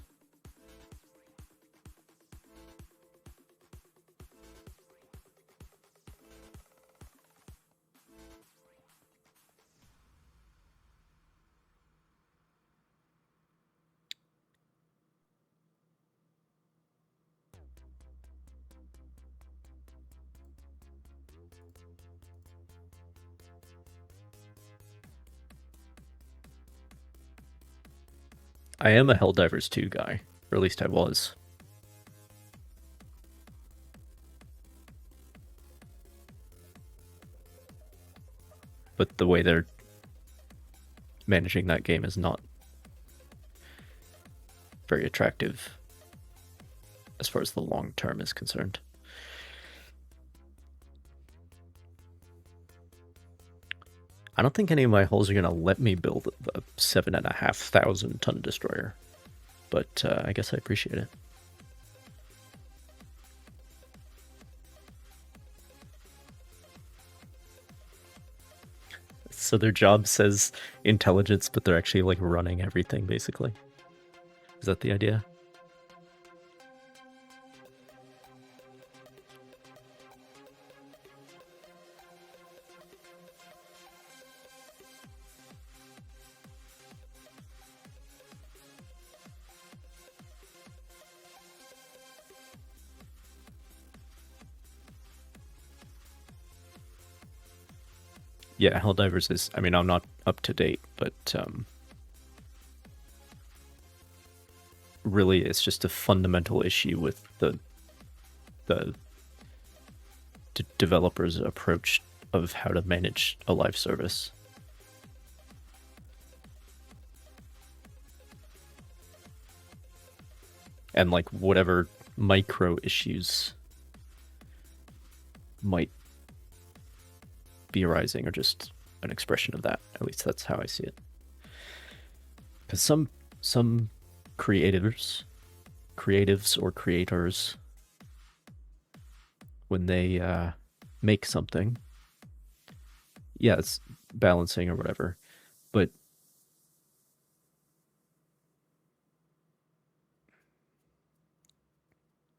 I am a Helldivers 2 guy, or at least I was. But the way they're managing that game is not very attractive, as far as the long term is concerned. I don't think any of my hulls are going to let me build a 7,500 ton destroyer, but I guess I appreciate it. So their job says intelligence, but they're actually like running everything, basically. Is that the idea? Yeah, Helldivers is, I mean, I'm not up to date, but really it's just a fundamental issue with the developers' approach of how to manage a live service. And like whatever micro issues might be arising are just an expression of that. At least that's how I see it. Because some creatives or creators, when they make something, yeah, it's balancing or whatever, but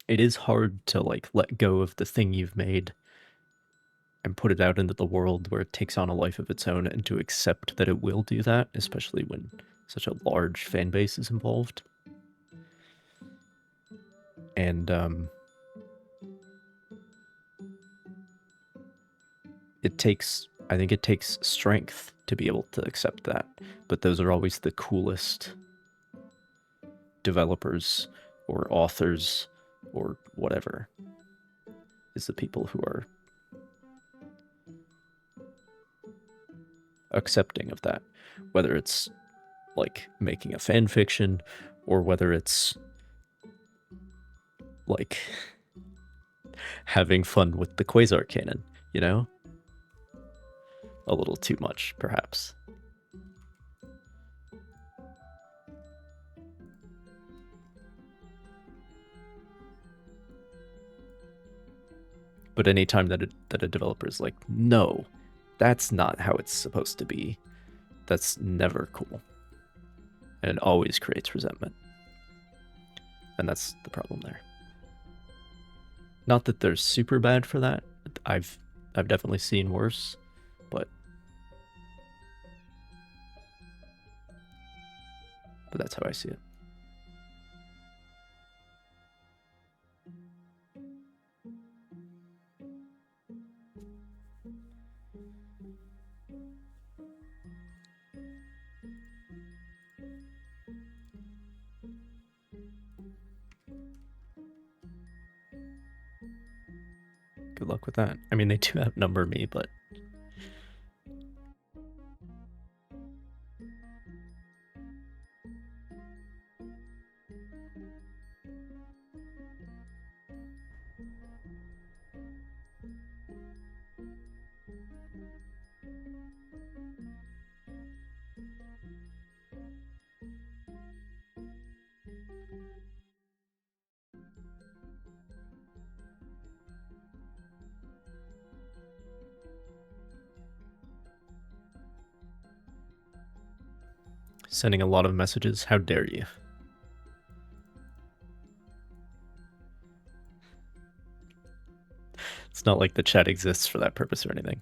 it is hard to like let go of the thing you've made and put it out into the world where it takes on a life of its own, and to accept that it will do that, especially when such a large fan base is involved. And I think it takes strength to be able to accept that, but those are always the coolest developers or authors or whatever, is the people who are accepting of that, whether it's like making a fan fiction or whether it's like having fun with the Quasar cannon, you know? A little too much, perhaps. But anytime that a developer is like, no, that's not how it's supposed to be, that's never cool. And it always creates resentment. And that's the problem there. Not that they're super bad for that. I've definitely seen worse, but that's how I see it. Good luck with that. I mean, they do outnumber me, but sending a lot of messages. How dare you? It's not like the chat exists for that purpose or anything.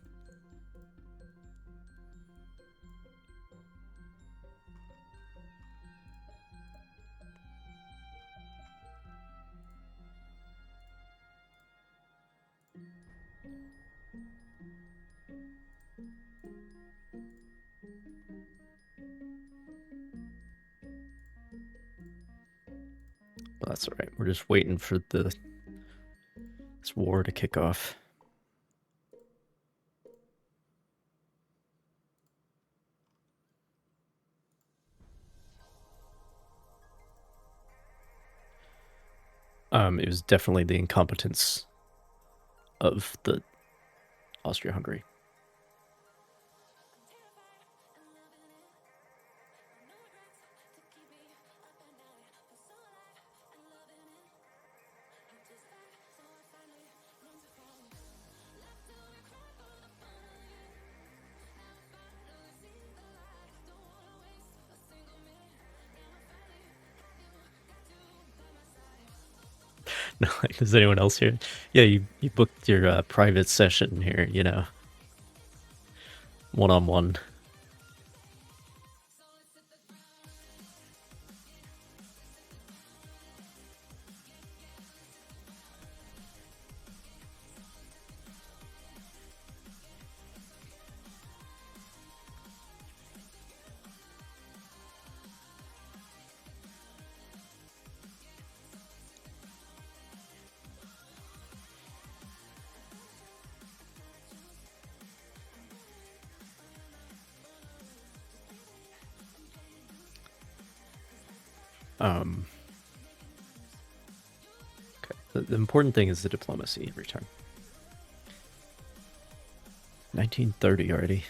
But that's all right. We're just waiting for this war to kick off. It was definitely the incompetence of the Austria-Hungary. No, like, is anyone else here? Yeah, you booked your private session here, you know, one-on-one. Okay. The important thing is the diplomacy every turn. 1930 already.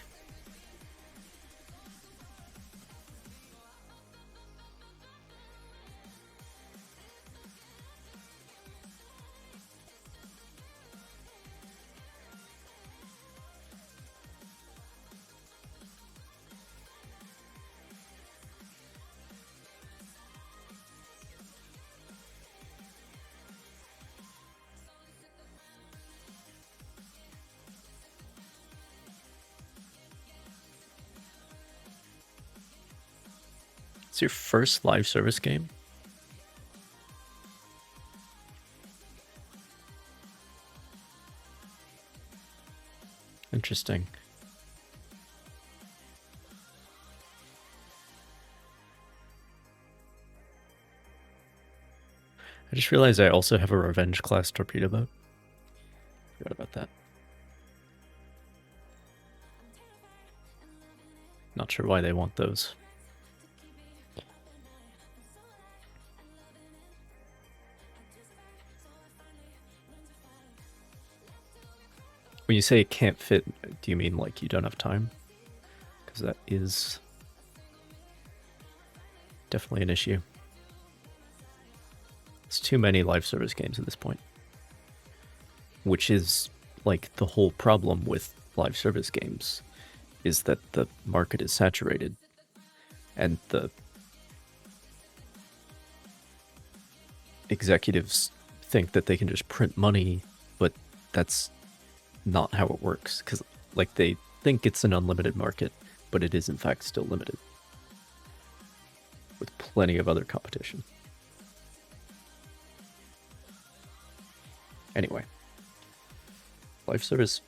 It's your first live service game? Interesting. I just realized I also have a Revenge class torpedo boat. Forgot about that. Not sure why they want those. When you say it can't fit, do you mean like you don't have time? Because that is definitely an issue. It's too many live service games at this point. Which is like the whole problem with live service games, is that the market is saturated and the executives think that they can just print money, but that's not how it works, because like they think it's an unlimited market, but it is in fact still limited with plenty of other competition. Anyway, live service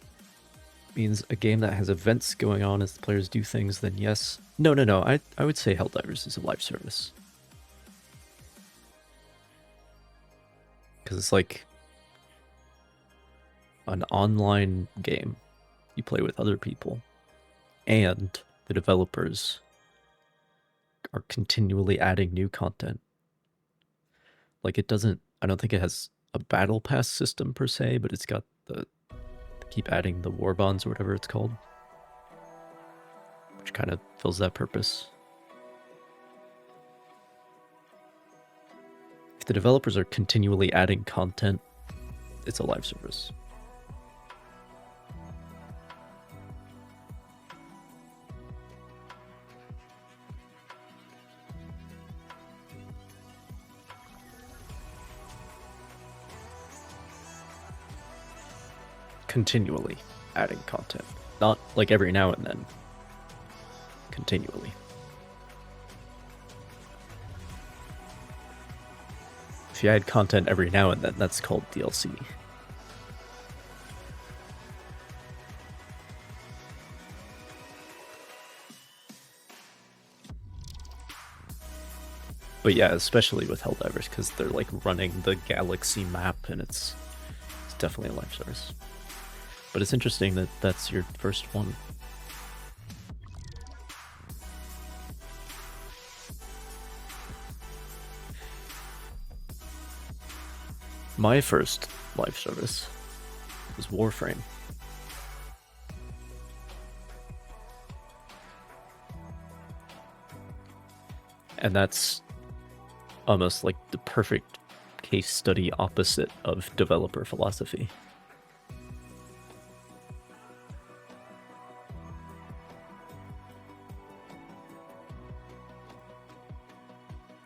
means a game that has events going on as the players do things, then yes. No, I would say Helldivers is a live service. Because it's like an online game. You play with other people, and the developers are continually adding new content. Like it doesn't, I don't think it has a battle pass system per se, but it's got the keep adding the war bonds or whatever it's called, which kind of fills that purpose. If the developers are continually adding content, it's a live service. Continually adding content, not like every now and then. Continually. If you add content every now and then, that's called DLC. But yeah, especially with Helldivers, because they're like running the galaxy map, and it's definitely a live service. But it's interesting that that's your first one. My first live service was Warframe. And that's almost like the perfect case study opposite of developer philosophy.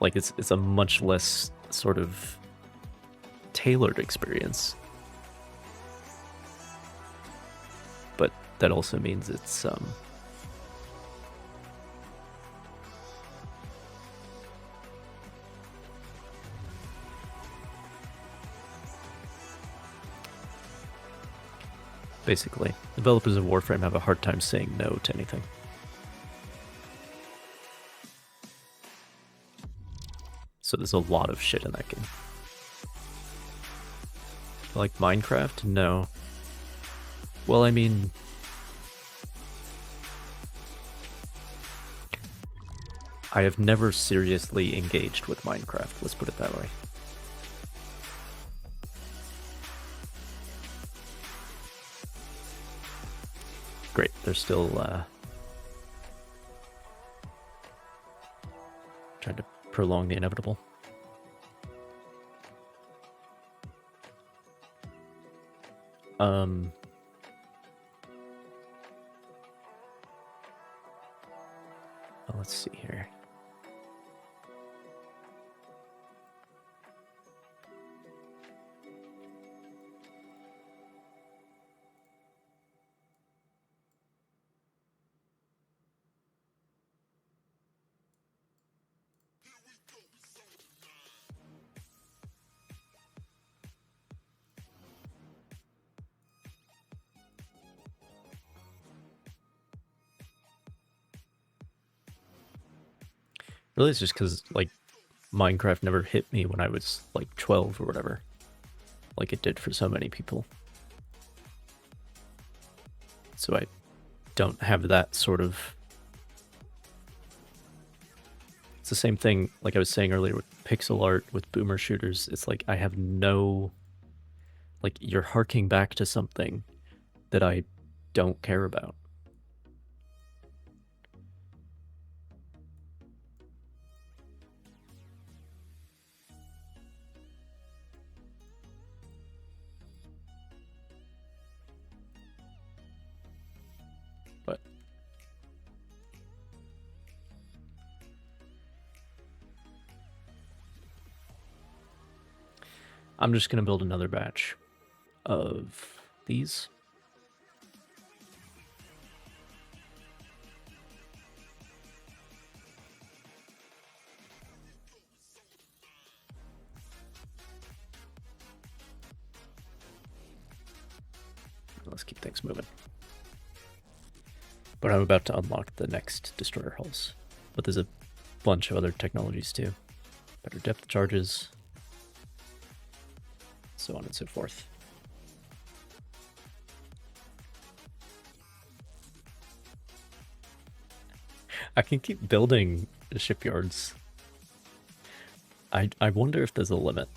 Like it's a much less sort of tailored experience. But that also means it's basically, developers of Warframe have a hard time saying no to anything. So there's a lot of shit in that game. Like Minecraft? No. Well, I mean, I have never seriously engaged with Minecraft, let's put it that way. Great, they're still trying to prolong the inevitable. Let's see here. Really, it's just because, like, Minecraft never hit me when I was, like, 12 or whatever. Like it did for so many people. So I don't have that sort of... It's the same thing, like I was saying earlier, with pixel art, with boomer shooters. It's like I have no... Like, you're harking back to something that I don't care about. But I'm just gonna build another batch of these. Let's keep things moving. But I'm about to unlock the next destroyer hulls. But there's a bunch of other technologies too. Better depth charges, so on and so forth. I can keep building shipyards. I wonder if there's a limit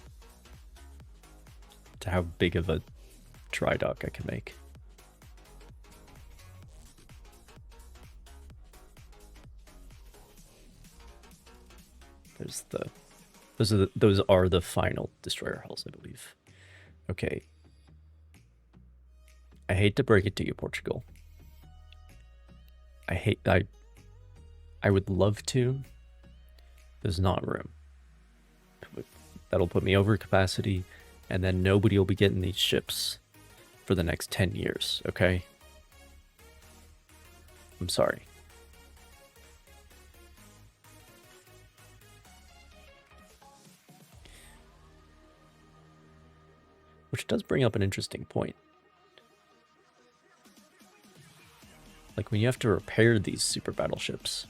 to how big of a dry dock I can make. There's the those are the final destroyer hulls, I believe. Okay. I hate to break it to you, Portugal. I would love to. There's not room. That'll put me over capacity, and then nobody will be getting these ships for the next 10 years, okay? I'm sorry. Which does bring up an interesting point. Like, when you have to repair these super battleships,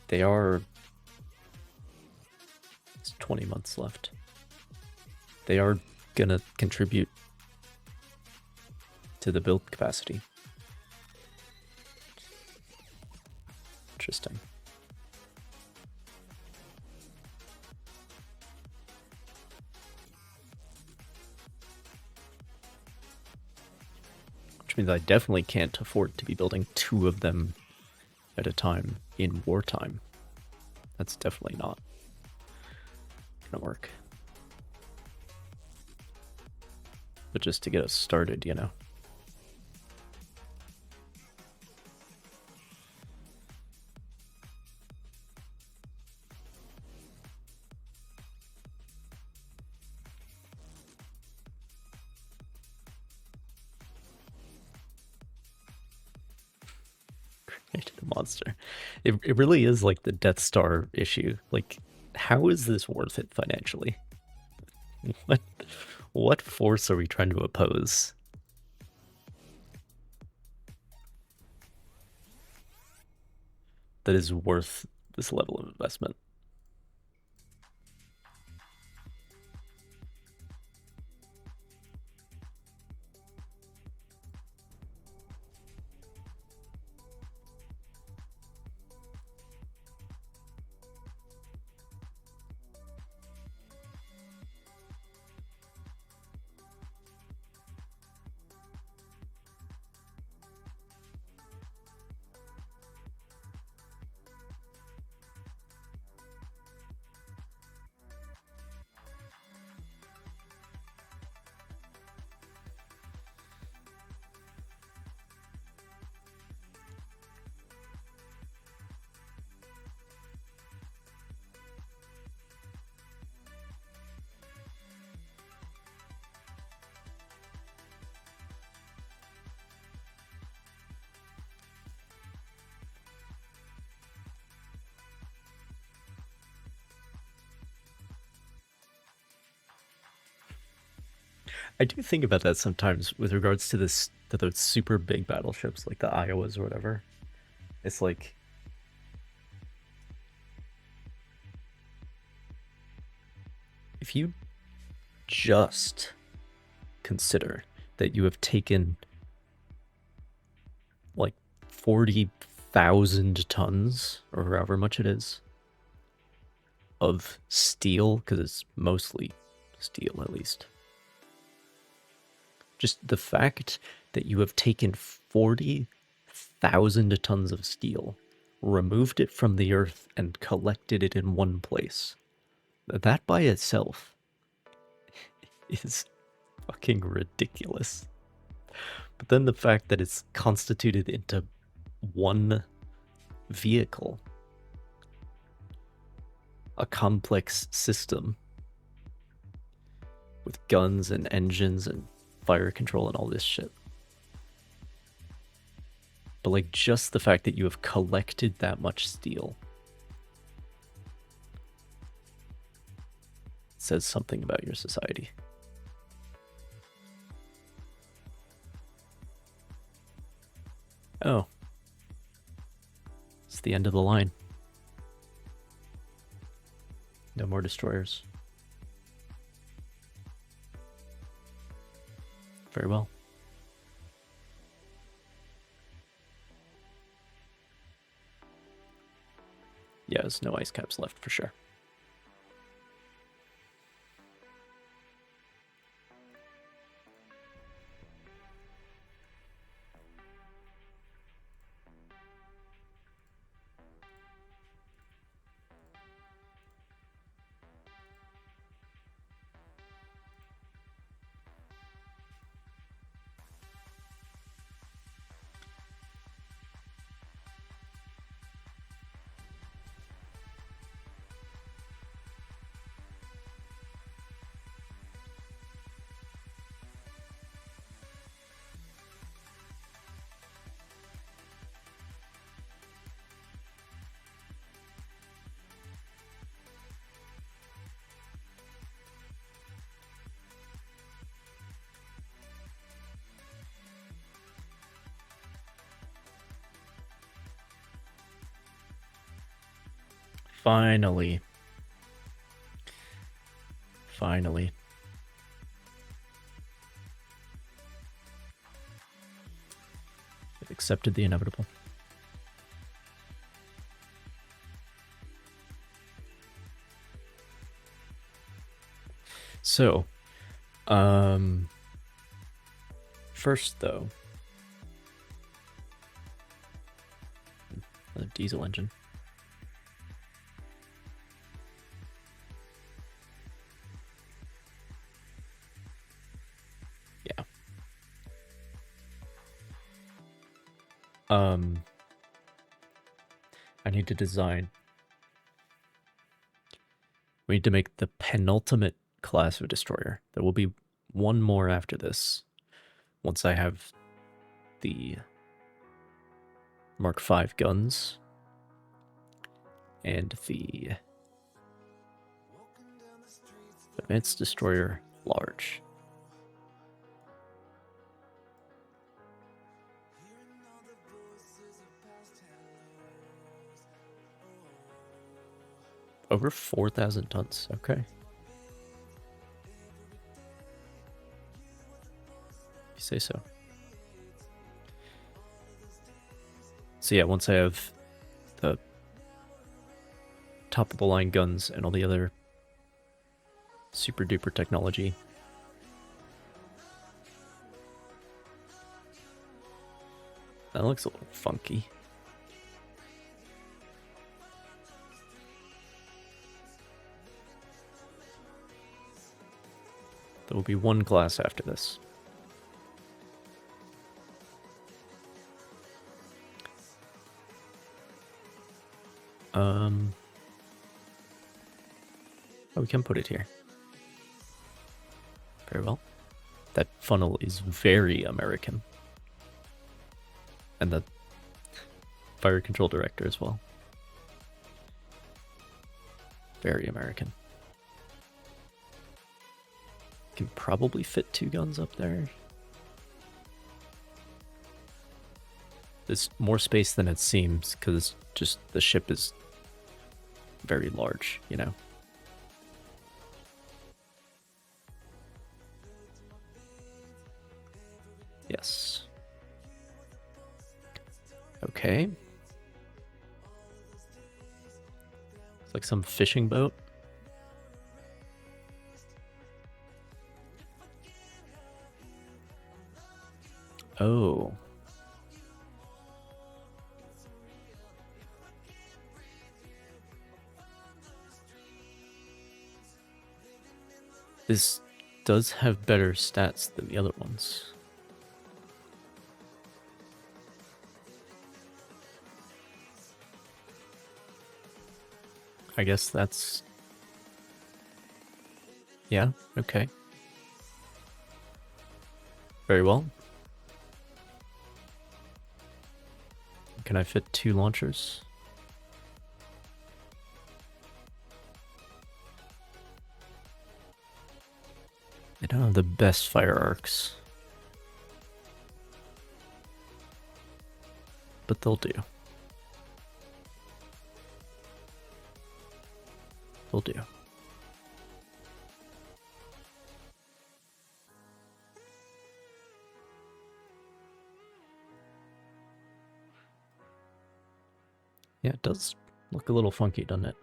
they are... It's 20 months left. They are gonna contribute to the build capacity. Interesting. Which means I definitely can't afford to be building 2 of them at a time in wartime. That's definitely not gonna work. But just to get us started, you know. Created a monster. It really is like the Death Star issue. Like, how is this worth it financially? What force are we trying to oppose? That is worth this level of investment. I do think about that sometimes with regards to those super big battleships like the Iowas or whatever. It's like, if you just consider that you have taken like 40,000 tons or however much it is of steel, because it's mostly steel at least. Just the fact that you have taken 40,000 tons of steel, removed it from the earth, and collected it in one place. That by itself is fucking ridiculous. But then the fact that it's constituted into one vehicle, a complex system with guns and engines and fire control and all this shit. But like, just the fact that you have collected that much steel says something about your society. Oh. It's the end of the line. No more destroyers. Very well. Yeah, there's no ice caps left for sure. Finally. Finally. I've accepted the inevitable. So, first though, Another diesel engine. Yeah. I need to design. We need to make the penultimate class of destroyer. There will be one more after this. Once I have the Mark V guns and the Advanced Destroyer Large. Over 4,000 tons. Okay. You say so. So yeah, once I have the top of the line guns and all the other super duper technology, that looks a little funky. There will be one class after this. Oh, we can put it here. Very well. That funnel is very American. And the fire control director as well. Very American. Can probably fit 2 guns up there. There's more space than it seems, because just the ship is very large, you know? Yes. Okay. It's like some fishing boat. Oh. This does have better stats than the other ones. I guess that's... Yeah, okay. Very well. Can I fit 2 launchers? They don't have the best fire arcs. But they'll do. They'll do. Yeah, it does look a little funky, doesn't it?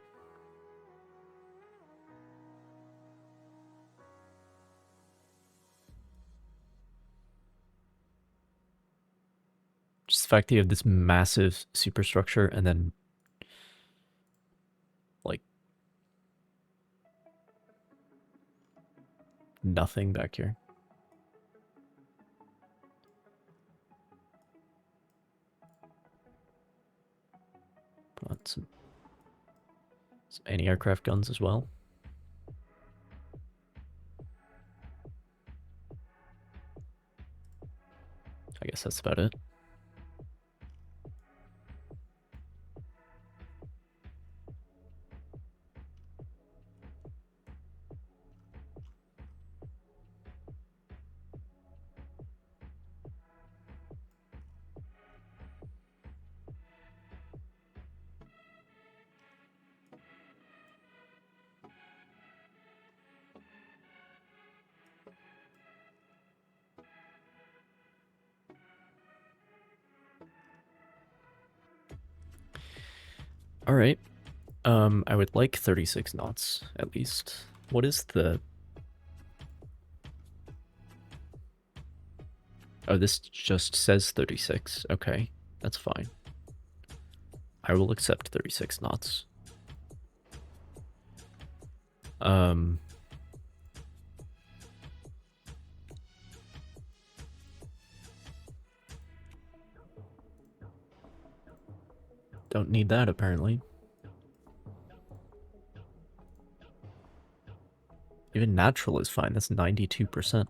Just the fact that you have this massive superstructure and then like nothing back here. Put on some anti-aircraft guns as well. I guess that's about it. All right. I would like 36 knots at least. What is the... Oh, this just says 36. Okay, that's fine. I will accept 36 knots. Don't need that, apparently. Even natural is fine. That's 92%.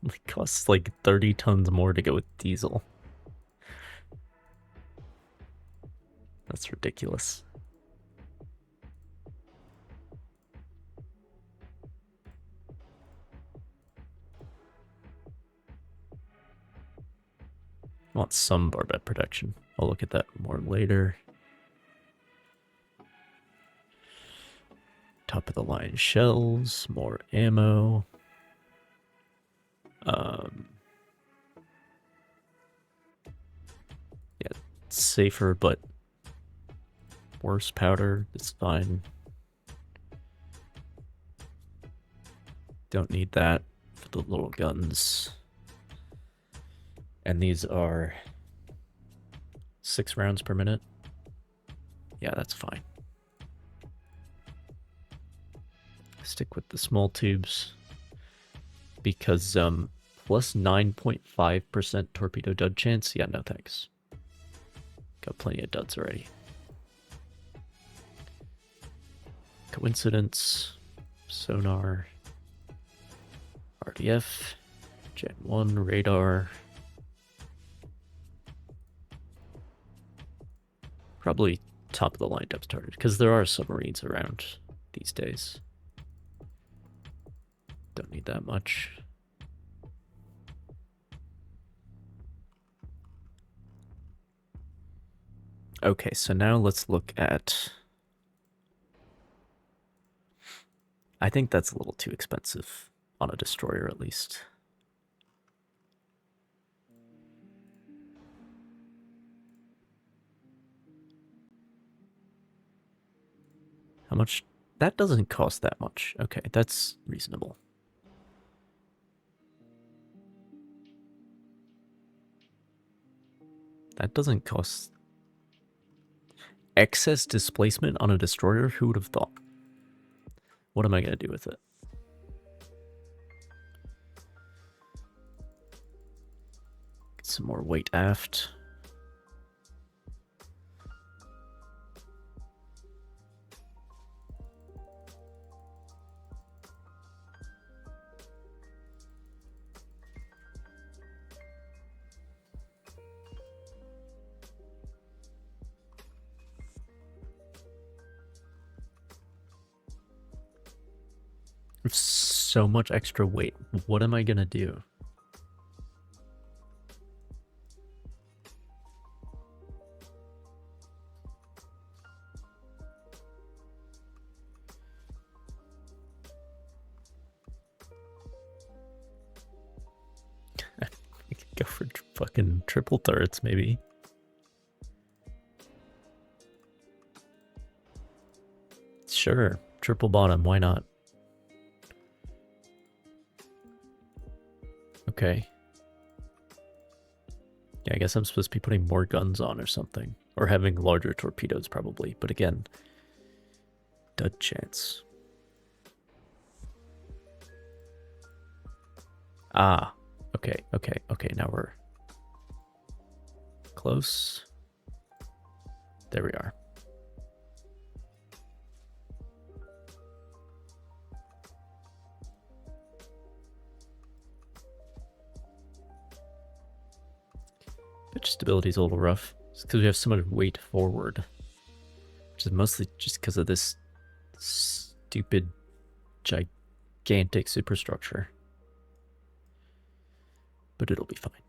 It costs like 30 tons more to go with diesel. That's ridiculous. I want some barbette protection. I'll look at that more later. Top of the line shells, more ammo. Yeah, safer but worse powder. It's fine. Don't need that for the little guns. And these are 6 rounds per minute. Yeah, that's fine. Stick with the small tubes because plus 9.5% torpedo dud chance. Yeah, no thanks. Got plenty of duds already. Coincidence, sonar, RDF, Gen 1 radar. Probably top of the line depth started because there are submarines around these days. Don't need that much. Okay, so now let's look at... I think that's a little too expensive on a destroyer, at least. How much? That doesn't cost that much. Okay, that's reasonable. That doesn't cost... Excess displacement on a destroyer? Who would have thought? What am I going to do with it? Get some more weight aft. So much extra weight. What am I gonna do? I could go for fucking triple turrets, maybe. Sure, triple bottom, why not? Okay. Yeah, I guess I'm supposed to be putting more guns on or something. Or having larger torpedoes, probably. But again, dud chance. Ah, okay, now we're close. There we are. Pitch stability is a little rough. It's because we have so much weight forward. Which is mostly just because of this stupid, gigantic superstructure. But it'll be fine.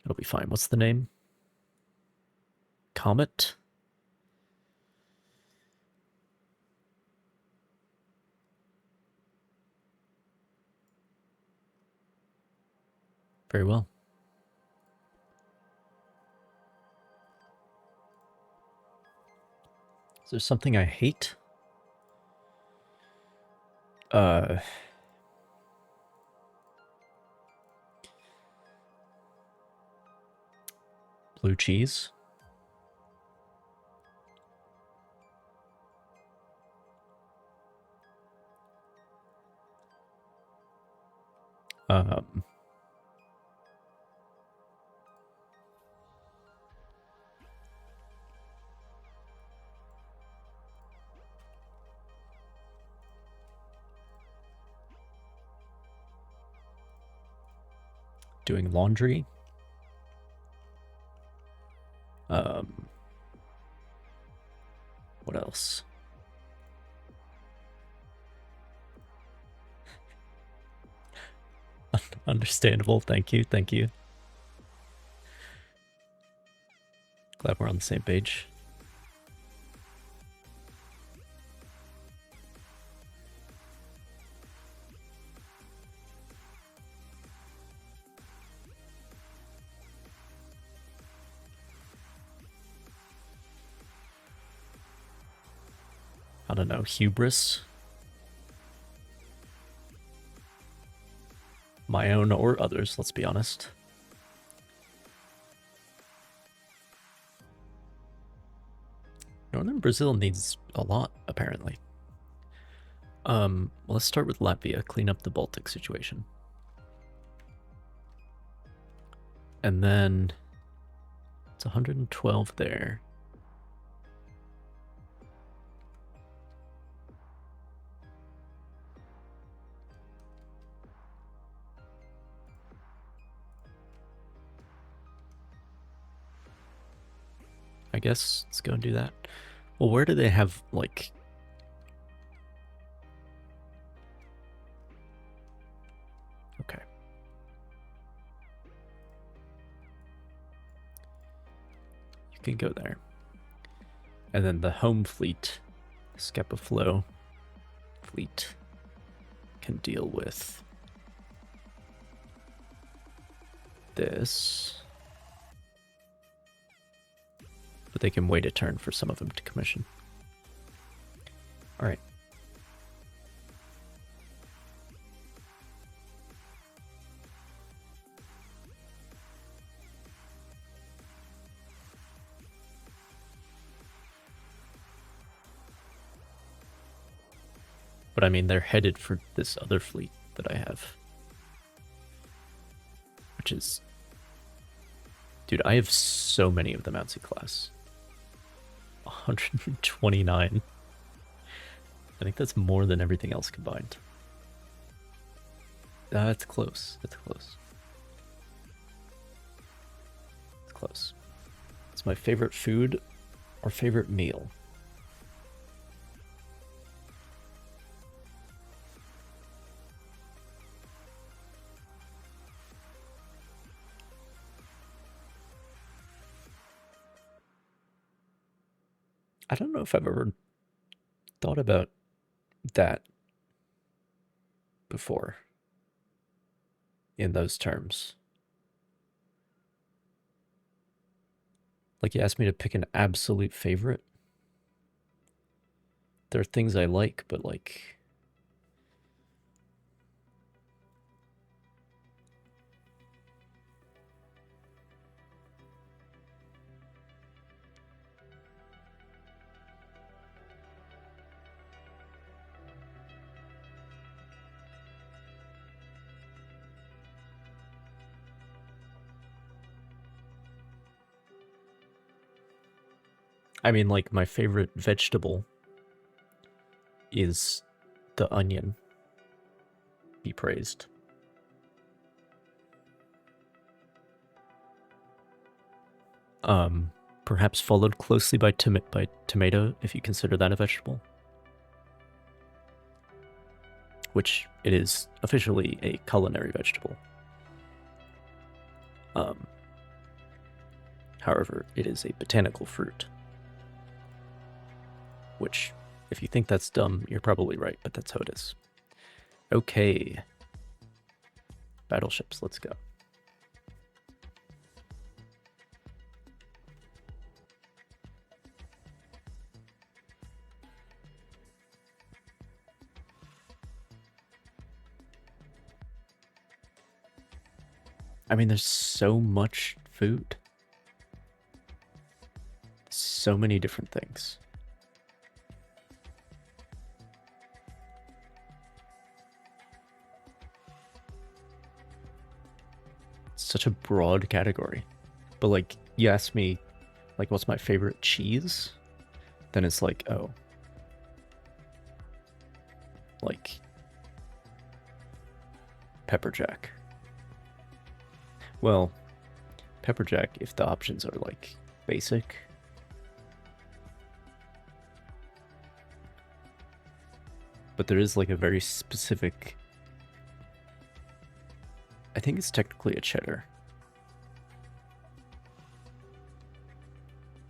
It'll be fine. What's the name? Comet? Very well. there something I hate? Blue cheese. Doing laundry. What else? Understandable. Thank you. Thank you. Glad we're on the same page. I don't know, hubris? My own or others, let's be honest. Northern Brazil needs a lot, apparently. Well, let's start with Latvia, clean up the Baltic situation. And then it's 112 there. I guess let's go and do that. Well, where do they have, like... Okay. You can go there. And then the home fleet, Scapa fleet, can deal with this. But they can wait a turn for some of them to commission. All right. But I mean, they're headed for this other fleet that I have. Which is... Dude, I have so many of the Mountsy class. 129. I think that's more than everything else combined. That's close. That's close. It's close. It's my favorite food or favorite meal. I don't know if I've ever thought about that before in those terms. Like, you asked me to pick an absolute favorite. There are things I like, but like... I mean, like, my favorite vegetable is the onion. Be praised. Perhaps followed closely by tomato, if you consider that a vegetable. Which it is officially a culinary vegetable. However, it is a botanical fruit. Which, if you think that's dumb, you're probably right, but that's how it is. Okay. Battleships, let's go. I mean, there's so much food. So many different things. It's such a broad category. But like, you ask me, like, what's my favorite cheese? Then it's like, oh, like pepper jack. Well, pepper jack if the options are like basic. But there is like a very specific, I think it's technically a cheddar.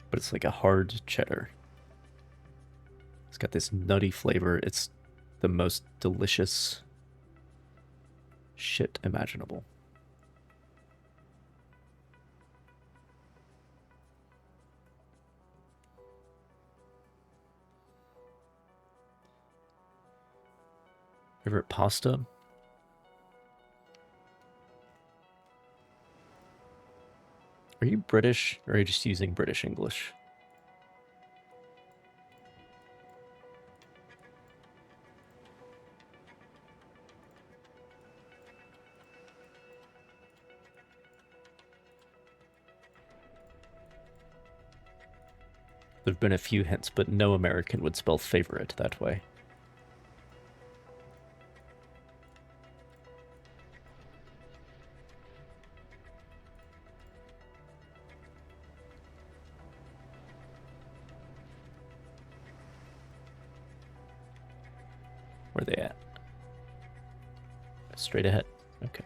But it's like a hard cheddar. It's got this nutty flavor. It's the most delicious shit imaginable. Favorite pasta? Are you British or are you just using British English? There have been a few hints, but no American would spell favorite that way. Where are they at? Straight ahead. Okay.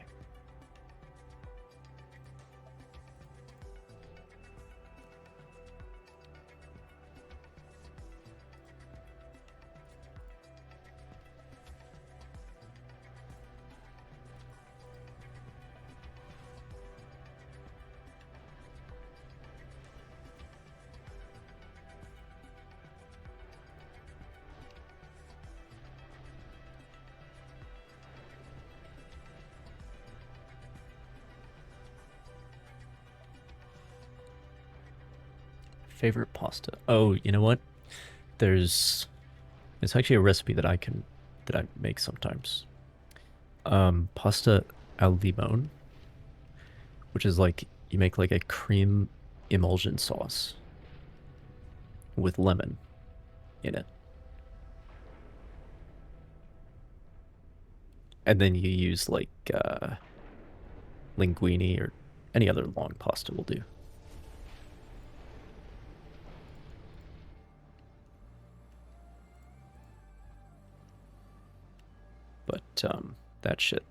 Favorite pasta. Oh, you know what? It's actually a recipe that I make sometimes. Pasta al limon, which is like you make like a cream emulsion sauce with lemon in it. And then you use like linguine or any other long pasta will do. But that shit,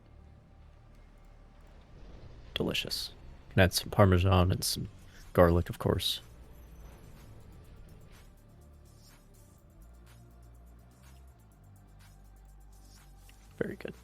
delicious. Can add some Parmesan and some garlic, of course. Very good.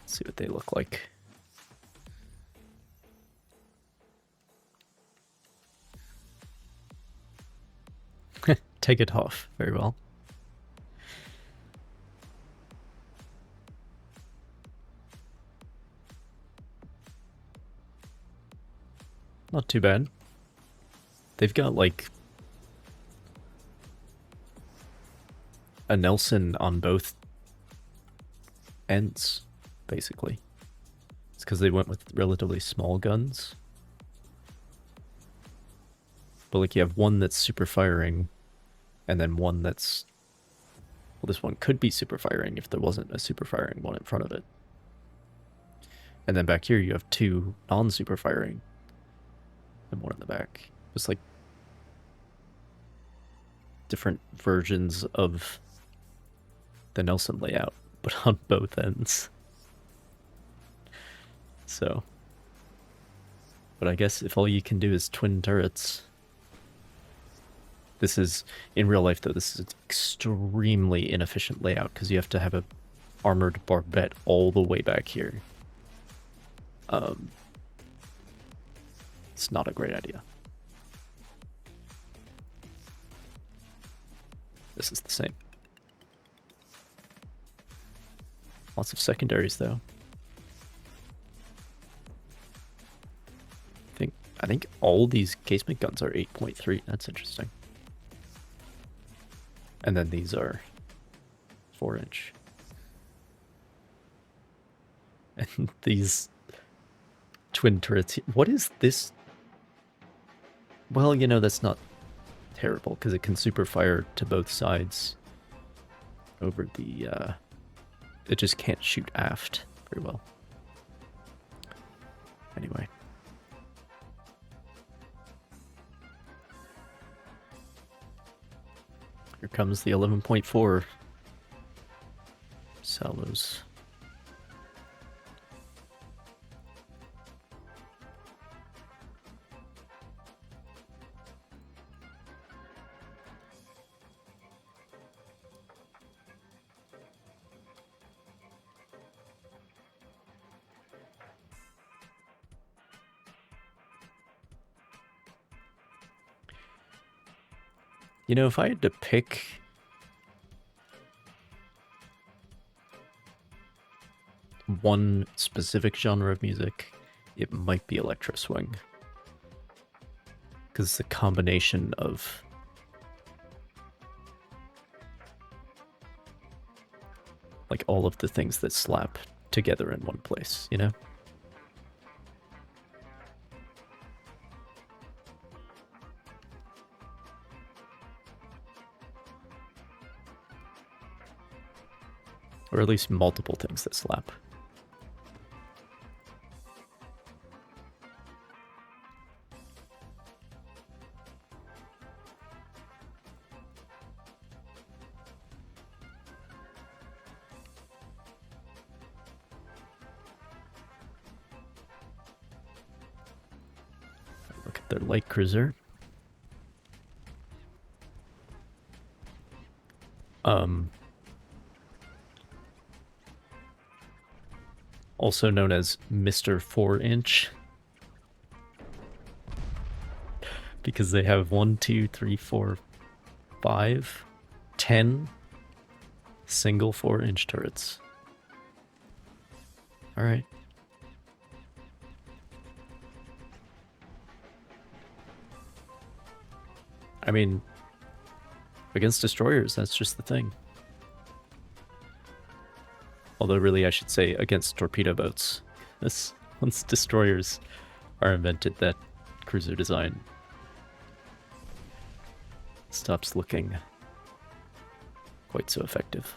See what they look like. Take it off. Very well. Not too bad. They've got like a Nelson on both ends, basically. It's because they went with relatively small guns. But like you have one that's super firing, and then one that's... Well, this one could be super firing if there wasn't a super firing one in front of it. And then back here you have two non-super firing, and one in the back. Just like... different versions of the Nelson layout, but on both ends. So, but I guess if all you can do is twin turrets, this is, in real life though, this is an extremely inefficient layout because you have to have a armored barbette all the way back here. It's not a great idea. This is the same. Lots of secondaries though. I think all these casement guns are 8.3. That's interesting. And then these are 4-inch. And these twin turrets. What is this? Well, you know, that's not terrible because it can super fire to both sides over the... it just can't shoot aft very well. Anyway. Here comes the 11.4 salvos. You know, if I had to pick one specific genre of music, it might be electro swing. Because it's a combination of like all of the things that slap together in one place, you know? Or at least multiple things that slap. Look at their light cruiser. Also known as Mr. 4-inch. Because they have 1, 2, 3, 4, 5, 10 single 4-inch turrets. Alright. I mean, against destroyers, that's just the thing. Although really I should say against torpedo boats. Once destroyers are invented, that cruiser design stops looking quite so effective.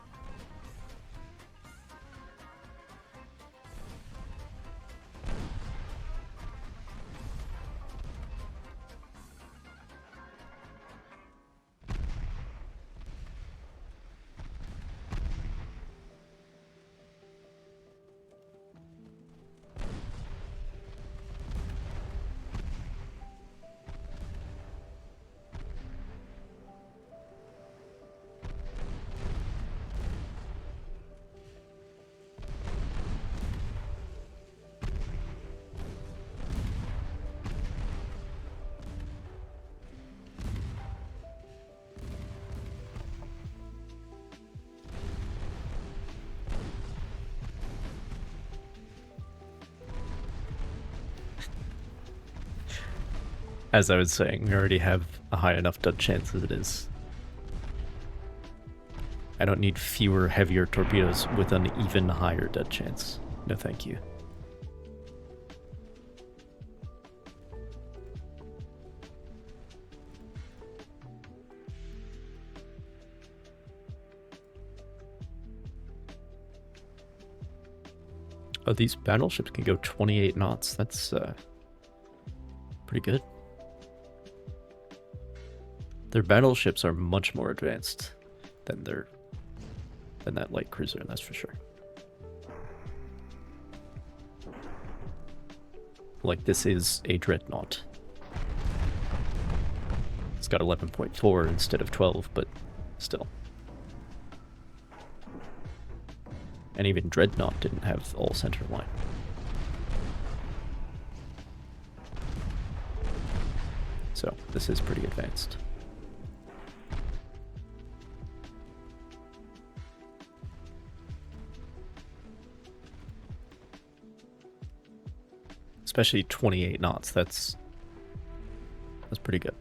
As I was saying, we already have a high enough dud chance as it is. I don't need fewer, heavier torpedoes with an even higher dud chance. No thank you. Oh, these battleships can go 28 knots. That's pretty good. Their battleships are much more advanced than that light cruiser, that's for sure. Like, this is a dreadnought. It's got 11.4 instead of 12, but still. And even dreadnought didn't have all center line. So this is pretty advanced. Especially 28 knots, that's pretty good.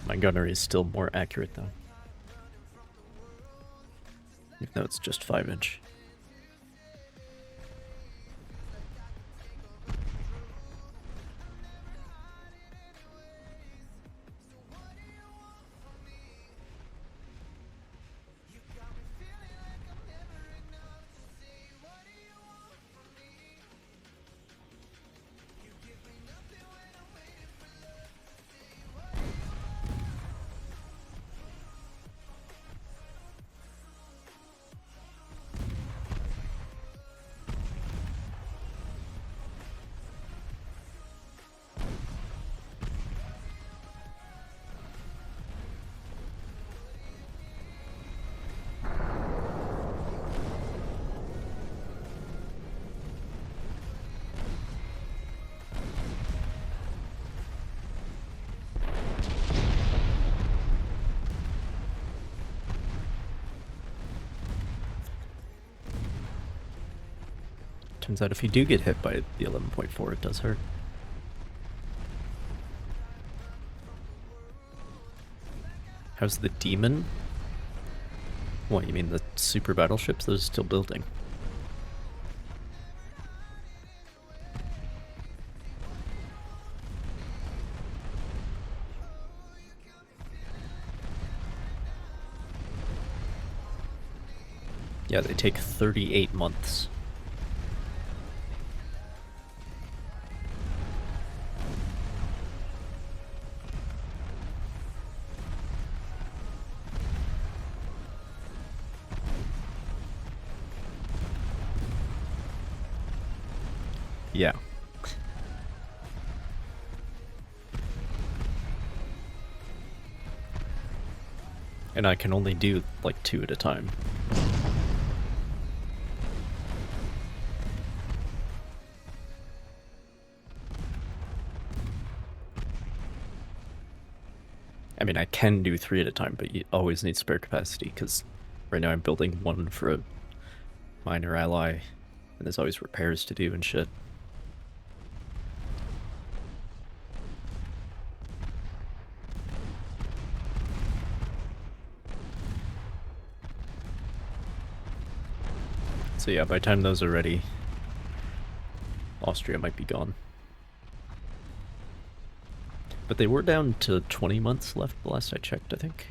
My gunnery is still more accurate though. Even though it's just 5-inch. Turns out if you do get hit by the 11.4, it does hurt. How's the Demon? What, you mean the super battleships? Those are still building. Yeah, they take 38 months. Yeah. And I can only do like 2 at a time. I mean, I can do 3 at a time, but you always need spare capacity, because right now I'm building 1 for a minor ally, and there's always repairs to do and shit. So yeah, by the time those are ready, Austria might be gone. But they were down to 20 months left the last I checked, I think.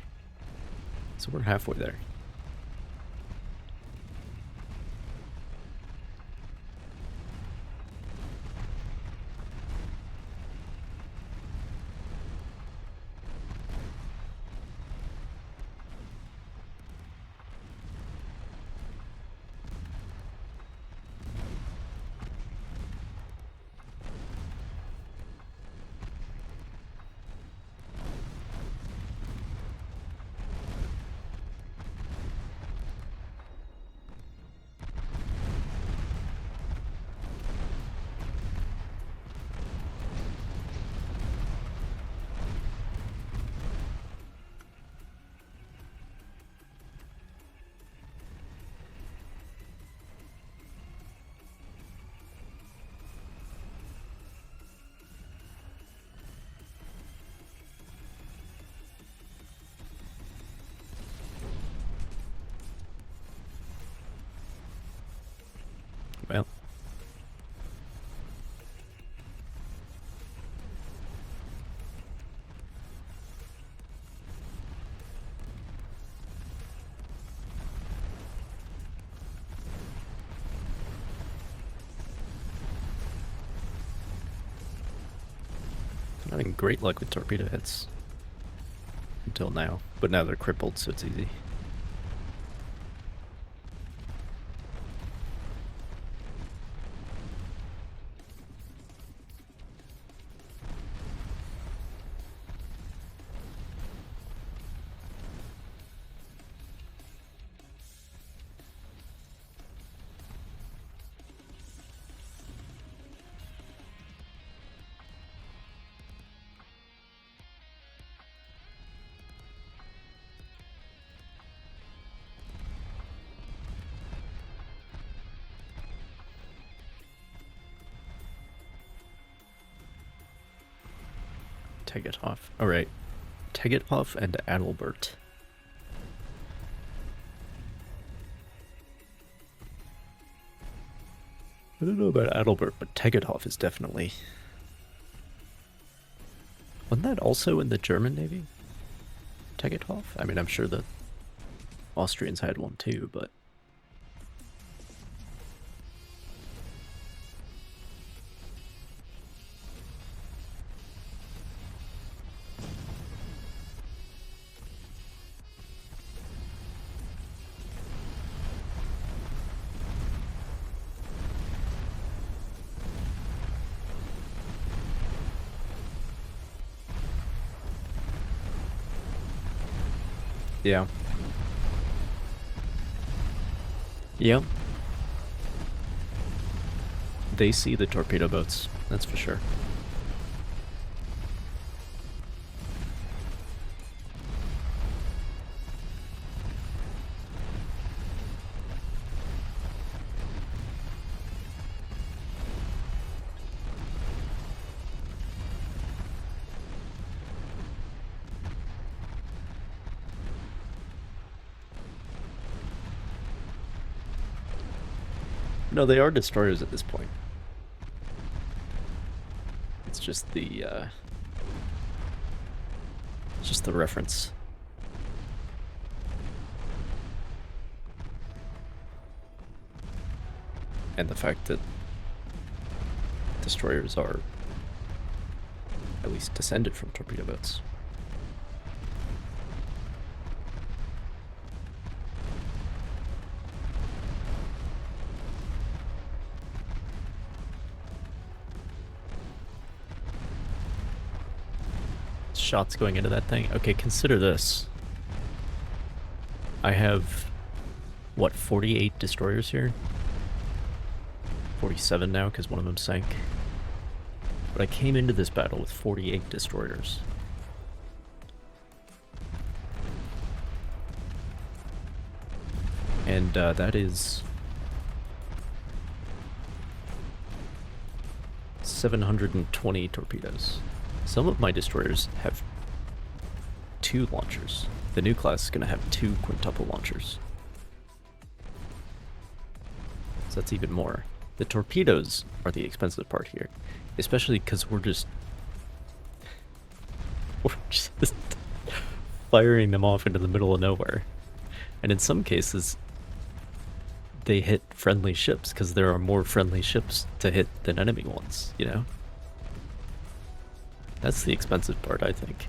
So we're halfway there. Having great luck with torpedo hits. Until now. But now they're crippled, so it's easy. Tegethoff. Alright. Tegethoff and Adalbert. I don't know about Adalbert, but Tegethoff is definitely... Wasn't that also in the German Navy? Tegethoff? I mean, I'm sure the Austrians had one too, but... Yeah. Yep. They see the torpedo boats, that's for sure. No, they are destroyers at this point. It's just the reference. And the fact that destroyers are at least descended from torpedo boats. Shots going into that thing. Okay, consider this. I have, what, 48 destroyers here? 47 now, because one of them sank. But I came into this battle with 48 destroyers. And that is 720 torpedoes. Some of my destroyers have 2 launchers. The new class is going to have 2 quintuple launchers. So that's even more. The torpedoes are the expensive part here. Especially because we're just firing them off into the middle of nowhere. And in some cases, they hit friendly ships because there are more friendly ships to hit than enemy ones, you know? That's the expensive part, I think.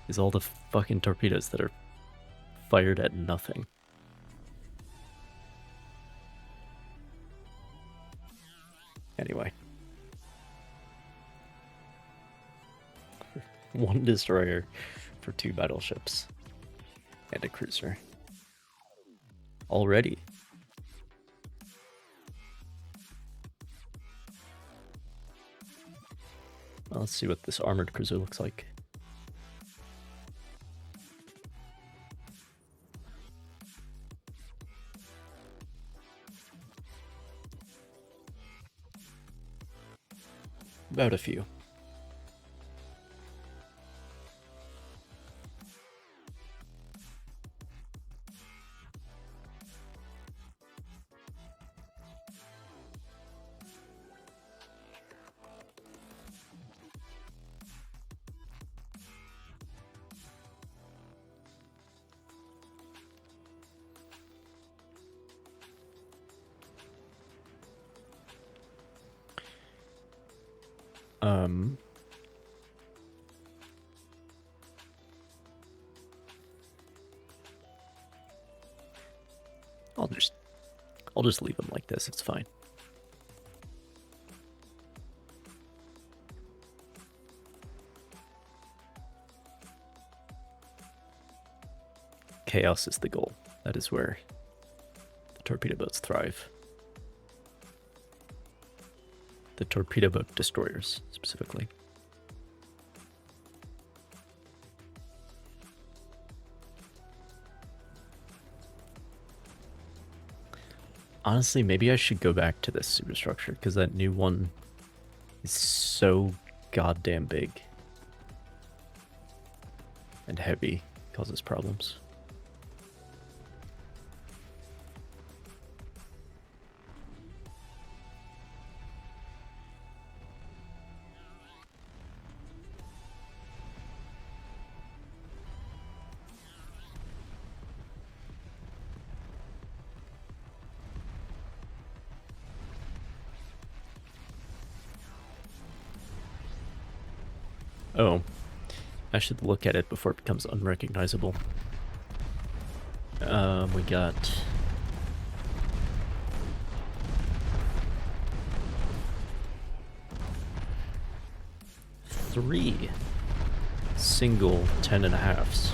Is all the fucking torpedoes that are fired at nothing. Anyway. 1 destroyer for 2 battleships. And a cruiser. Already. Well, let's see what this armored cruiser looks like. About a few. Um, I'll just leave them like this. It's fine. Chaos is the goal. That is where the torpedo boats thrive. The torpedo boat destroyers, specifically. Honestly, maybe I should go back to this superstructure, because that new one is so goddamn big. And heavy. Causes problems. Oh, I should look at it before it becomes unrecognizable. We got... three single 10.5s.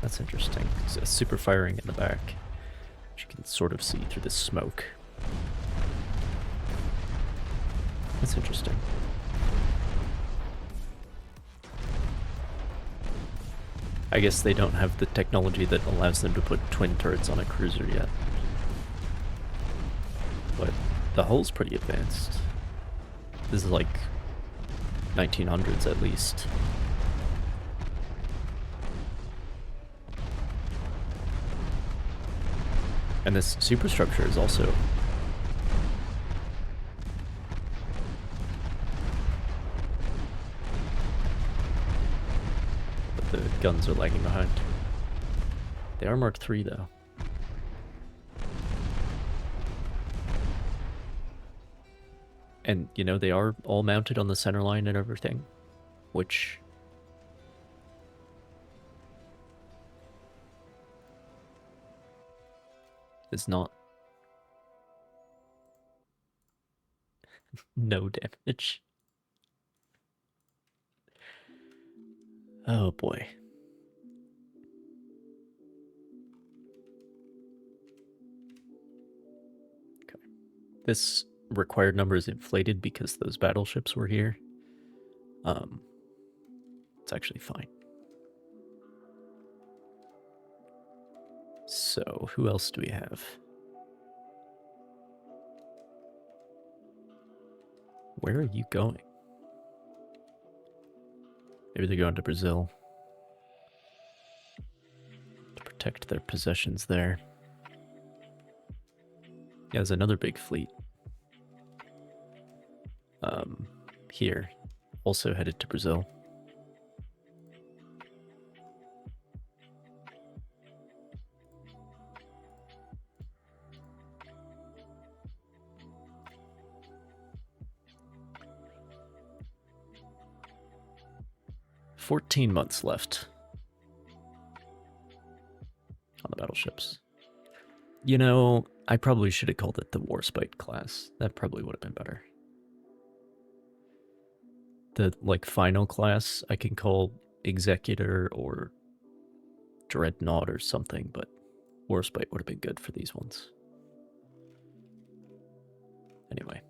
That's interesting. It's a super firing in the back, which you can sort of see through the smoke. That's interesting. I guess they don't have the technology that allows them to put twin turrets on a cruiser yet. But the hull's pretty advanced. This is like 1900s at least. And this superstructure is also... but the guns are lagging behind. They are Mark III though. And, you know, they are all mounted on the center line and everything, which... is not... no damage. Oh boy. Okay. This required number is inflated because those battleships were here. It's actually fine. So, who else do we have? Where are you going? Maybe they're going to Brazil to protect their possessions there. Yeah, there's another big fleet. Here, also headed to Brazil. "14 months left on the battleships." You know, I probably should have called it the Warspite class. That probably would have been better. The, like, final class I can call Executor or Dreadnought or something, but Warspite would have been good for these ones. Anyway.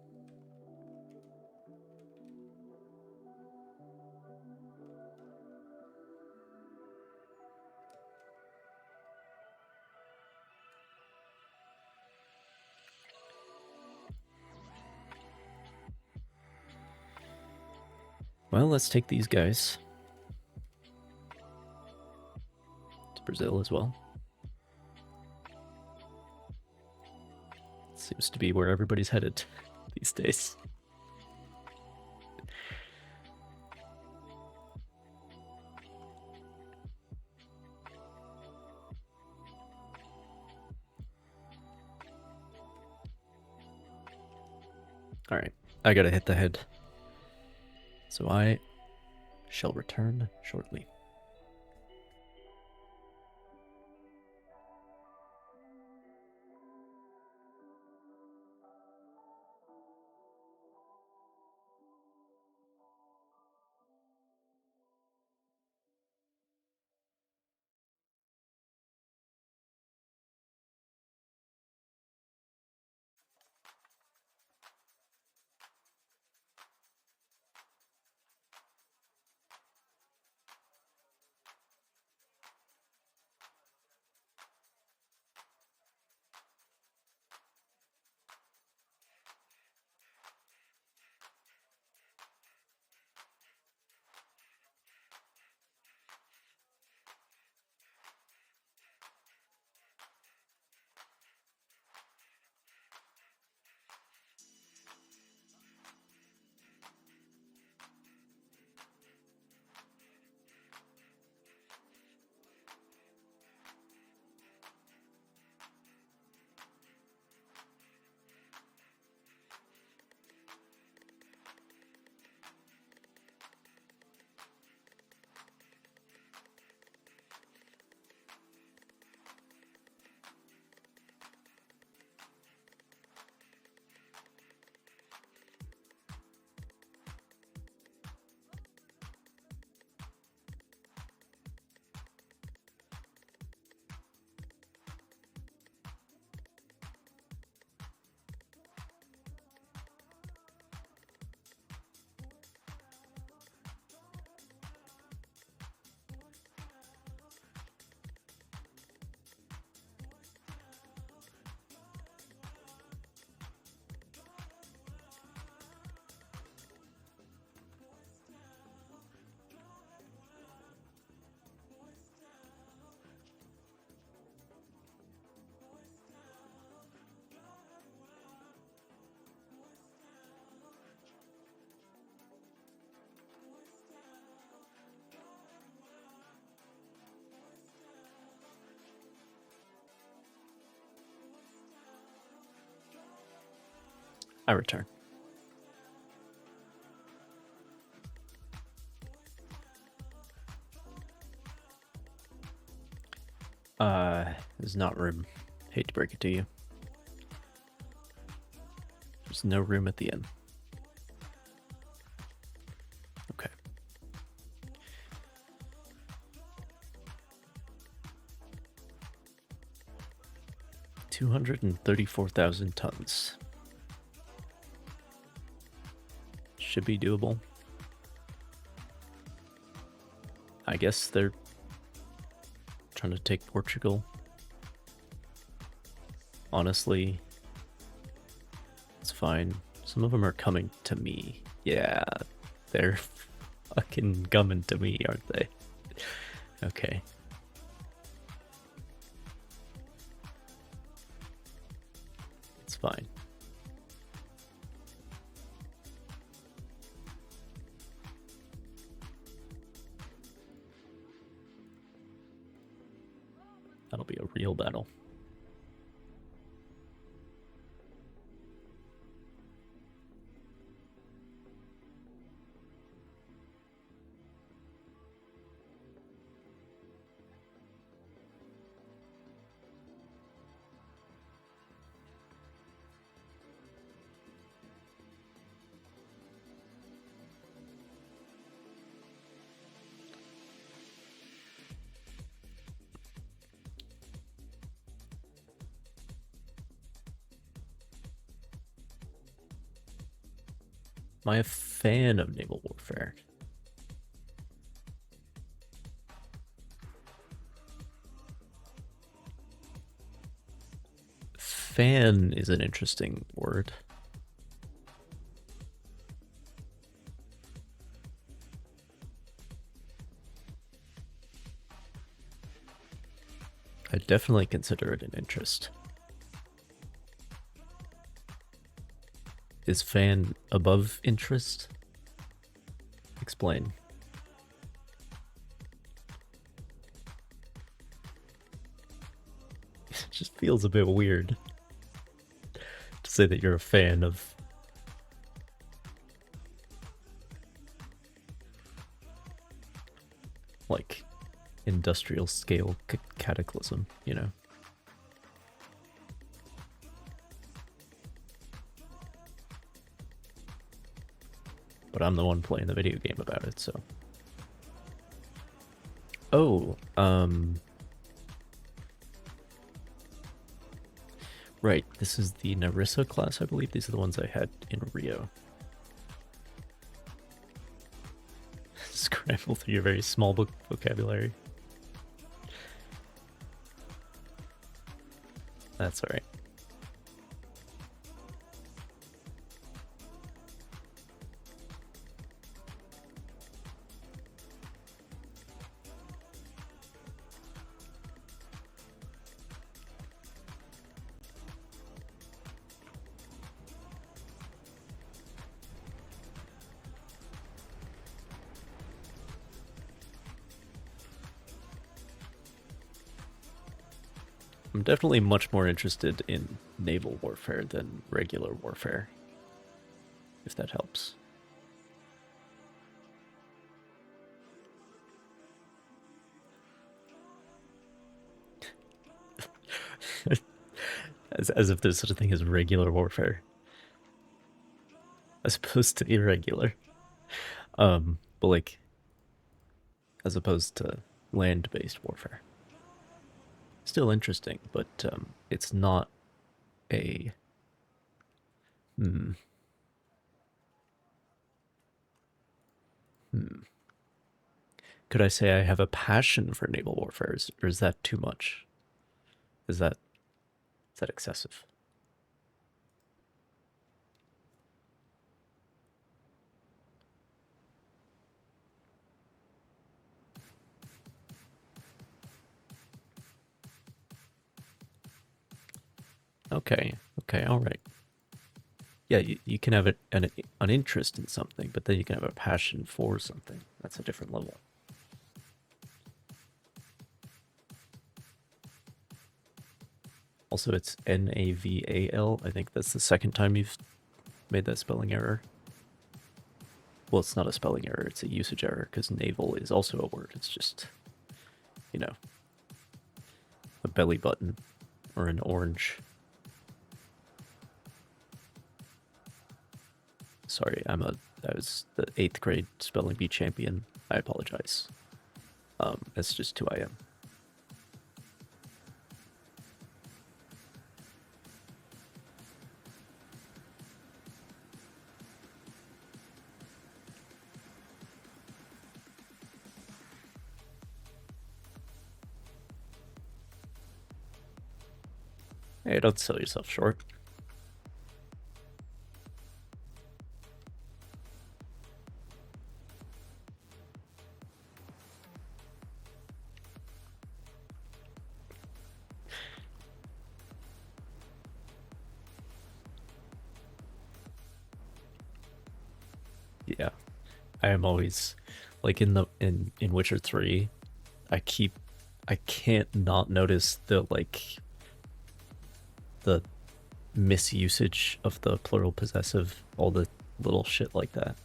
Well, let's take these guys to Brazil as well. Seems to be where everybody's headed these days. Alright, I gotta hit the head. So I shall return shortly. I return. There's not room. Hate to break it to you. There's no room at the inn. Okay. $234,000 tons. Should be doable. I guess they're trying to take Portugal. Honestly, it's fine. Some of them are coming to me. Yeah, they're fucking coming to me, aren't they? Okay. It's fine. That'll be a real battle. Am I a fan of naval warfare? Fan is an interesting word. I definitely consider it an interest. Is fan above interest? Explain. It just feels a bit weird to say that you're a fan of industrial scale cataclysm, you know? But I'm the one playing the video game about it, so. Oh, right, this is the Narissa class, I believe. These are the ones I had in Rio. Scramble through your very small vocabulary. That's alright. I'm definitely much more interested in naval warfare than regular warfare, if that helps. as if there's such a thing as regular warfare, as opposed to irregular. But like, as opposed to land-based warfare. Still interesting, but it's not a Could I say I have a passion for naval warfare, or is that too much? Is that excessive? Okay, all right. Yeah, you can have an interest in something, but then you can have a passion for something. That's a different level. Also, it's Naval. I think that's the second time you've made that spelling error. Well, it's not a spelling error, it's a usage error, because naval is also a word. It's just, you know, a belly button or an orange. Sorry, I was the 8th grade spelling bee champion. I apologize. That's just who I am. Hey, don't sell yourself short. Yeah, I am always like in Witcher 3. I can't not notice the the misusage of the plural possessive, all the little shit like that.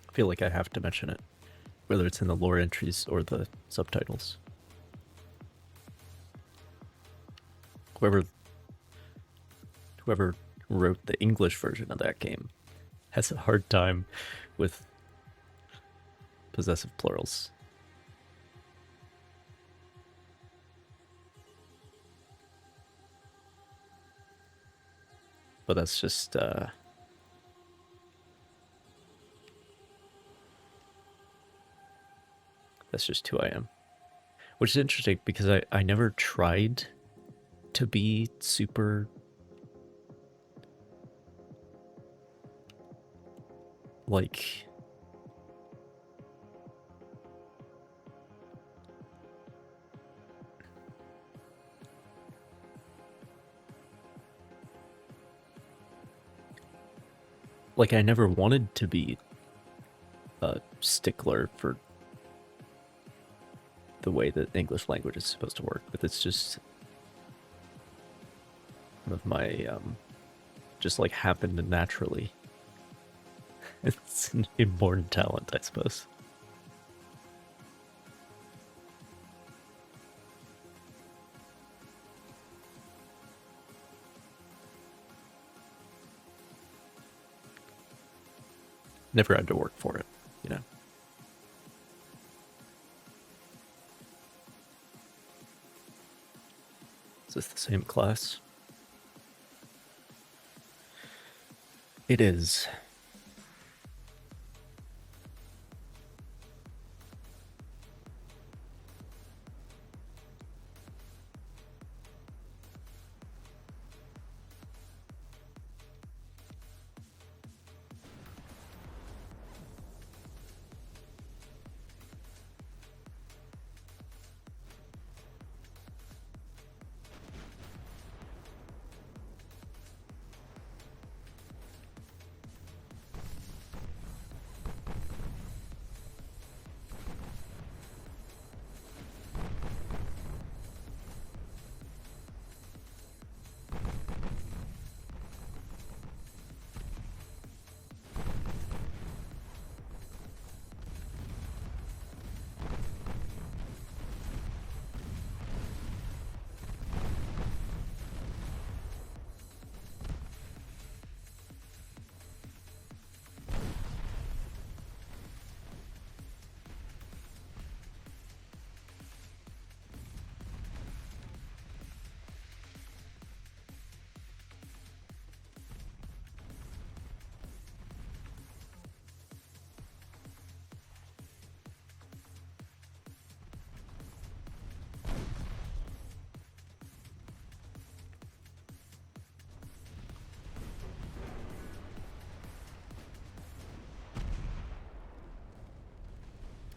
I feel like I have to mention it, whether it's in the lore entries or the subtitles. Whoever wrote the English version of that game has a hard time with possessive plurals. But that's just who I am. Which is interesting because I never tried to be super like I never wanted to be a stickler for the way that English language is supposed to work, but it's just one of my just like happened naturally. It's an inborn talent, I suppose. Never had to work for it, you know. Is this the same class? It is.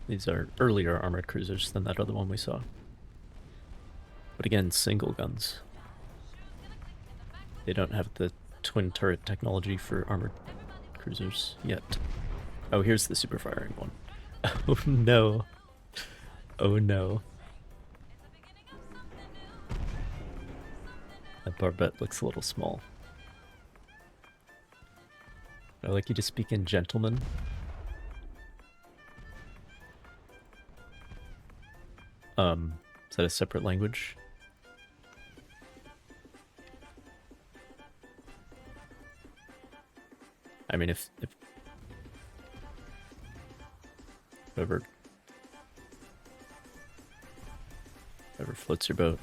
These are earlier armored cruisers than that other one we saw. But again, single guns. They don't have the twin turret technology for armored cruisers yet. Oh, here's the super firing one. Oh no. Oh no. That barbette looks a little small. I'd like you to speak in gentleman. Is that a separate language? I mean, if whoever floats your boat.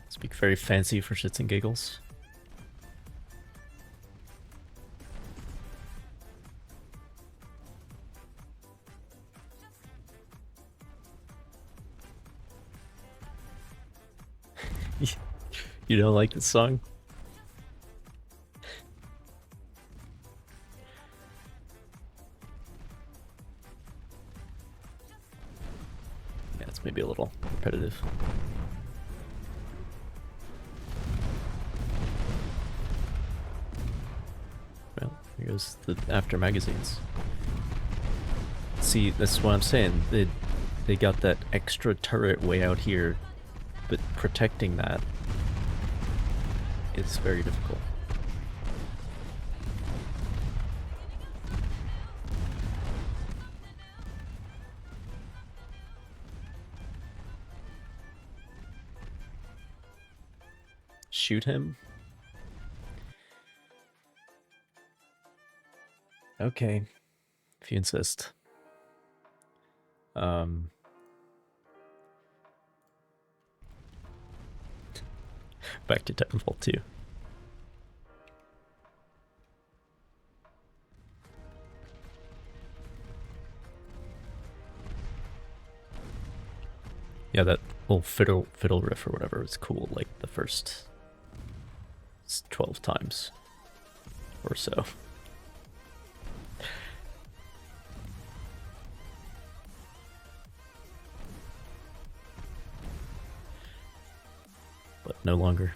Speak very fancy for shits and giggles. You don't like this song? Yeah, it's maybe a little repetitive. Well, here goes the after magazines. See, that's what I'm saying. They got that extra turret way out here, but protecting that is very difficult. Shoot him? Okay, if you insist. Back to Titanfall 2. Yeah, that little fiddle riff or whatever was cool, like the first 12 times or so. no longer.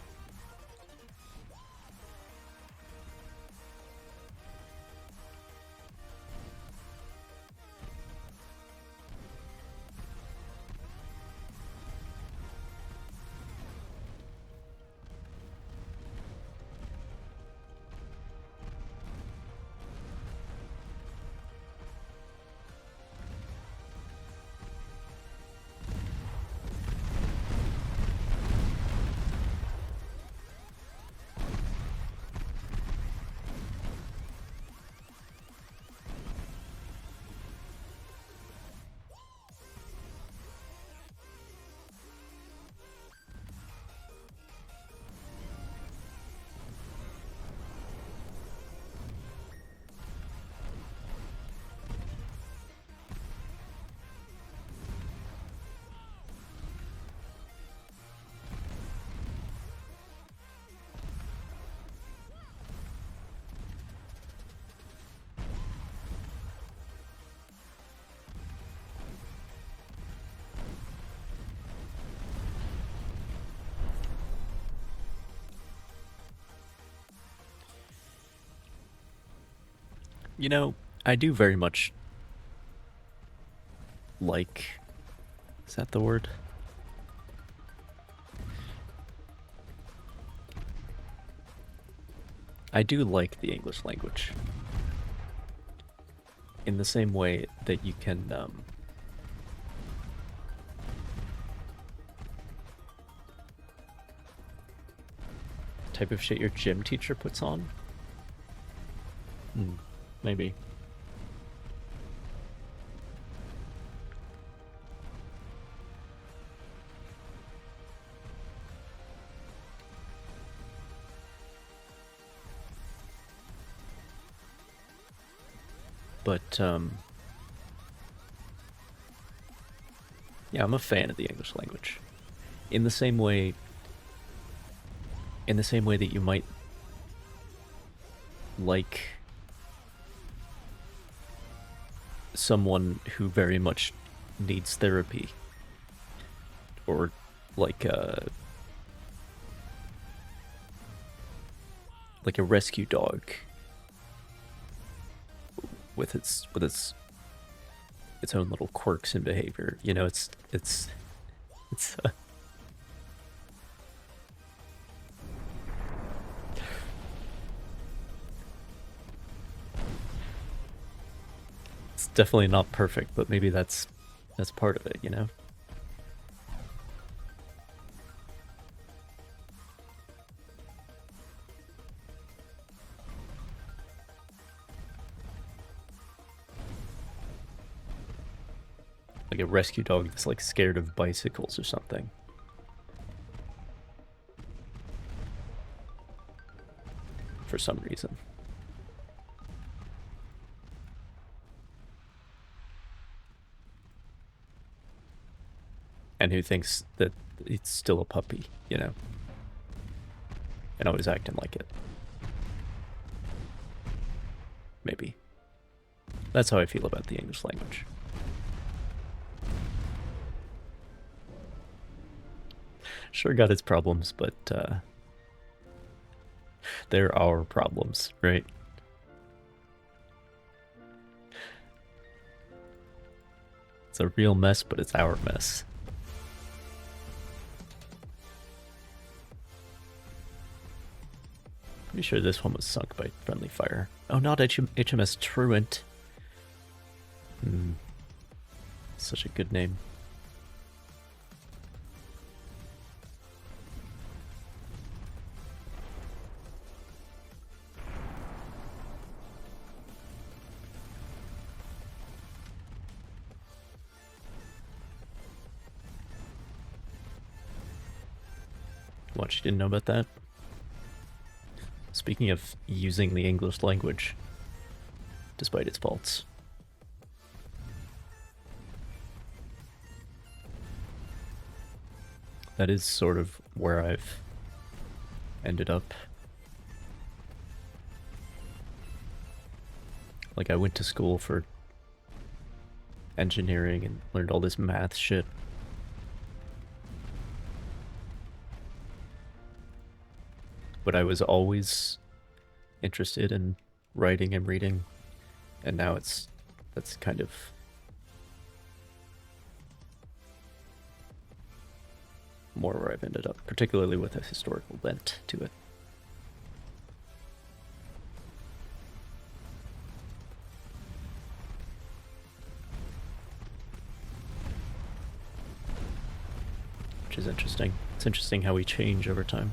You know, I do very much like... Is that the word? I do like the English language. In the same way that you can, type of shit your gym teacher puts on? Maybe. But, yeah, I'm a fan of the English language. In the same way that you might like someone who very much needs therapy, or like a rescue dog with its own little quirks and behavior. You know, it's it's definitely not perfect, but maybe that's part of it, you know? Like a rescue dog that's like scared of bicycles or something. For some reason. And who thinks that it's still a puppy, you know? And always acting like it. Maybe. That's how I feel about the English language. Sure got its problems, but they're our problems, right? It's a real mess, but it's our mess. Pretty sure this one was sunk by friendly fire. Oh, not HMS Truant. Such a good name. What, you didn't know about that? Speaking of using the English language, despite its faults. That is sort of where I've ended up. Like, I went to school for engineering and learned all this math shit. but I was always interested in writing and reading, and now that's kind of more where I've ended up, particularly with a historical bent to it. Which is interesting. It's interesting how we change over time.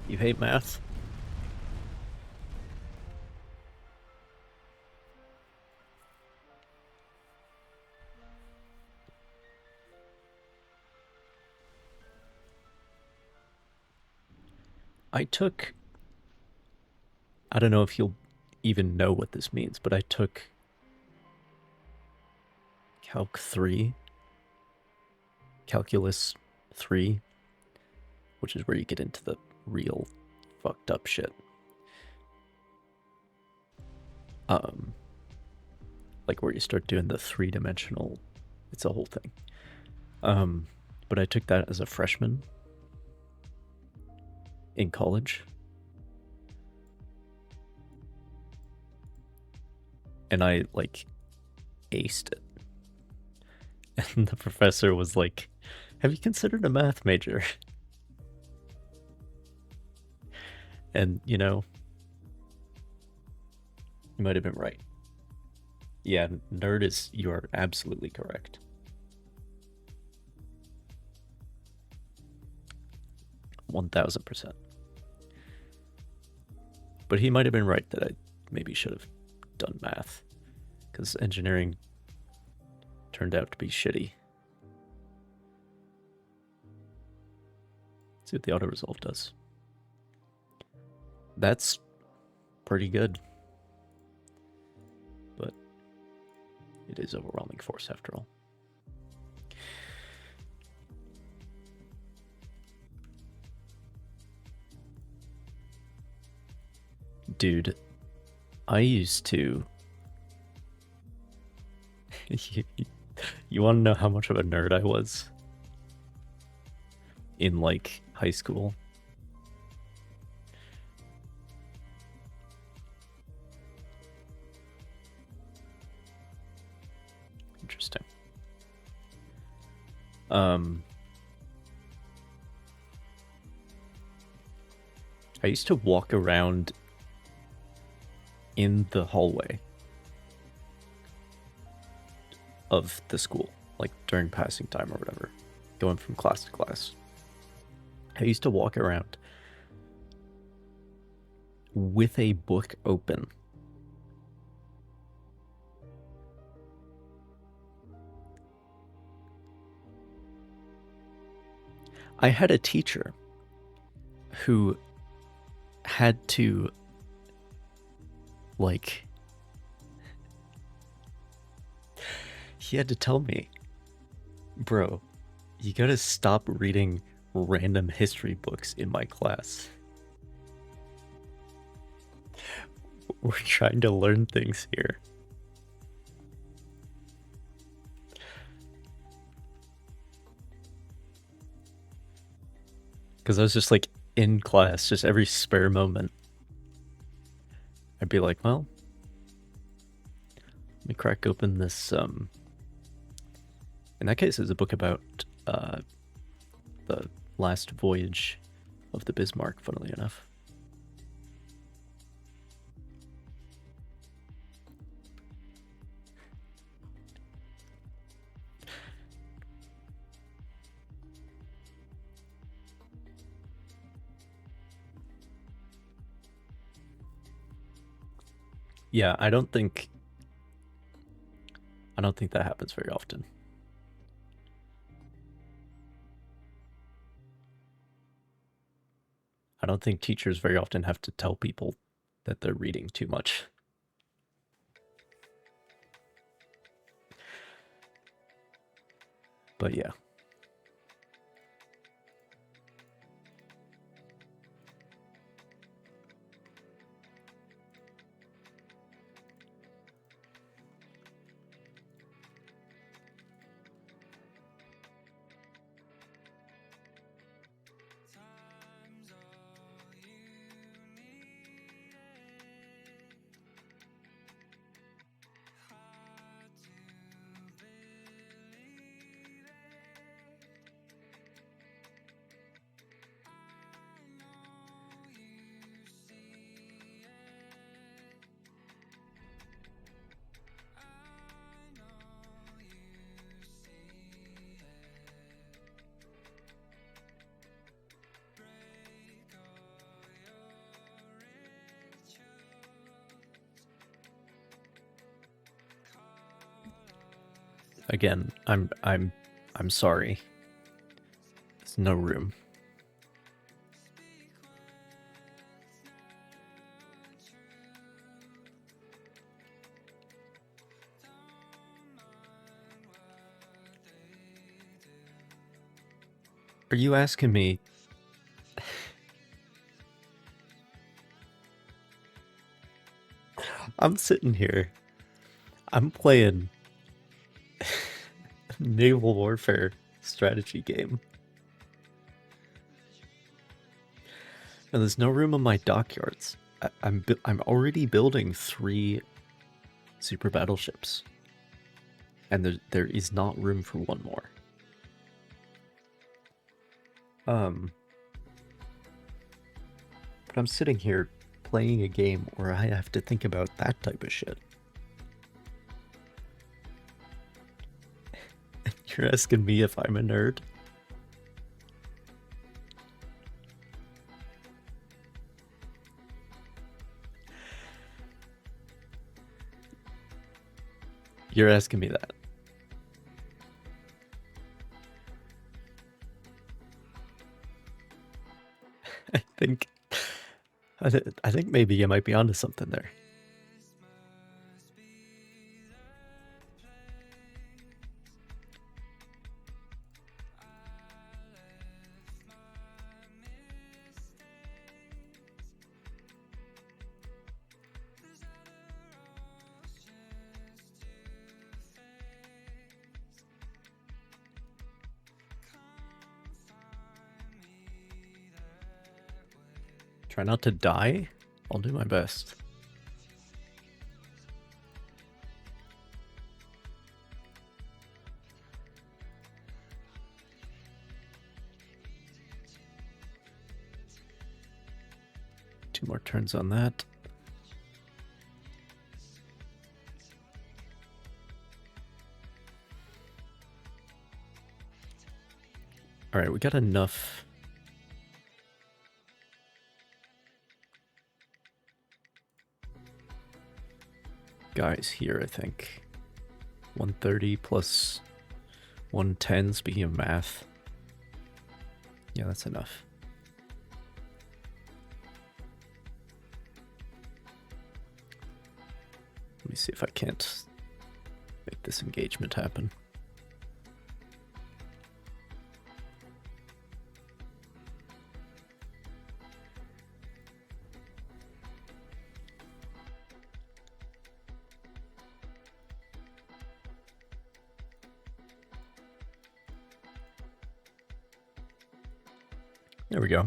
You hate math? I don't know if you'll even know what this means, but I took Calc 3, Calculus 3, which is where you get into the real fucked up shit. Like where you start doing the three-dimensional, it's a whole thing. But I took that as a freshman in college. And I like aced it. And the professor was like, "Have you considered a math major?" And you know, you might have been right. Yeah, nerd is, you are absolutely correct. 1000%. But he might have been right that I maybe should have done math, because engineering turned out to be shitty. Let's see what the auto resolve does. That's pretty good. But it is overwhelming force after all. Dude, I used to... You want to know how much of a nerd I was? In, like, high school? Interesting. I used to walk around in the hallway of the school, like during passing time or whatever, going from class to class. I used to walk around with a book open. I had a teacher who had to, like, he had to tell me, "Bro, you gotta stop reading random history books in my class. We're trying to learn things here." Because I was just like in class, just every spare moment, I'd be like, well, let me crack open this, in that case, it's a book about the last voyage of the Bismarck, funnily enough. Yeah, I don't think that happens very often. I don't think teachers very often have to tell people that they're reading too much. But yeah. Again, I'm sorry. There's no room. Are you asking me? I'm sitting here. I'm playing naval warfare strategy game. And there's no room in my dockyards. I'm already building 3 super battleships. And there is not room for one more. But I'm sitting here playing a game where I have to think about that type of shit. You're asking me if I'm a nerd? You're asking me that. I think maybe you might be onto something there. Try not to die? I'll do my best. Two more turns on that. Alright, we got enough. Guys here, I think. 130 plus 110, speaking of math. Yeah, that's enough. Let me see if I can't make this engagement happen. There we go.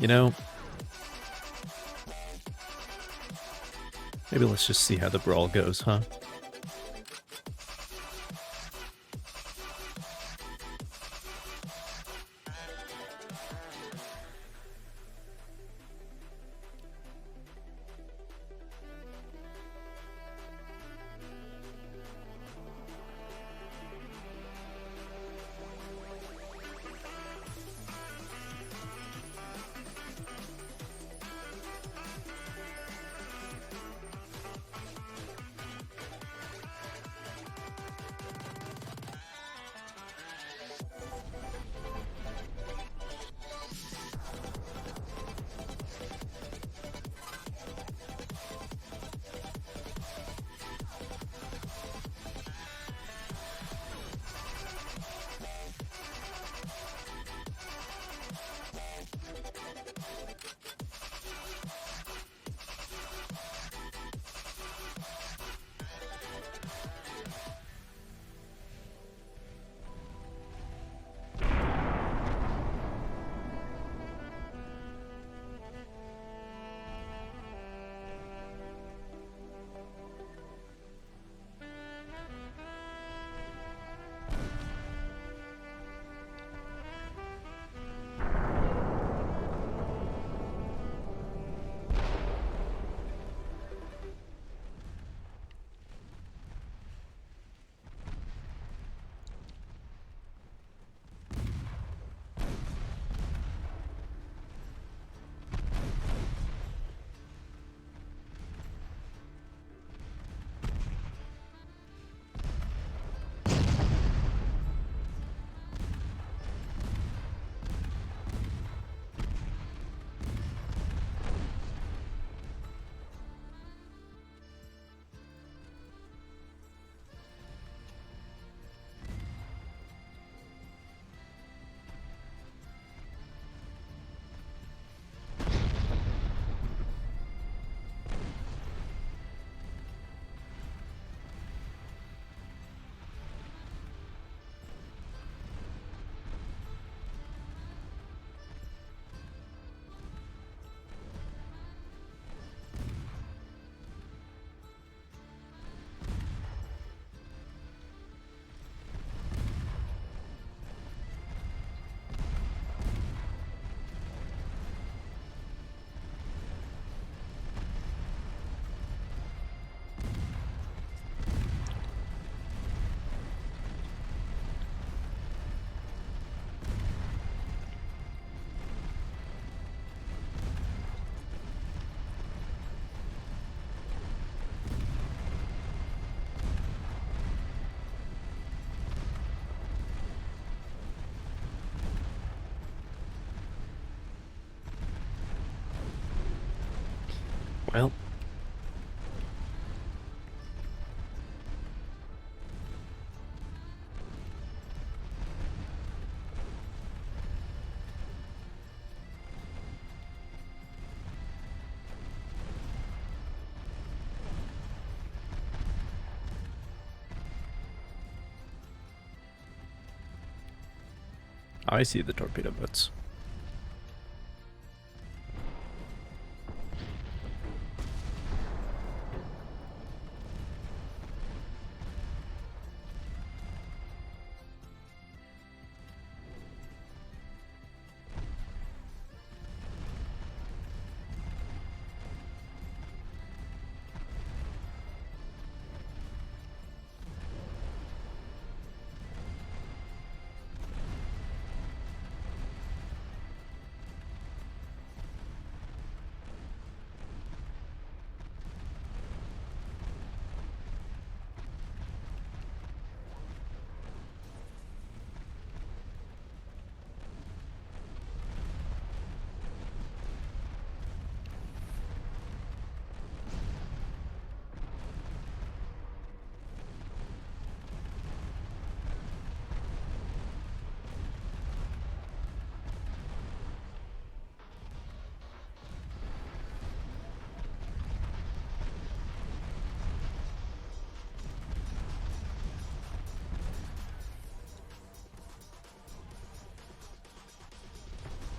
You know, maybe let's just see how the brawl goes, huh? Well, I see the torpedo boats.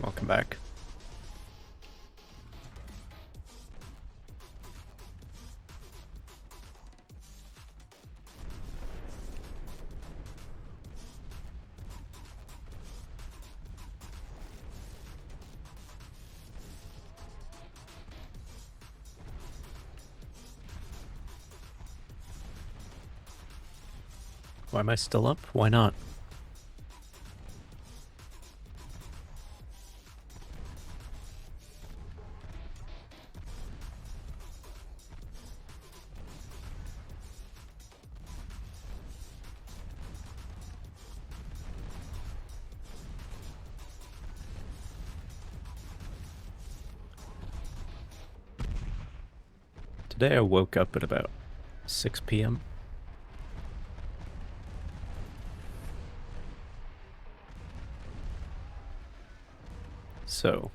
Welcome back. Why am I still up? Why not? Today I woke up at about 6 p.m. So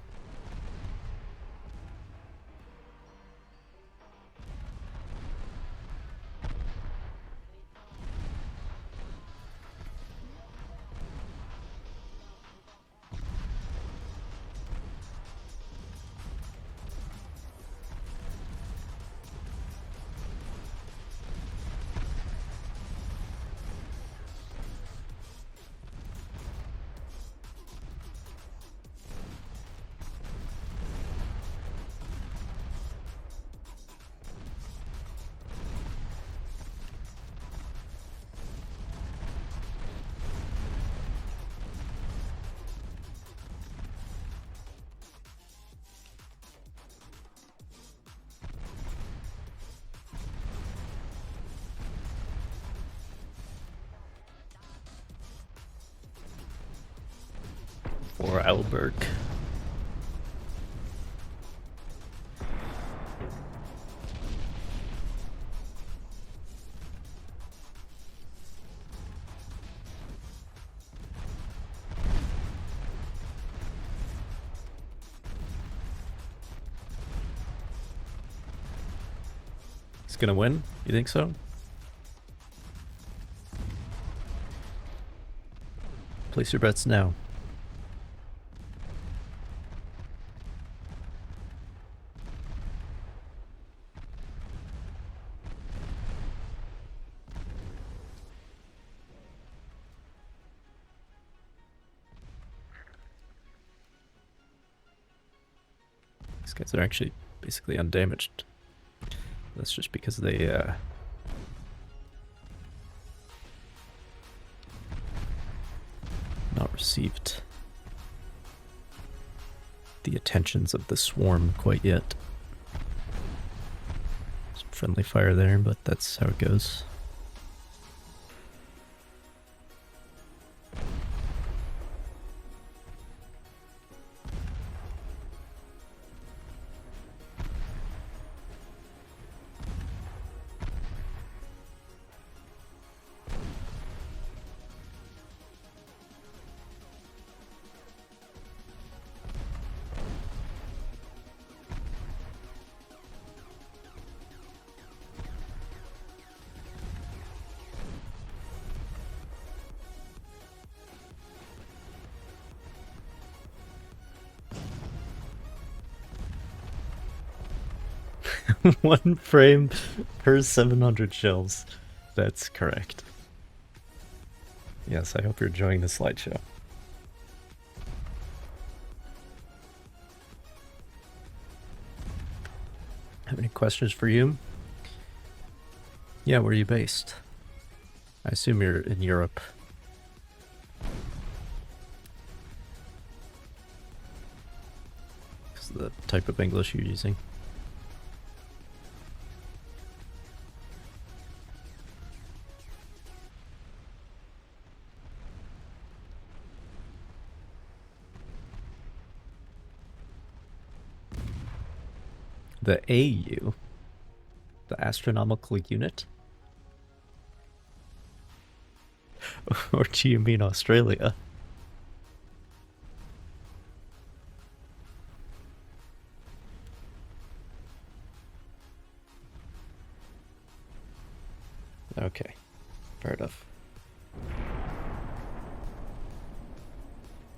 for Alberg. He's gonna win? You think so? Place your bets now. These guys are actually basically undamaged. That's just because they not received the attentions of the swarm quite yet. Some friendly fire there, but that's how it goes. One frame per 700 shells. That's correct. Yes, I hope you're enjoying the slideshow. Have any questions for you? Yeah, where are you based? I assume you're in Europe. Because of the type of English you're using. The AU? The astronomical unit? Or do you mean Australia? Okay, fair enough.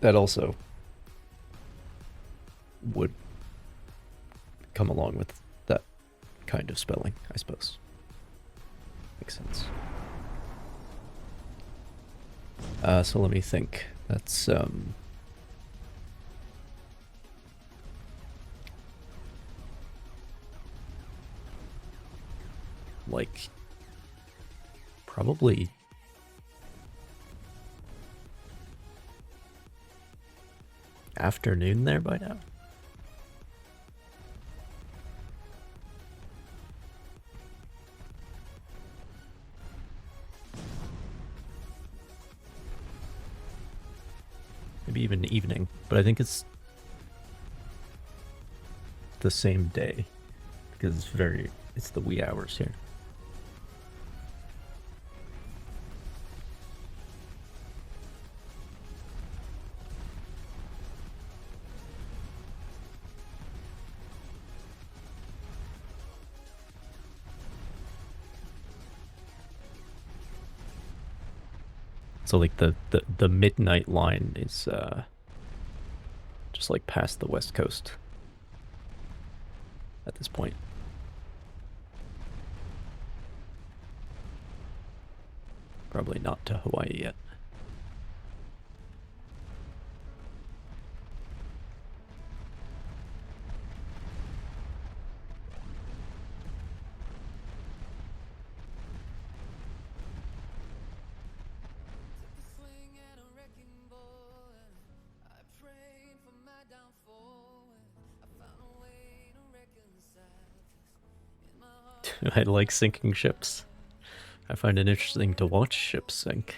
That also would come along with that kind of spelling, I suppose. Makes sense. So let me think. That's like probably afternoon there by now? Maybe even evening, but I think it's the same day because it's the wee hours here. So like the midnight line is just like past the west coast at this point. Probably not to Hawaii yet. I like sinking ships. I find it interesting to watch ships sink.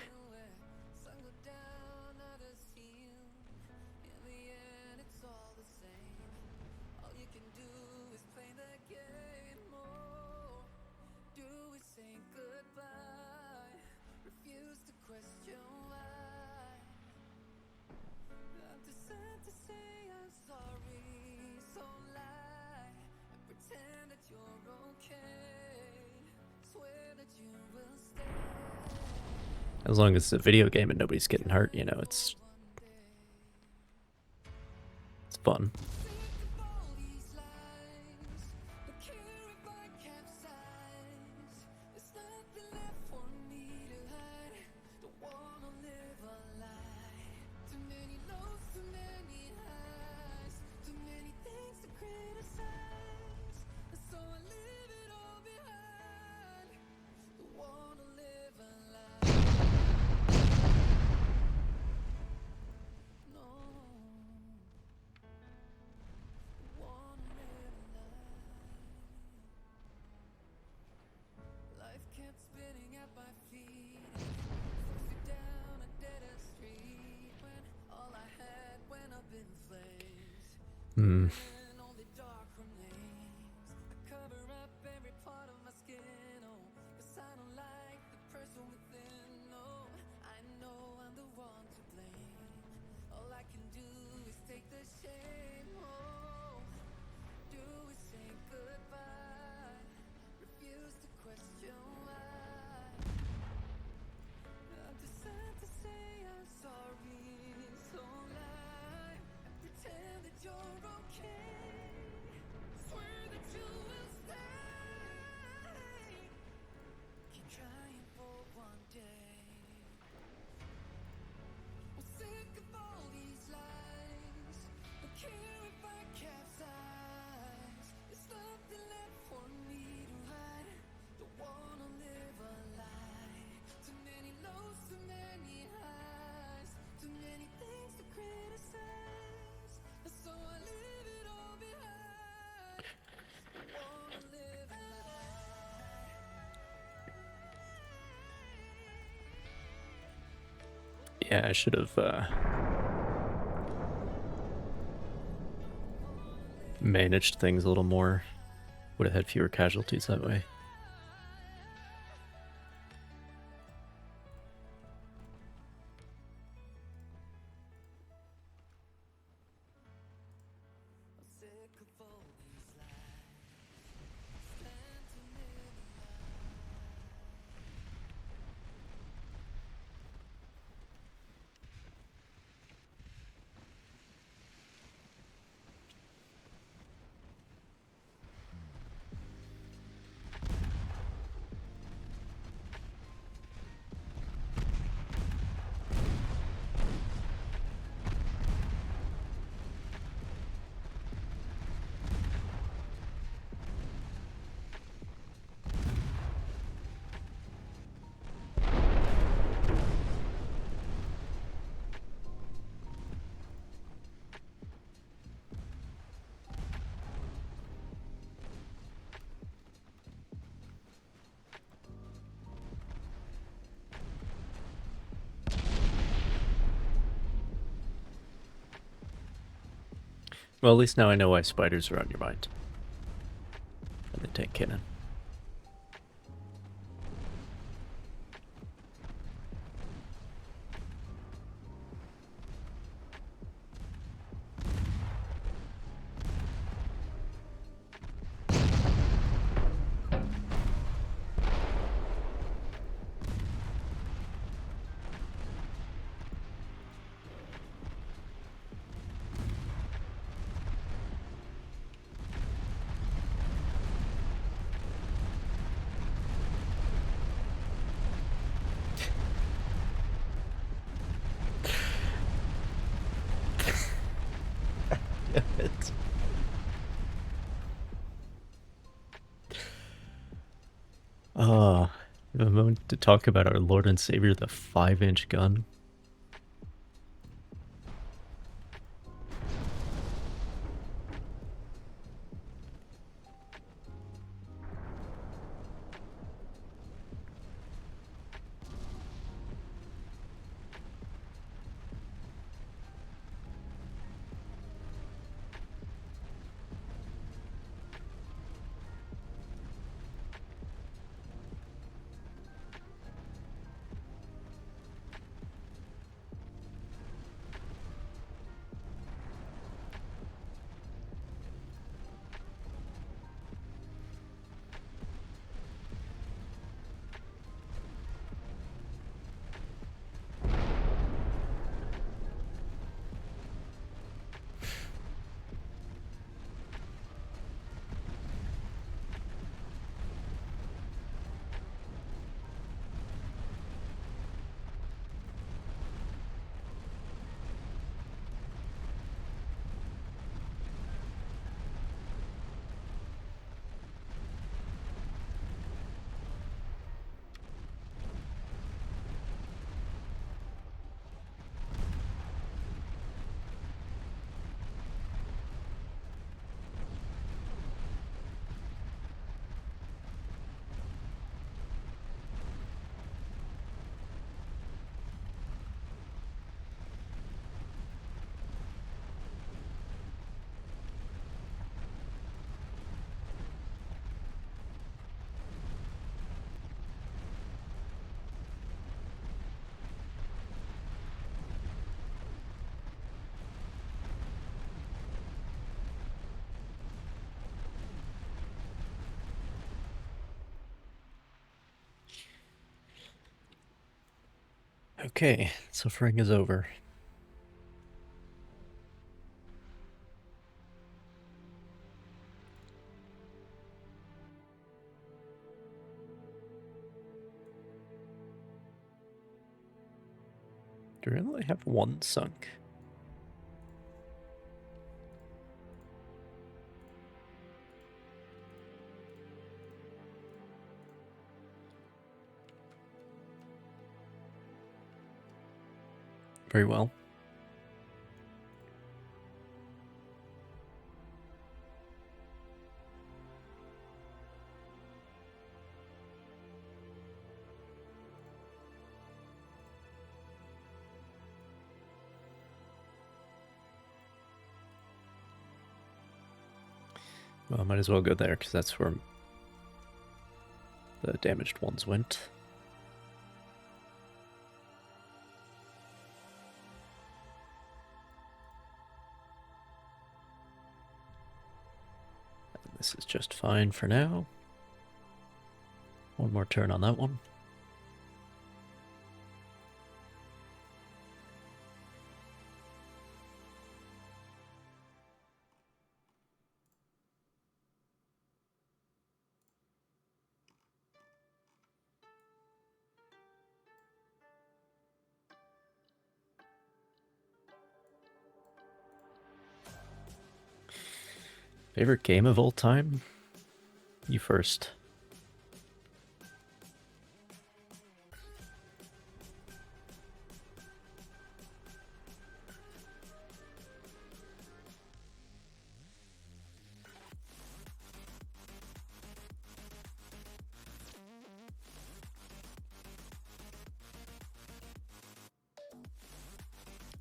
As long as it's a video game and nobody's getting hurt, you know, it's fun. Hmm. Yeah, I should have managed things a little more. Would have had fewer casualties that way. Well, at least now I know why spiders are on your mind. And the tank cannon. Damn it. A moment to talk about our Lord and Savior, the 5-inch gun. Okay, suffering is over. Do we only have one sunk? Very well. Well, I might as well go there, because that's where the damaged ones went. And this is just fine for now. One more turn on that one. Favorite game of all time? You first.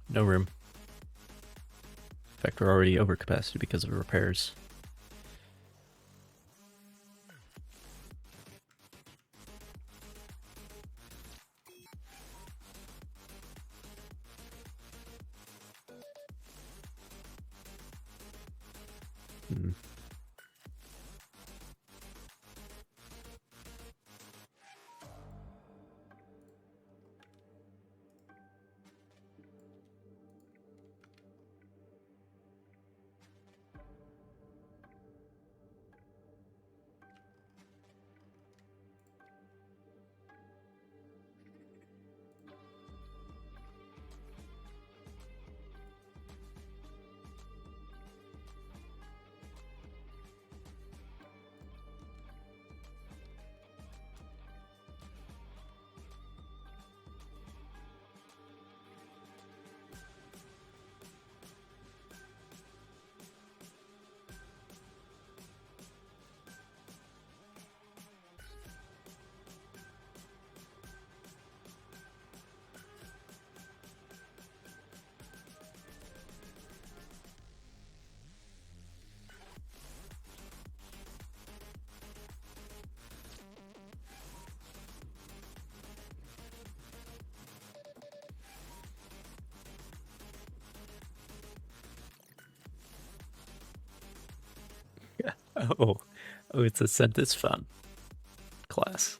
No room. In fact, we're already over capacity because of repairs. Hmm. Yeah. Oh, it's a sentence fun class.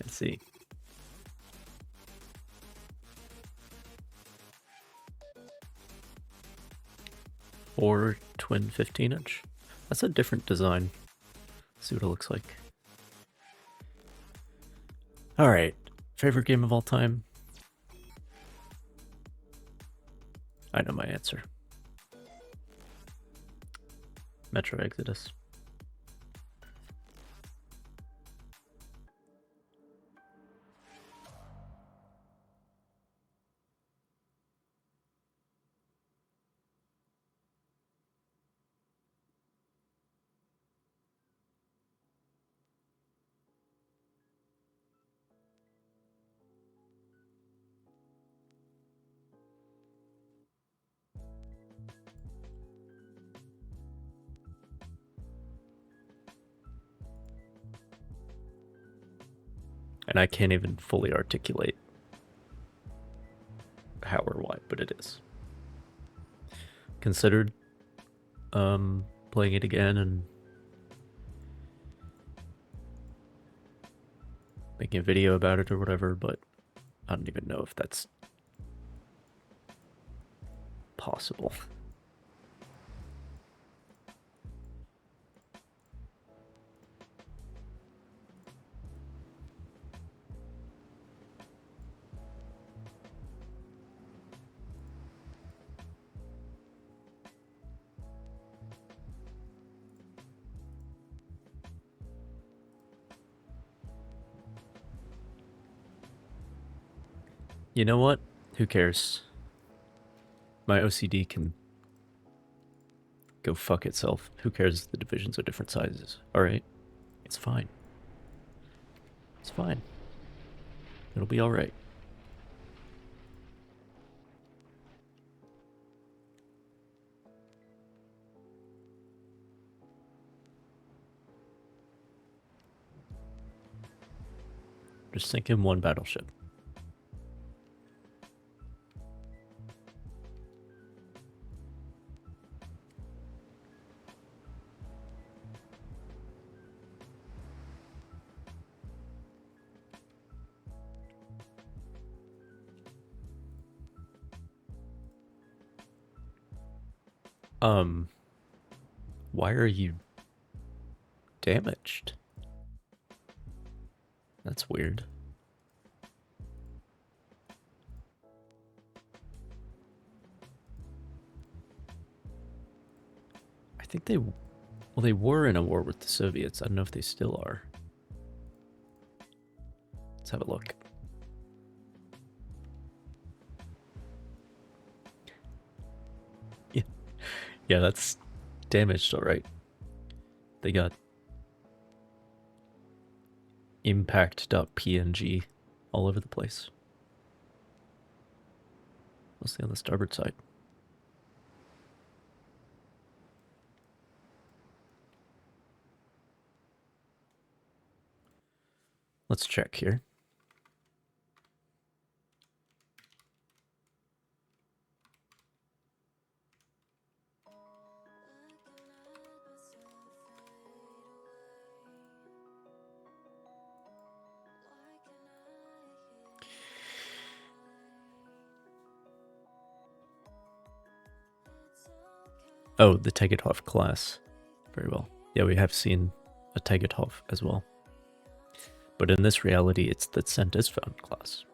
Let's see. Four twin 15-inch. That's a different design. Let's see what it looks like. All right. Favorite game of all time? I know my answer. Metro Exodus. And I can't even fully articulate how or why, but it is. Considered playing it again and making a video about it or whatever, but I don't even know if that's possible. You know what? Who cares? My OCD can go fuck itself. Who cares if the divisions are different sizes? Alright? It's fine. It's fine. It'll be alright. Just sink in one battleship. Why are you damaged? That's weird. I think they were in a war with the Soviets. I don't know if they still are. Let's have a look. Yeah, yeah, that's damaged, all right. They got impact.png all over the place. Mostly on the starboard side. Let's check here. Oh, the Tegethoff class. Very well. Yeah, we have seen a Tegethoff as well. But in this reality, it's the Scent is Found class.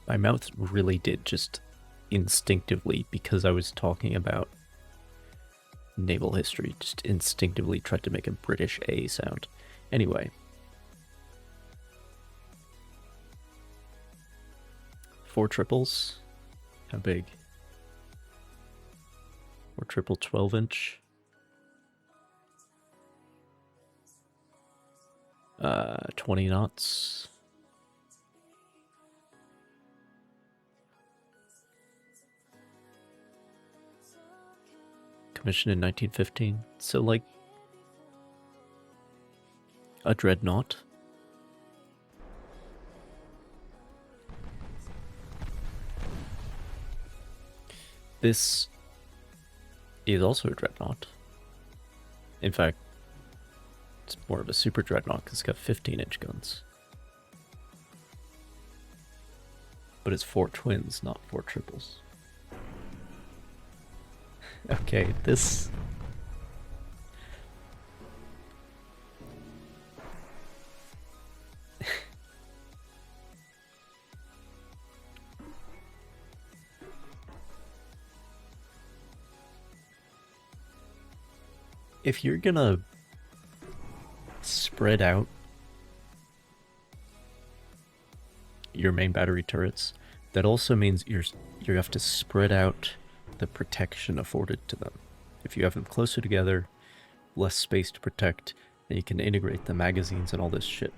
My mouth really did just instinctively, because I was talking about naval history, just instinctively tried to make a British A sound. Anyway. 4 triples. How big? 4 triple 12-inch. 20 knots. Commissioned in 1915. So, like, a dreadnought. This is also a dreadnought. In fact, it's more of a super dreadnought because it's got 15-inch guns. But it's 4 twins, not 4 triples. Okay, this... If you're gonna spread out your main battery turrets, that also means you have to spread out the protection afforded to them. If you have them closer together, less space to protect, then you can integrate the magazines and all this shit.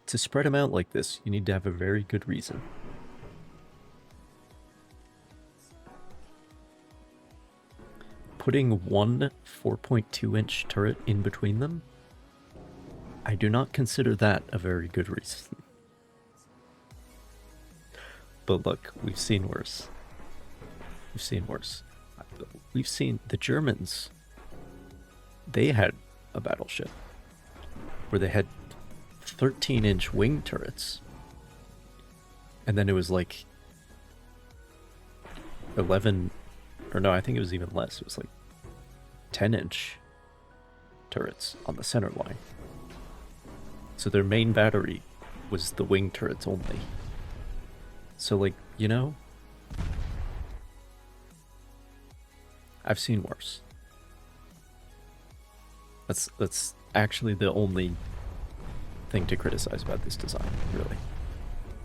To spread them out like this, you need to have a very good reason. Putting one 4.2-inch turret in between them, I do not consider that a very good reason. But look, we've seen worse. We've seen worse. We've seen the Germans. They had a battleship where they had 13-inch wing turrets. And then it was like 11, or no, I think it was even less. It was like 10-inch turrets on the center line. So their main battery was the wing turrets only. So, like, you know, I've seen worse. That's actually the only thing to criticize about this design, really.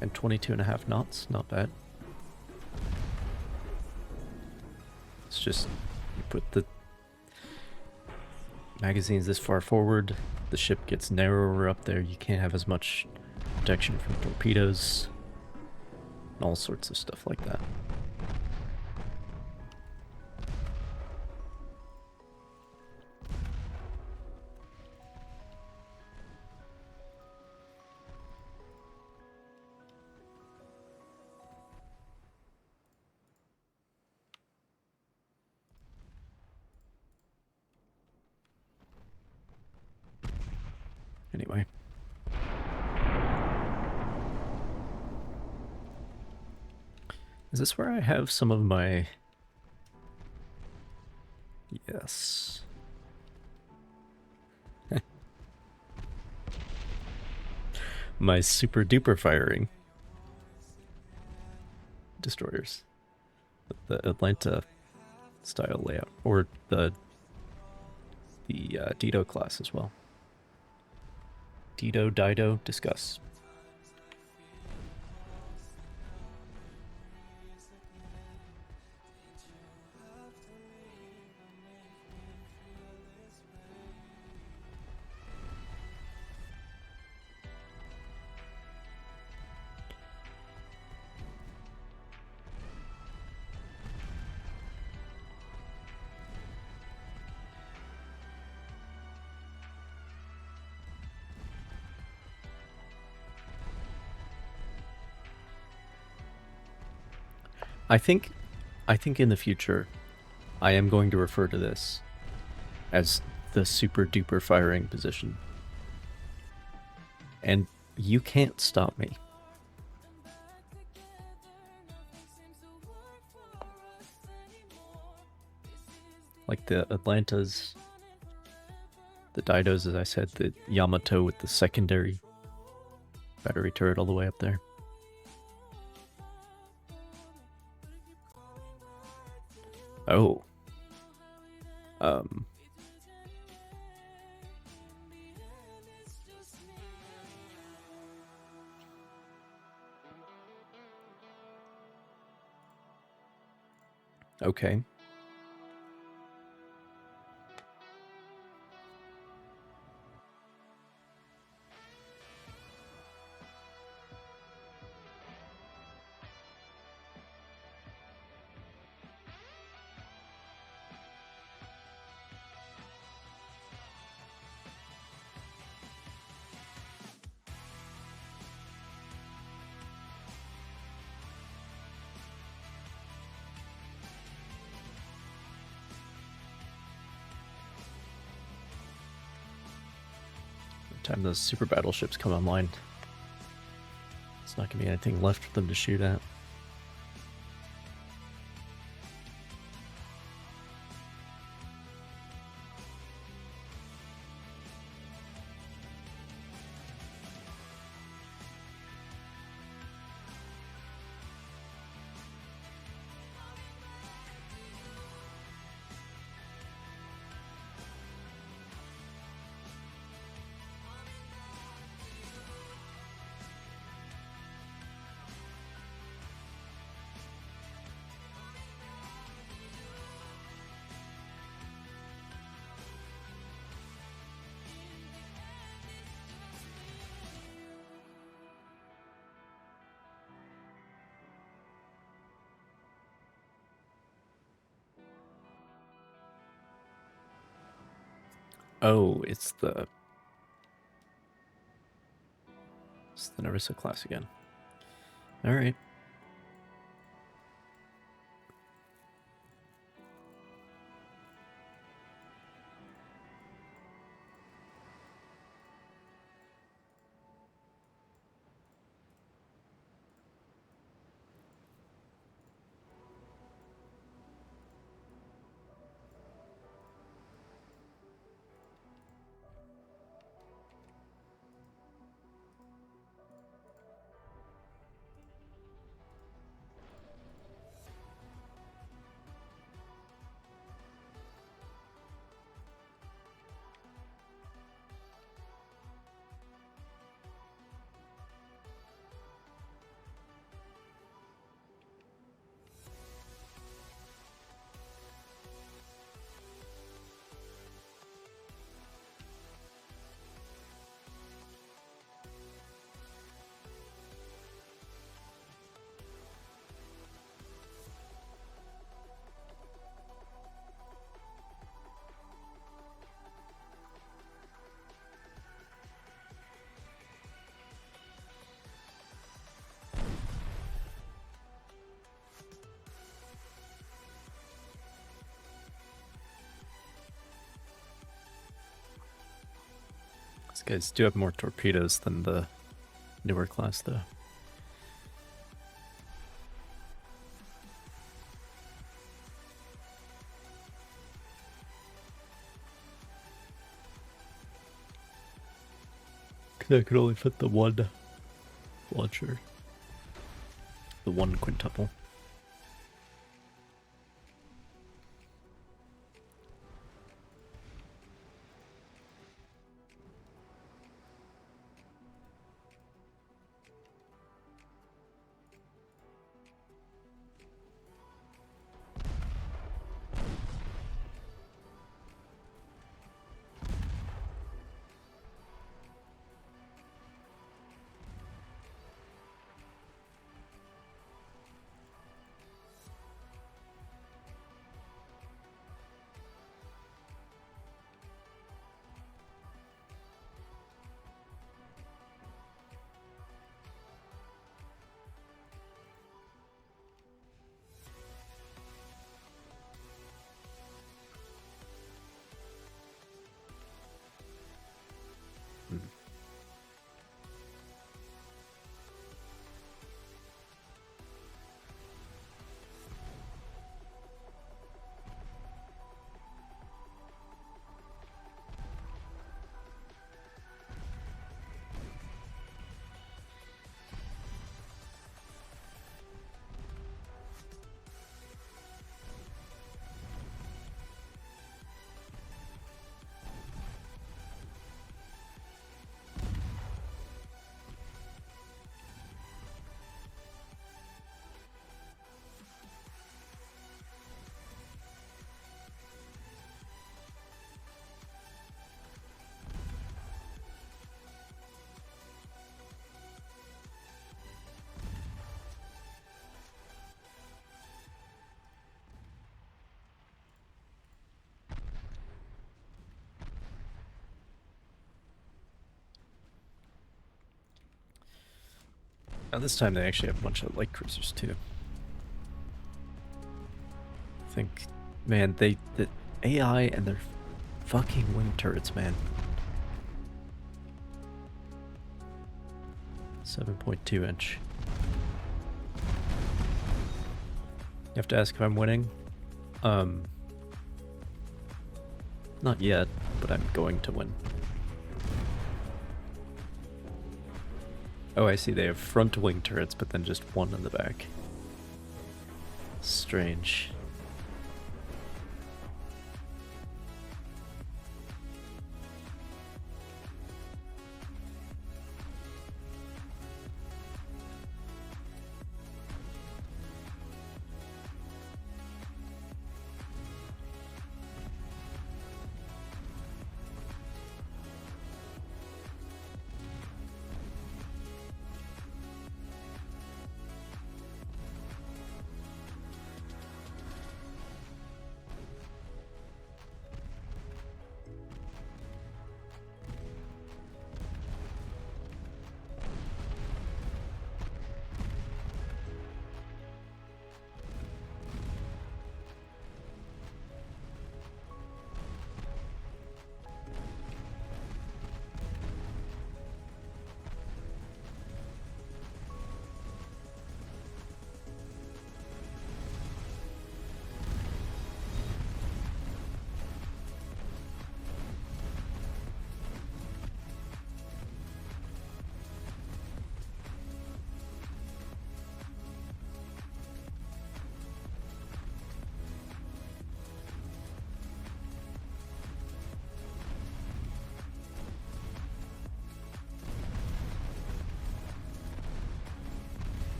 And 22.5 knots, not bad. It's just, you put the magazines this far forward, the ship gets narrower up there, you can't have as much protection from torpedoes, and all sorts of stuff like that. Anyway. Is this where I have some of my... Yes. My super duper firing destroyers. The Atlanta style layout. Or the Dido class as well. Dido, discuss. I think in the future, I am going to refer to this as the super duper firing position. And you can't stop me. Like the Atlantas, the Didos, as I said, the Yamato with the secondary battery turret all the way up there. Oh. Okay. Time those super battleships come online, it's not gonna be anything left for them to shoot at. Oh, it's the Narissa class again. All right. These guys do have more torpedoes than the newer class, though. I could only fit the one launcher. The one quintuple. Now this time they actually have a bunch of light cruisers too. I think, man, the AI and their fucking wing turrets, man. 7.2 inch. You have to ask if I'm winning. Not yet, but I'm going to win. Oh, I see. They have front wing turrets, but then just one in the back. Strange.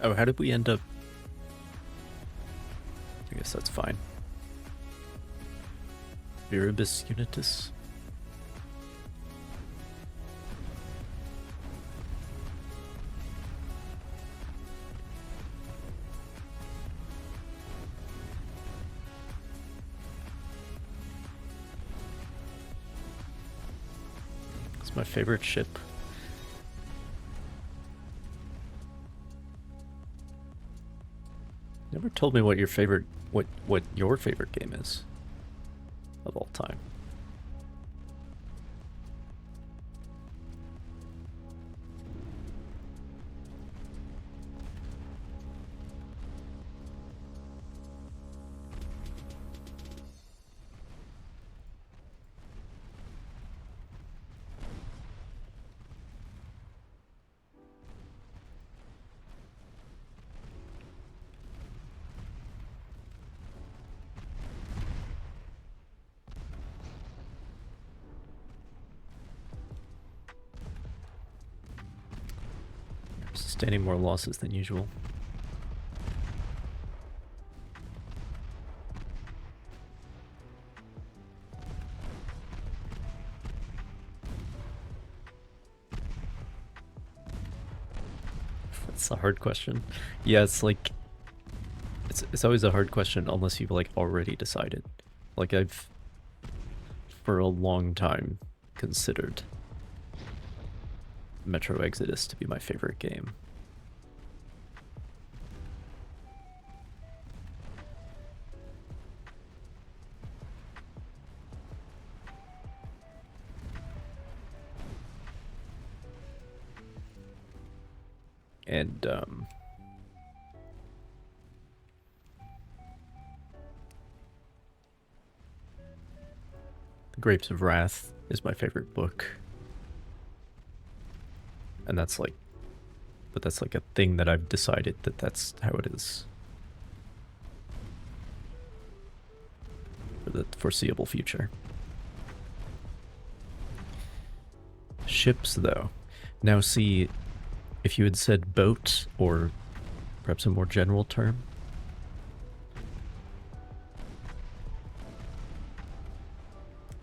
Oh, how did we end up? I guess that's fine. Viribus unitus? It's my favorite ship. Never told me what your favorite what your favorite game is of all time. Sustaining more losses than usual. That's a hard question. Yeah, it's like it's always a hard question unless you've like already decided. Like I've for a long time considered Metro Exodus to be my favorite game. And The Grapes of Wrath is my favorite book. And that's like, but that's like a thing that I've decided that that's how it is for the foreseeable future. Ships, though. Now see, if you had said boat, or perhaps a more general term,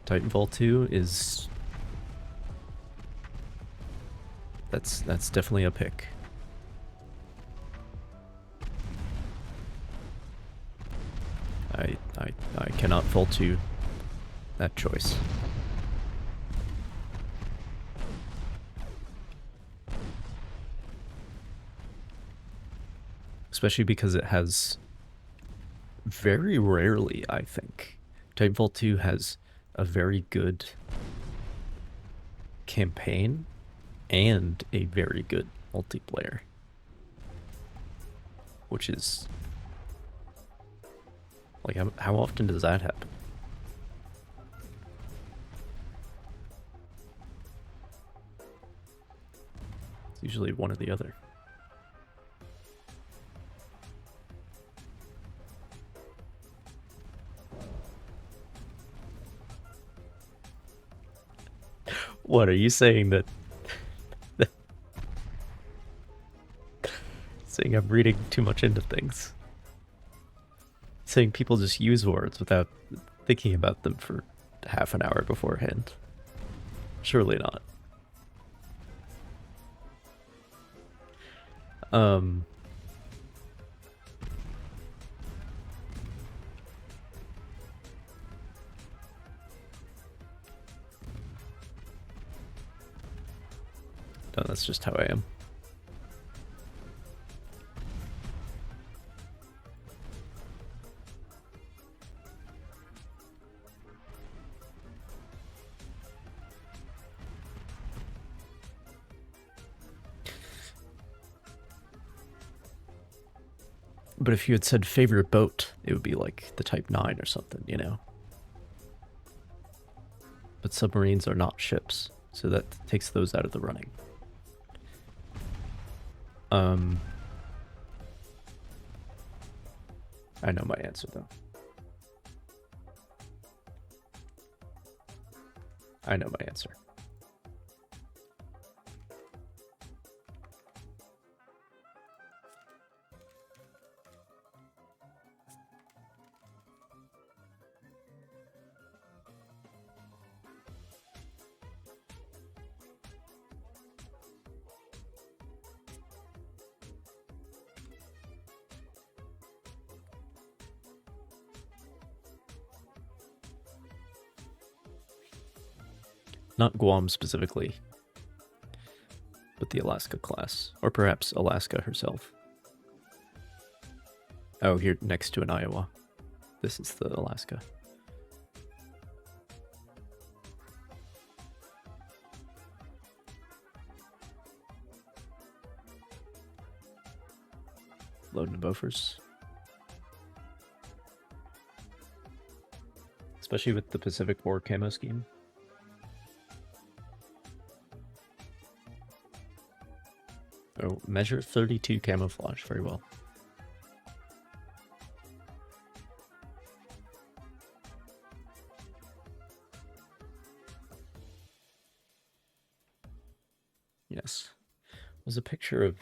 Titanfall 2 is... That's definitely a pick. I cannot fault you that choice. Especially because it has very rarely, I think, Titanfall 2 has a very good campaign and a very good multiplayer, which is like, how often does that happen? It's usually one or the other. What are you saying that? Saying I'm reading too much into things. Saying people just use words without thinking about them for half an hour beforehand. Surely not. No, that's just how I am. But if you had said favorite boat, it would be like the Type 9 or something, you know? But submarines are not ships, so that takes those out of the running. I know my answer, though. I know my answer. Not Guam specifically, but the Alaska class, or perhaps Alaska herself. Oh, here next to an Iowa. This is the Alaska. Loading Bofors. Especially with the Pacific War camo scheme. Oh, measure 32 camouflage, very well. Yes. Was a picture of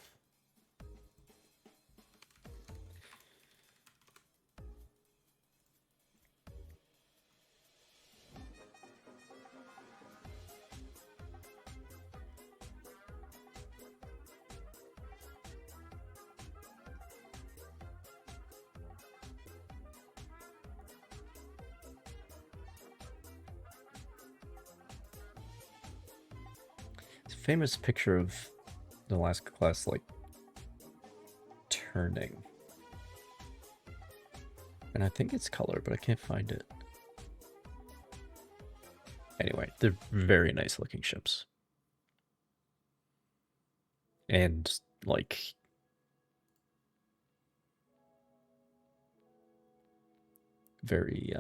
famous picture of the Alaska class, like, turning. And I think it's color, but I can't find it. Anyway, they're very nice looking ships. And, like, very,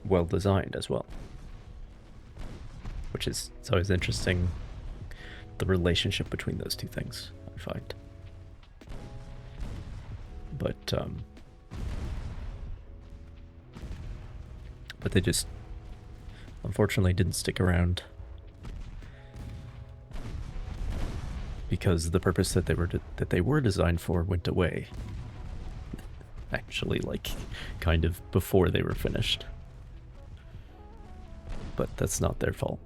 well designed as well, which is, it's always interesting, the relationship between those two things, I find. But they just unfortunately didn't stick around because the purpose that they were designed for went away. Actually, like, kind of before they were finished. But that's not their fault.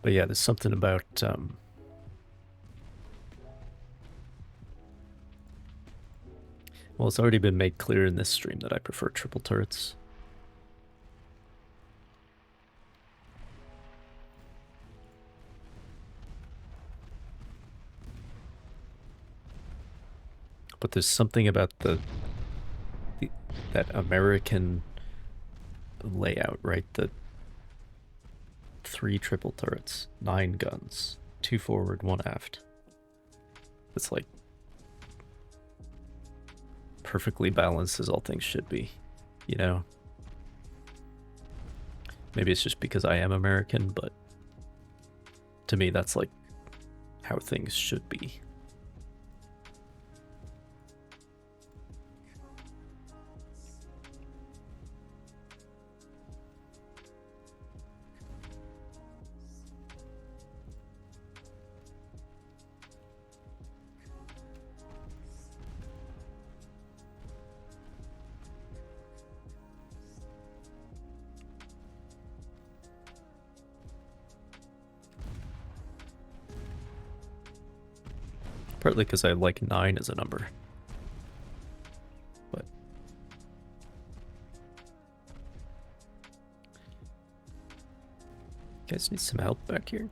But yeah, there's something about well, it's already been made clear in this stream that I prefer triple turrets. But there's something about that American layout, right? The 3 triple turrets, 9 guns, 2 forward, 1 aft. It's like perfectly balanced as all things should be, you know? Maybe it's just because I am American, but to me that's like how things should be. Partly because I like 9 as a number. But you guys need some help back here?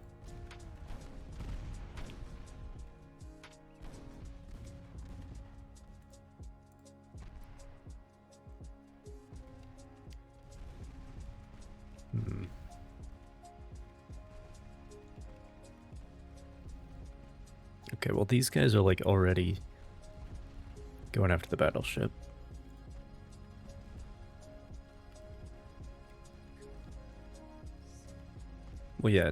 Okay, well these guys are like already going after the battleship. Well, yeah,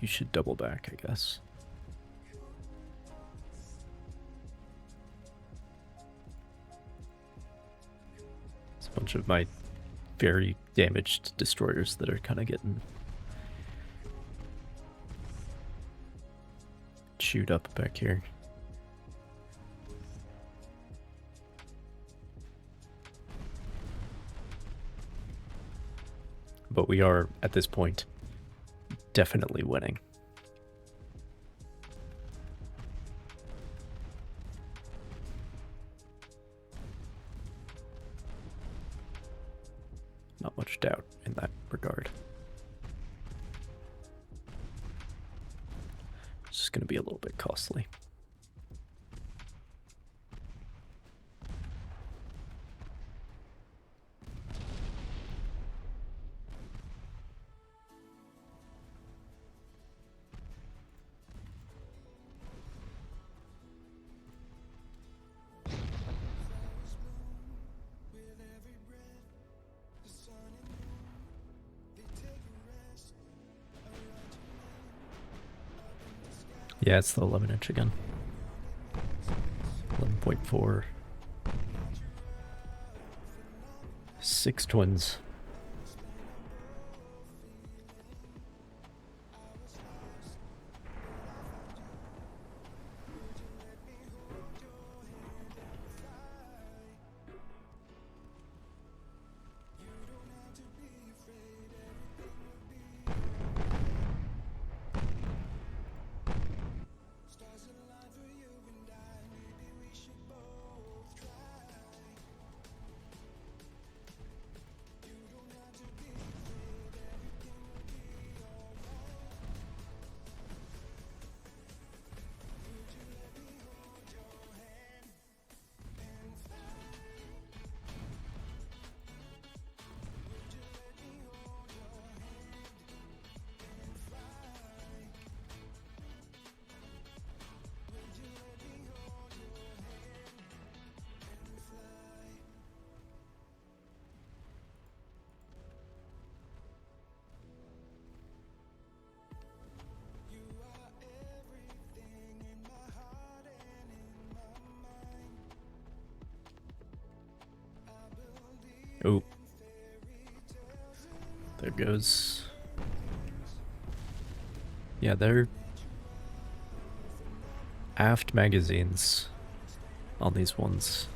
you should double back, I guess. It's a bunch of my very damaged destroyers that are kind of getting chewed up back here. But we are, at this point, definitely winning. Not much doubt in that regard. It's just going to be a little bit costly. Yeah, it's the 11-inch again. 11.4. 6 twins. Oh. There goes. Yeah, they're aft magazines on these ones.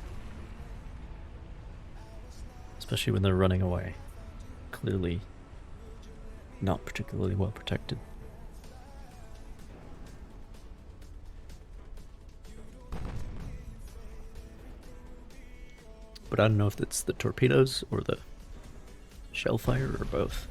Especially when they're running away. Clearly not particularly well protected. but I don't know if it's the torpedoes or the shell fire or both.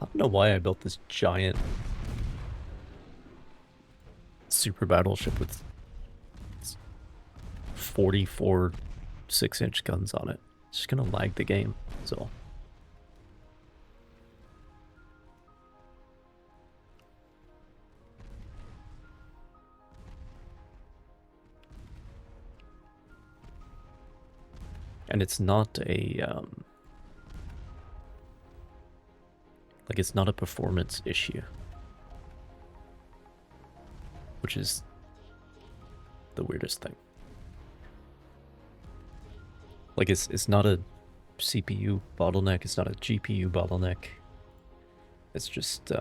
I don't know why I built this giant super battleship with 44 6-inch guns on it. It's just gonna lag the game, so. And it's not a, like, it's not a performance issue. Which is the weirdest thing. Like, it's not a CPU bottleneck, it's not a GPU bottleneck. It's just,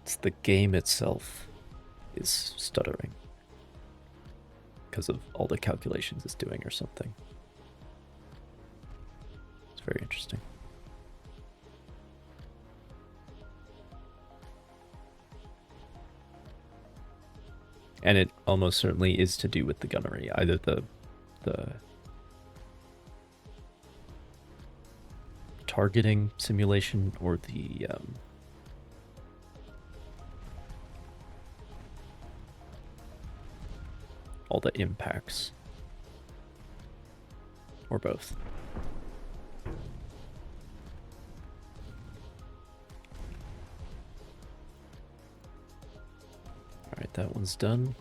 it's the game itself is stuttering. Because of all the calculations it's doing or something. It's very interesting. And it almost certainly is to do with the gunnery, either the targeting simulation or the all the impacts, or both. Alright, that one's done.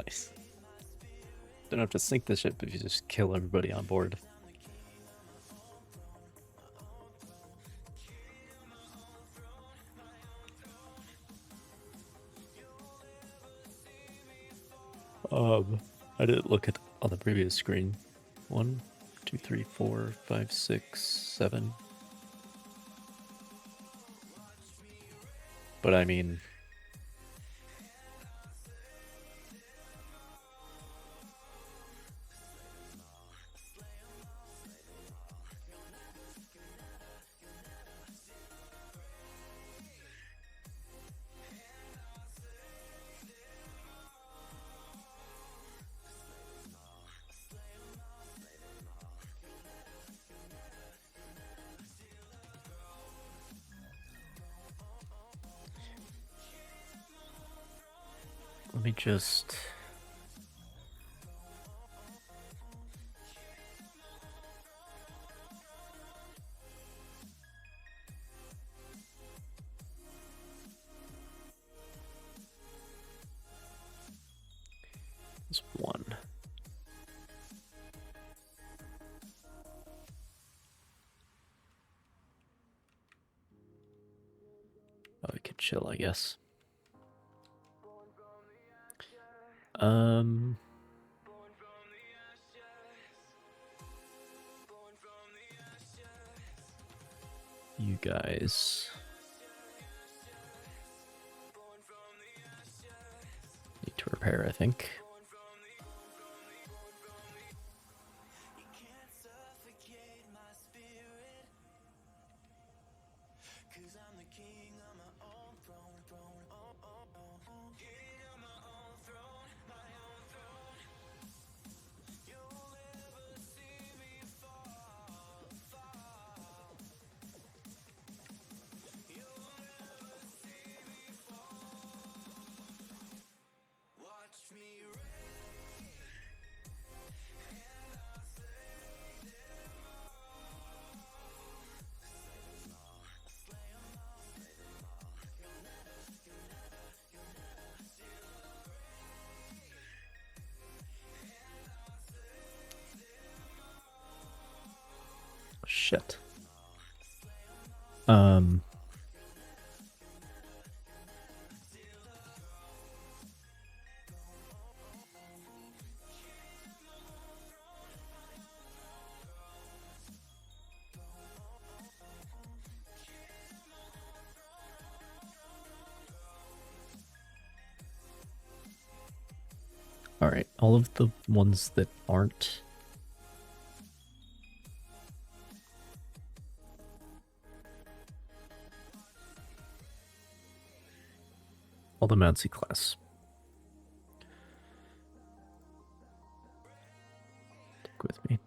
Nice. Don't have to sink the ship if you just kill everybody on board. I didn't look at on the previous screen. 1, 2, 3, 4, 5, 6, 7. But I mean, let me just... There's 1. Oh, we could chill, I guess. You guys need to repair, I think. Shit. All right, all of the ones that aren't all the Mountsy class. Stick with me.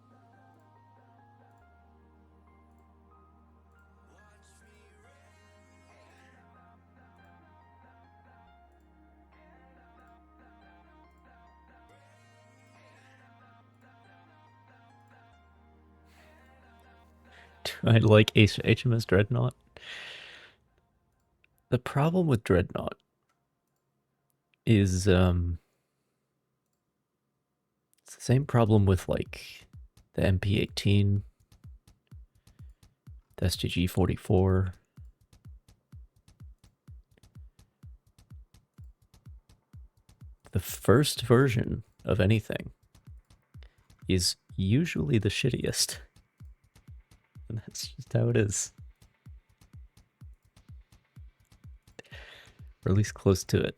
I like HMS Dreadnought. The problem with Dreadnought is it's the same problem with like the MP-18, the STG-44. The first version of anything is usually the shittiest. And that's just how it is. Or at least close to it.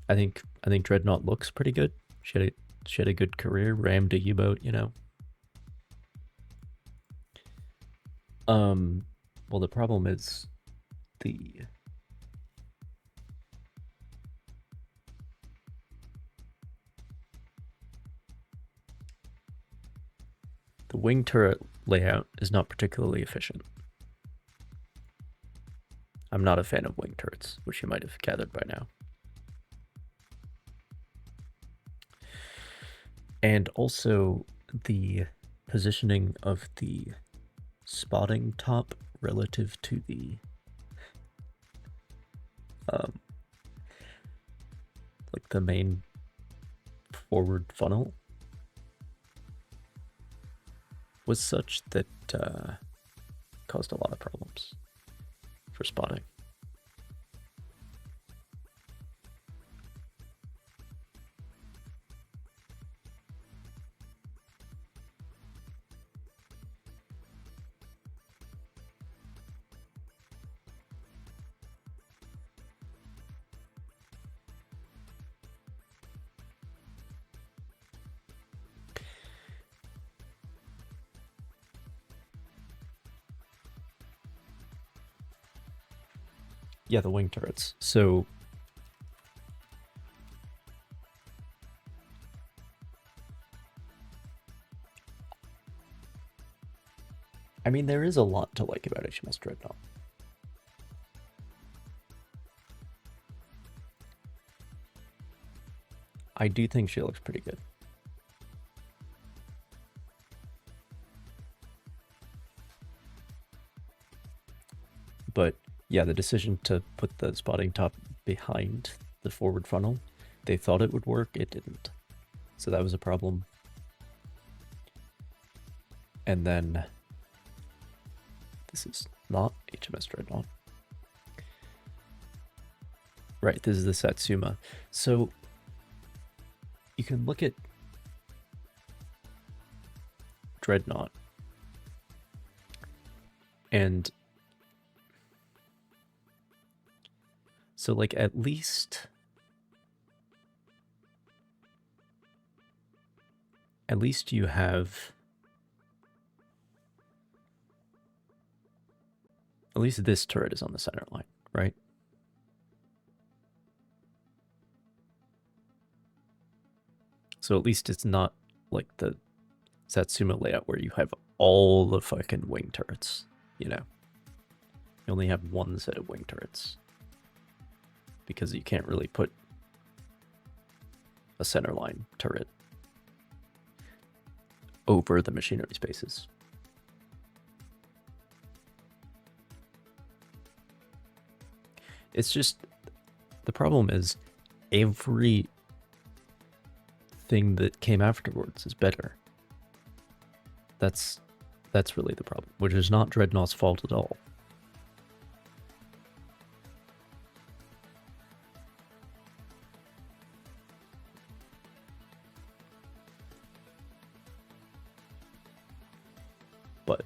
I think Dreadnought looks pretty good. She had a good career, rammed a U-boat, you know. Well, the problem is the wing turret layout is not particularly efficient. I'm not a fan of wing turrets, which you might have gathered by now. And also the positioning of the spotting top relative to the like the main forward funnel was such that caused a lot of problems for spotting. Yeah, the wing turrets. So I mean, there is a lot to like about HMS Dreadnought. I do think she looks pretty good. But yeah, the decision to put the spotting top behind the forward funnel, they thought it would work, it didn't. So that was a problem. And then this is not HMS Dreadnought. Right, this is the Satsuma. So you can look at Dreadnought and so like at least you have at least this turret is on the center line, right? So at least it's not like the Satsuma layout where you have all the fucking wing turrets, you know? You only have one set of wing turrets. Because you can't really put a centerline turret over the machinery spaces. It's just, the problem is every thing that came afterwards is better. That's really the problem, which is not Dreadnought's fault at all. But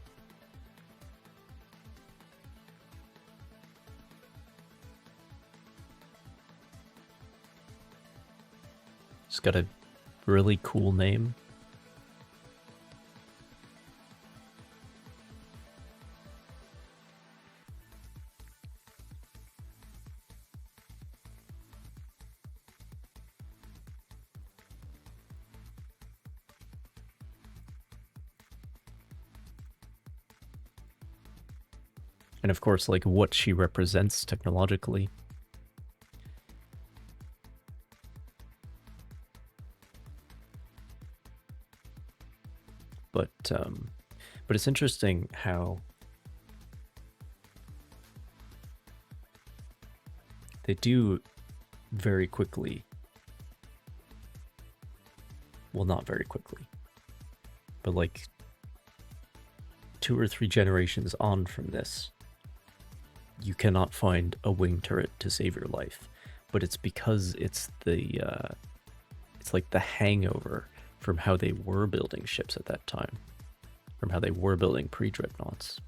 it's got a really cool name. And of course, like what she represents technologically. But it's interesting how they do very quickly, well, not very quickly, but like 2 or 3 generations on from this, you cannot find a wing turret to save your life. But it's because it's the it's like the hangover from how they were building ships at that time, from how they were building pre-dreadnoughts.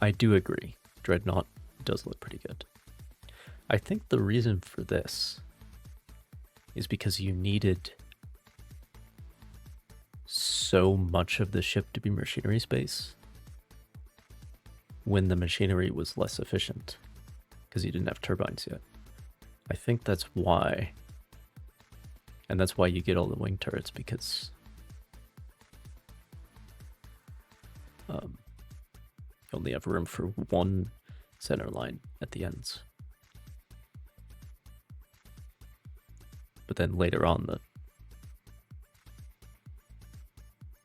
I do agree, Dreadnought does look pretty good. I think the reason for this is because you needed so much of the ship to be machinery space when the machinery was less efficient, because you didn't have turbines yet. I think that's why. And that's why you get all the wing turrets, because you only have room for one center line at the ends. But then later on,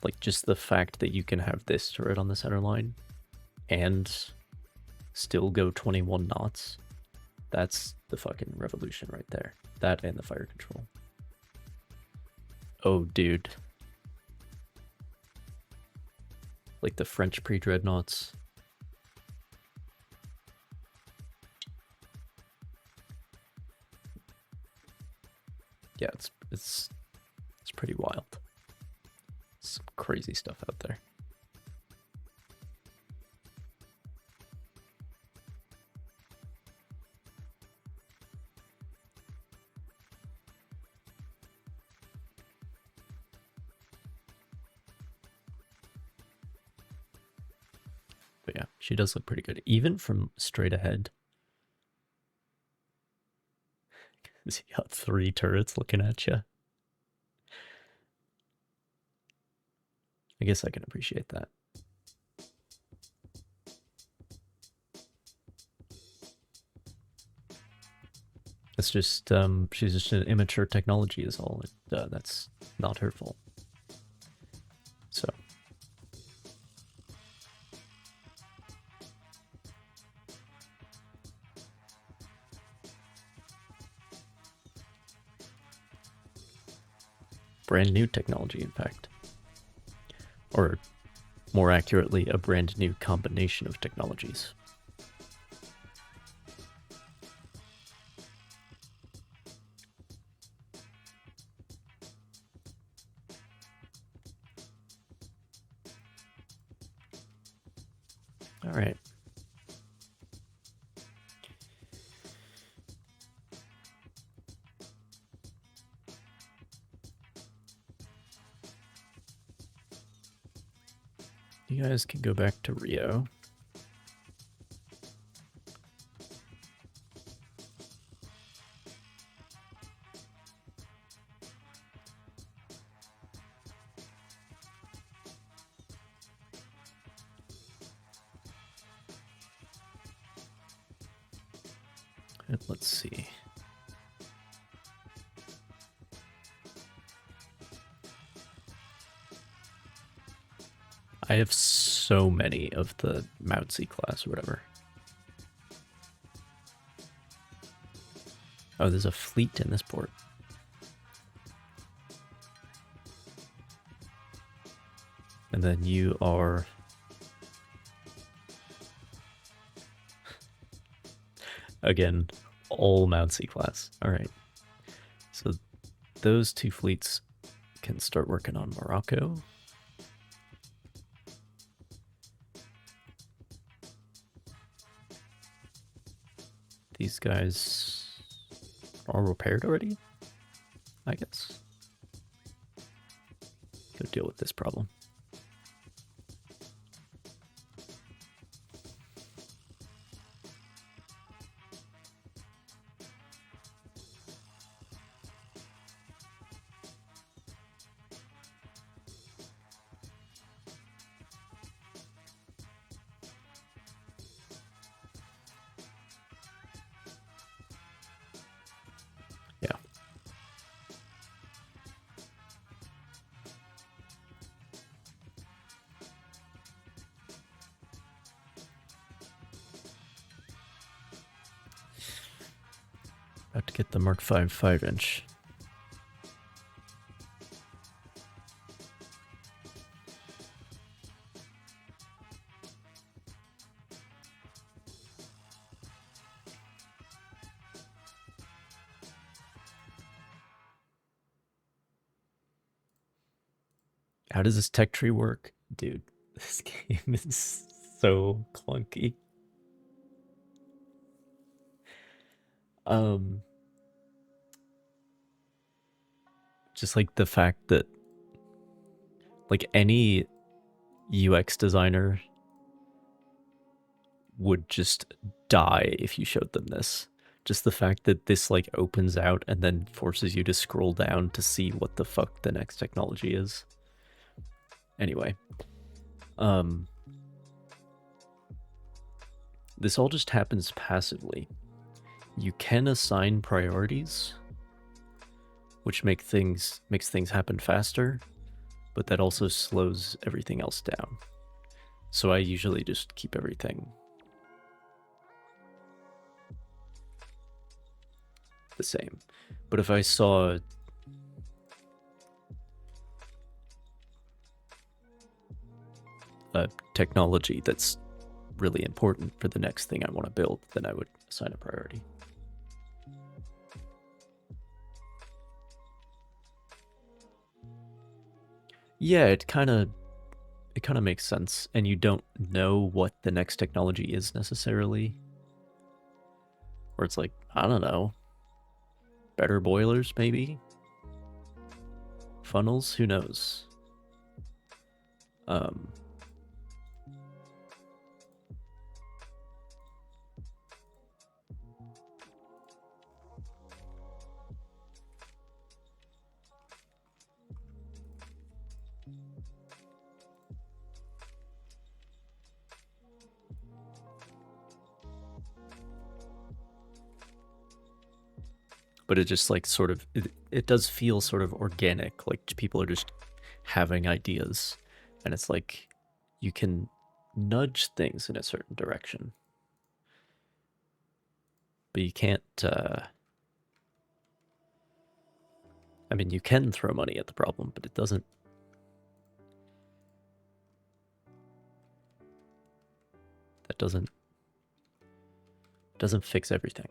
like just the fact that you can have this turret on the center line and still go 21 knots, that's the fucking revolution right there. That and the fire control. Oh, dude. Like the French pre-dreadnoughts. Yeah, it's pretty wild. Some crazy stuff out there. But yeah, she does look pretty good, even from straight ahead. You got 3 turrets looking at you. I guess I can appreciate that. It's just, she's just an immature technology is all. That's not her fault. So. Brand new technology, in fact. Or, more accurately, a brand new combination of technologies. All right. You guys can go back to Rio. And let's see. I have so many of the Mountsie class or whatever. Oh, there's a fleet in this port. And then you are... Again, all Mountsie class. All right. So those 2 fleets can start working on Morocco. These guys are repaired already, I guess. Go deal with this problem. About to get the Mark V 5-inch. How does this tech tree work? Dude, this game is so clunky. Just like the fact that like any UX designer would just die if you showed them this. Just the fact that this like opens out and then forces you to scroll down to see what the fuck the next technology is. Anyway, this all just happens passively. You can assign priorities, which makes things happen faster, but that also slows everything else down. So I usually just keep everything the same. But if I saw a technology that's really important for the next thing I want to build, then I would assign a priority. Yeah, it kind of makes sense, and you don't know what the next technology is necessarily. Or it's like, I don't know, better boilers maybe? Funnels? Who knows? But it just like sort of, it does feel sort of organic, like people are just having ideas, and it's like you can nudge things in a certain direction, but you can't, I mean, you can throw money at the problem, but it doesn't fix everything.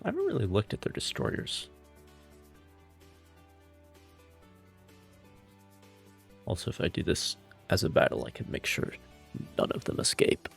I haven't really looked at their destroyers. Also, if I do this as a battle, I can make sure none of them escape.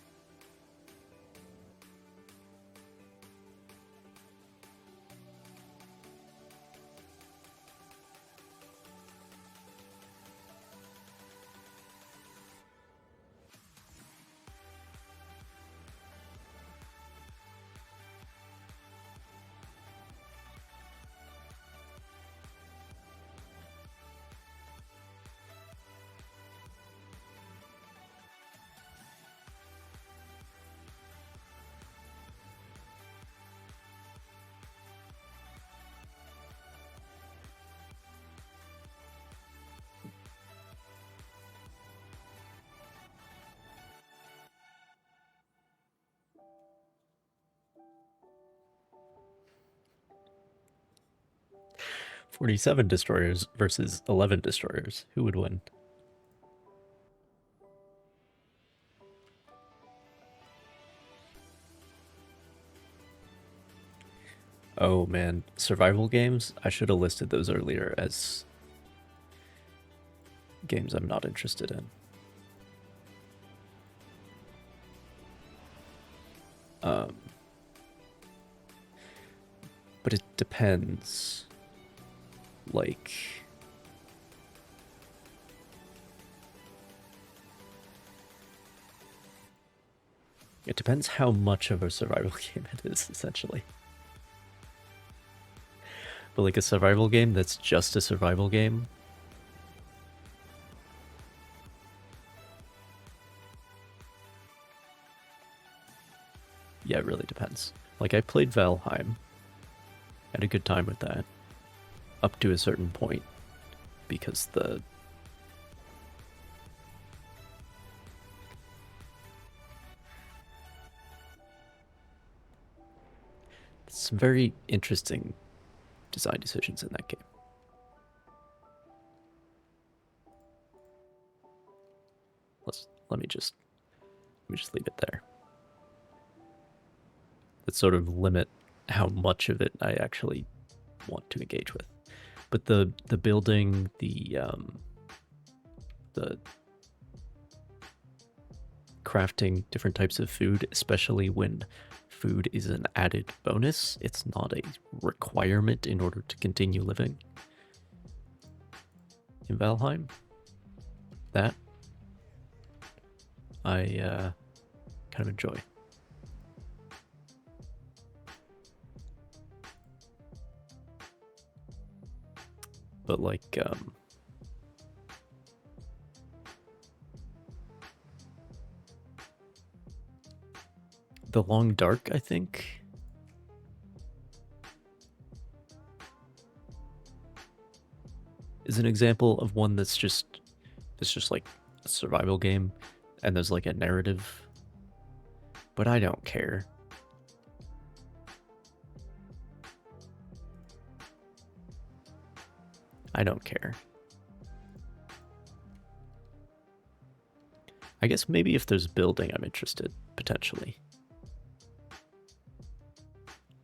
"47 destroyers versus 11 destroyers. Who would win?" Oh man, survival games? I should have listed those earlier as games I'm not interested in. But it depends. Like, it depends how much of a survival game it is, essentially. But like a survival game that's just a survival game, yeah, it really depends. Like, I played Valheim, had a good time with that, up to a certain point, because some very interesting design decisions in that game. Let me just leave it there. Let's sort of limit how much of it I actually want to engage with. But the building, the crafting different types of food, especially when food is an added bonus, it's not a requirement in order to continue living. In Valheim, that I kind of enjoy. But like, The Long Dark, I think, is an example of one that's just like a survival game, and there's like a narrative. But I don't care. I don't care. I guess maybe if there's building, I'm interested, potentially.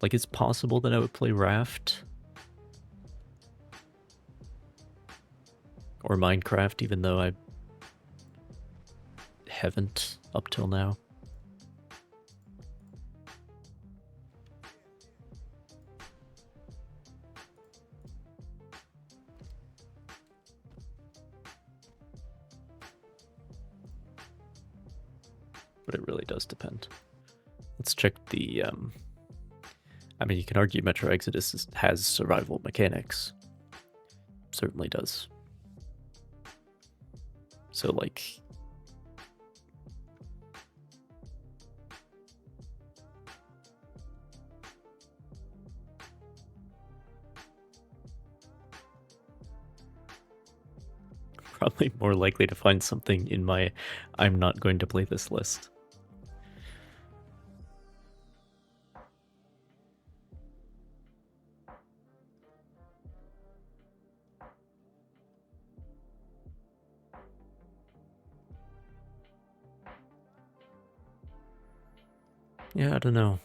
Like, it's possible that I would play Raft or Minecraft, even though I haven't up till now. But it really does depend. Let's check the, I mean, you can argue Metro Exodus has survival mechanics. Certainly does. So, like, probably more likely to find something in my I'm not going to play this list. Yeah, I don't know.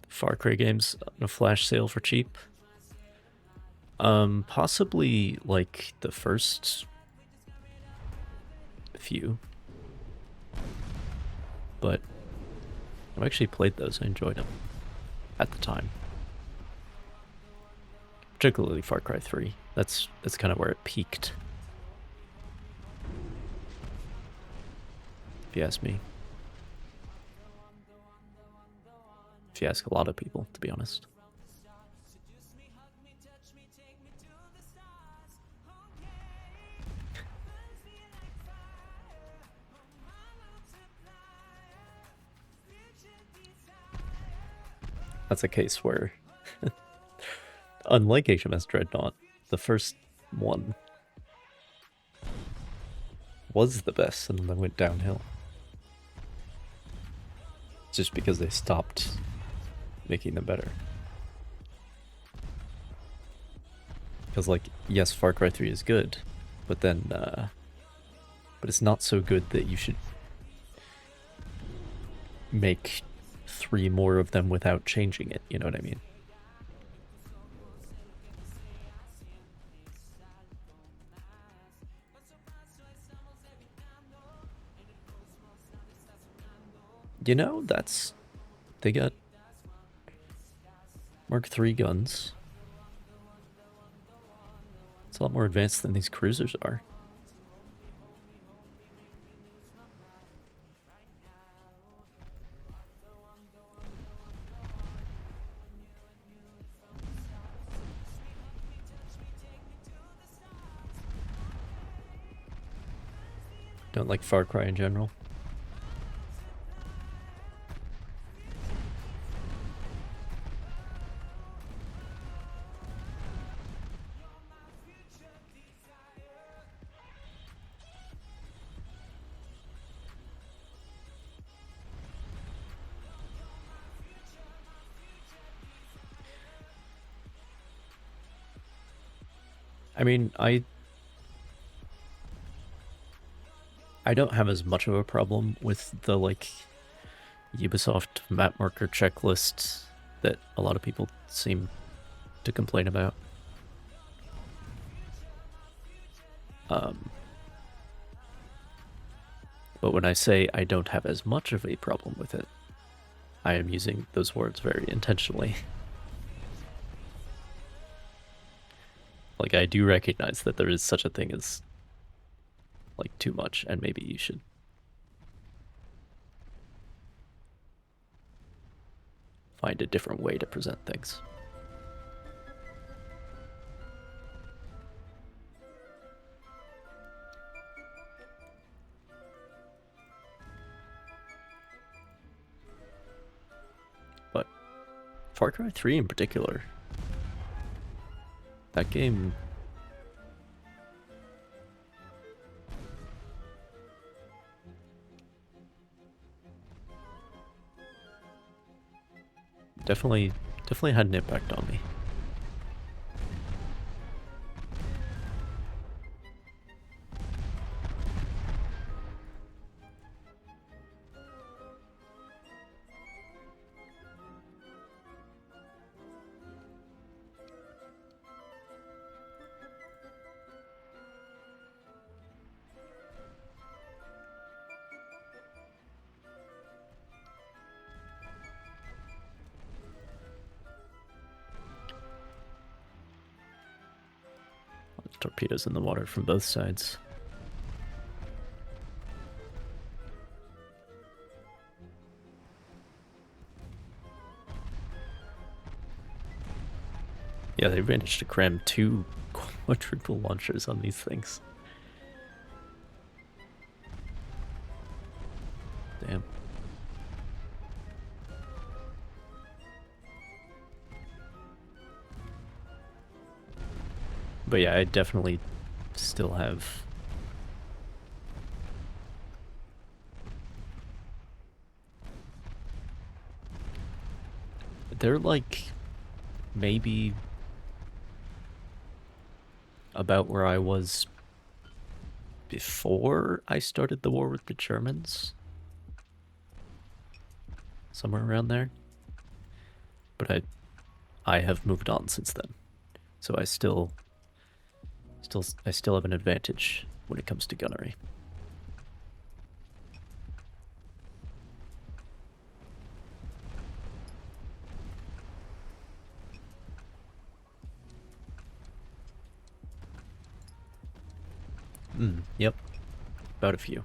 Far Cry games on a flash sale for cheap. Possibly like the first few, but I've actually played those. I enjoyed them at the time, particularly Far Cry 3. That's kind of where it peaked, if you ask me. If you ask a lot of people, to be honest. That's a case where, unlike HMS Dreadnought, the first one was the best and then went downhill. Just because they stopped making them better. Because, like, yes, Far Cry 3 is good, but then, but it's not so good that you should make 3 more of them without changing it, you know what I mean? You know, they got Mark III guns. It's a lot more advanced than these cruisers are. Don't like Far Cry in general. I mean, I don't have as much of a problem with the, like, Ubisoft map marker checklist that a lot of people seem to complain about. But when I say I don't have as much of a problem with it, I am using those words very intentionally. Like, I do recognize that there is such a thing as, like, too much, and maybe you should find a different way to present things. But Far Cry 3 in particular, that game definitely had an impact on me. Torpedoes in the water from both sides. Yeah, they managed to cram 2 quadruple launchers on these things. Damn. But yeah, I definitely still have they're like maybe about where I was before I started the war with the Germans. Somewhere around there. But I have moved on since then. So I still have an advantage when it comes to gunnery. Yep. About a few.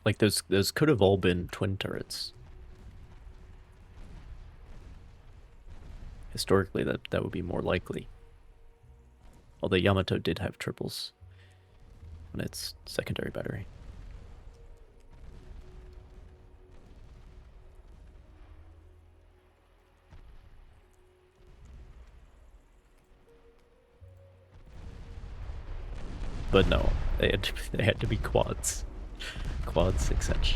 Like those could have all been twin turrets. Historically, that would be more likely. Although Yamato did have triples on its secondary battery. But no, they had to be quads. Quad 6-inch.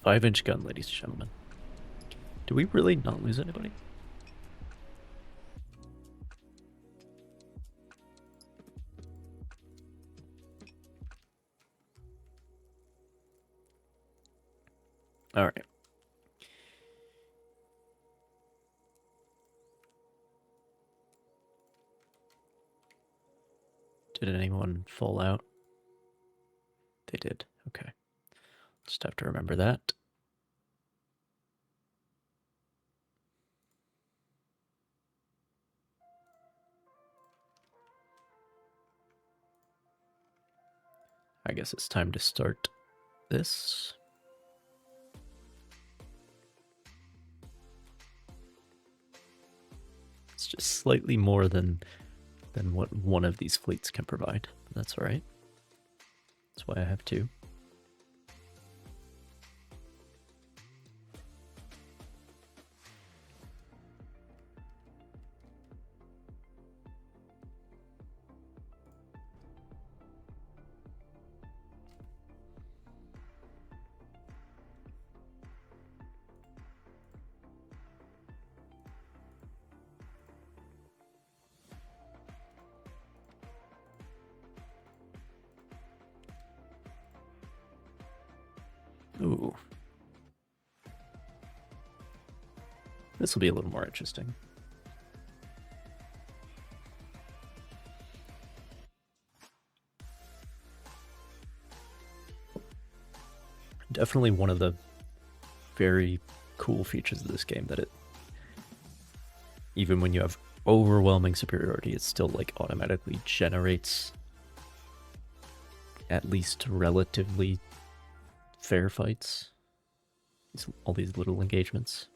5-inch gun, ladies and gentlemen. Do we really not lose anybody? All right. Did anyone fall out? They did. Okay. Just have to remember that. I guess it's time to start this. It's just slightly more than what one of these fleets can provide. That's all right. That's why I have two. Ooh. This will be a little more interesting. Definitely one of the very cool features of this game that it, even when you have overwhelming superiority, it still like automatically generates at least relatively fair fights. All these little engagements.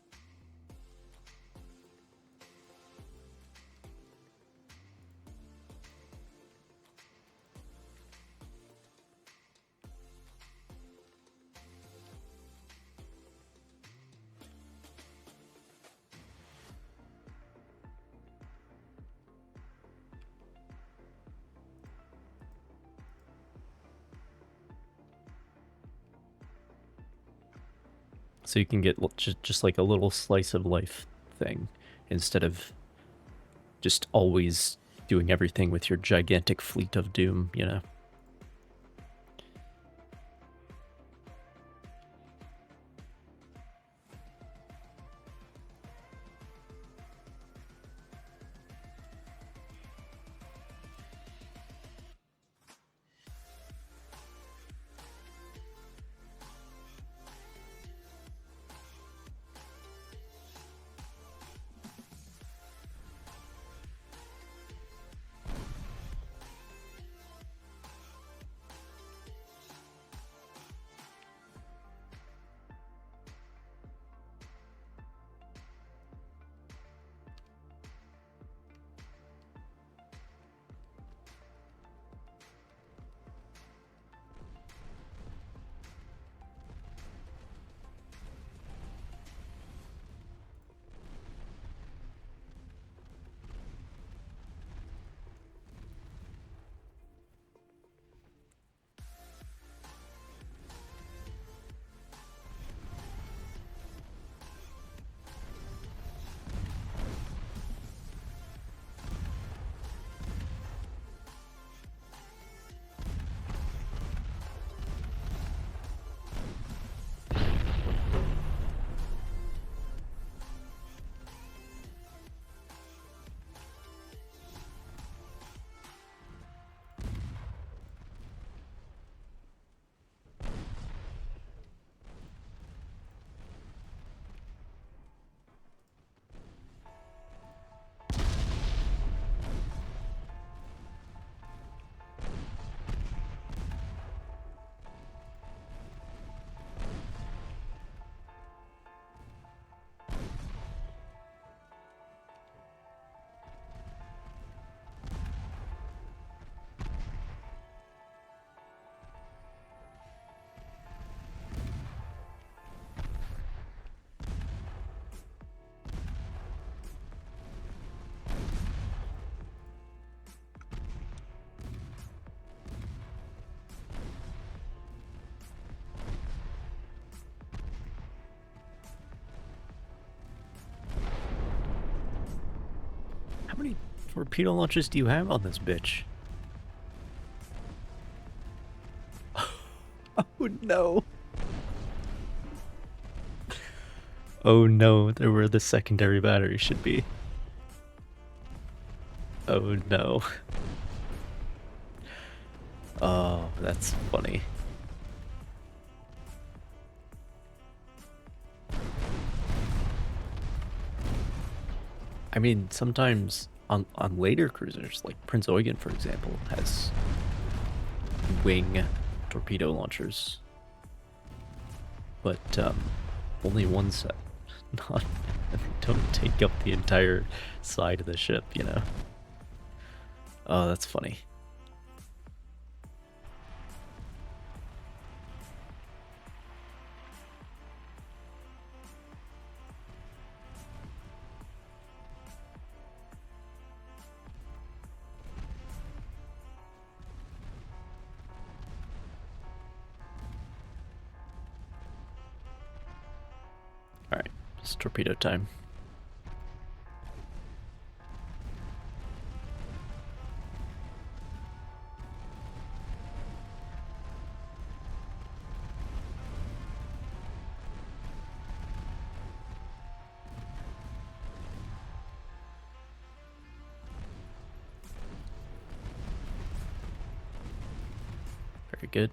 So you can get just like a little slice of life thing instead of just always doing everything with your gigantic fleet of doom, you know? torpedo launchers do you have on this bitch? Oh no. Oh no, they're where the secondary battery should be. Oh no. Oh, that's funny. I mean, sometimes on later cruisers, like Prince Eugen, for example, has wing torpedo launchers, but only one set. Not, they don't take up the entire side of the ship, you know. Oh, that's funny. Alright, it's torpedo time. Very good.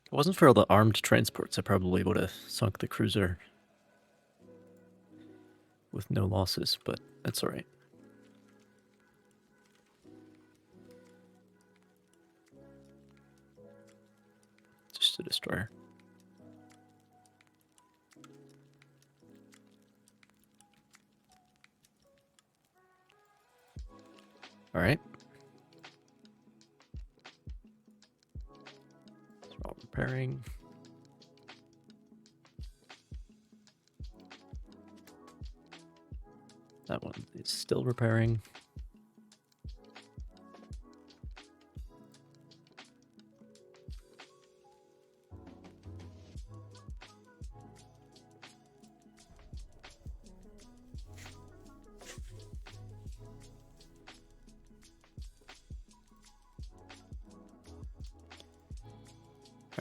If it wasn't for all the armed transports, I probably would have sunk the cruiser with no losses, but that's alright. Just a destroyer. Alright. repairing. That one is still repairing.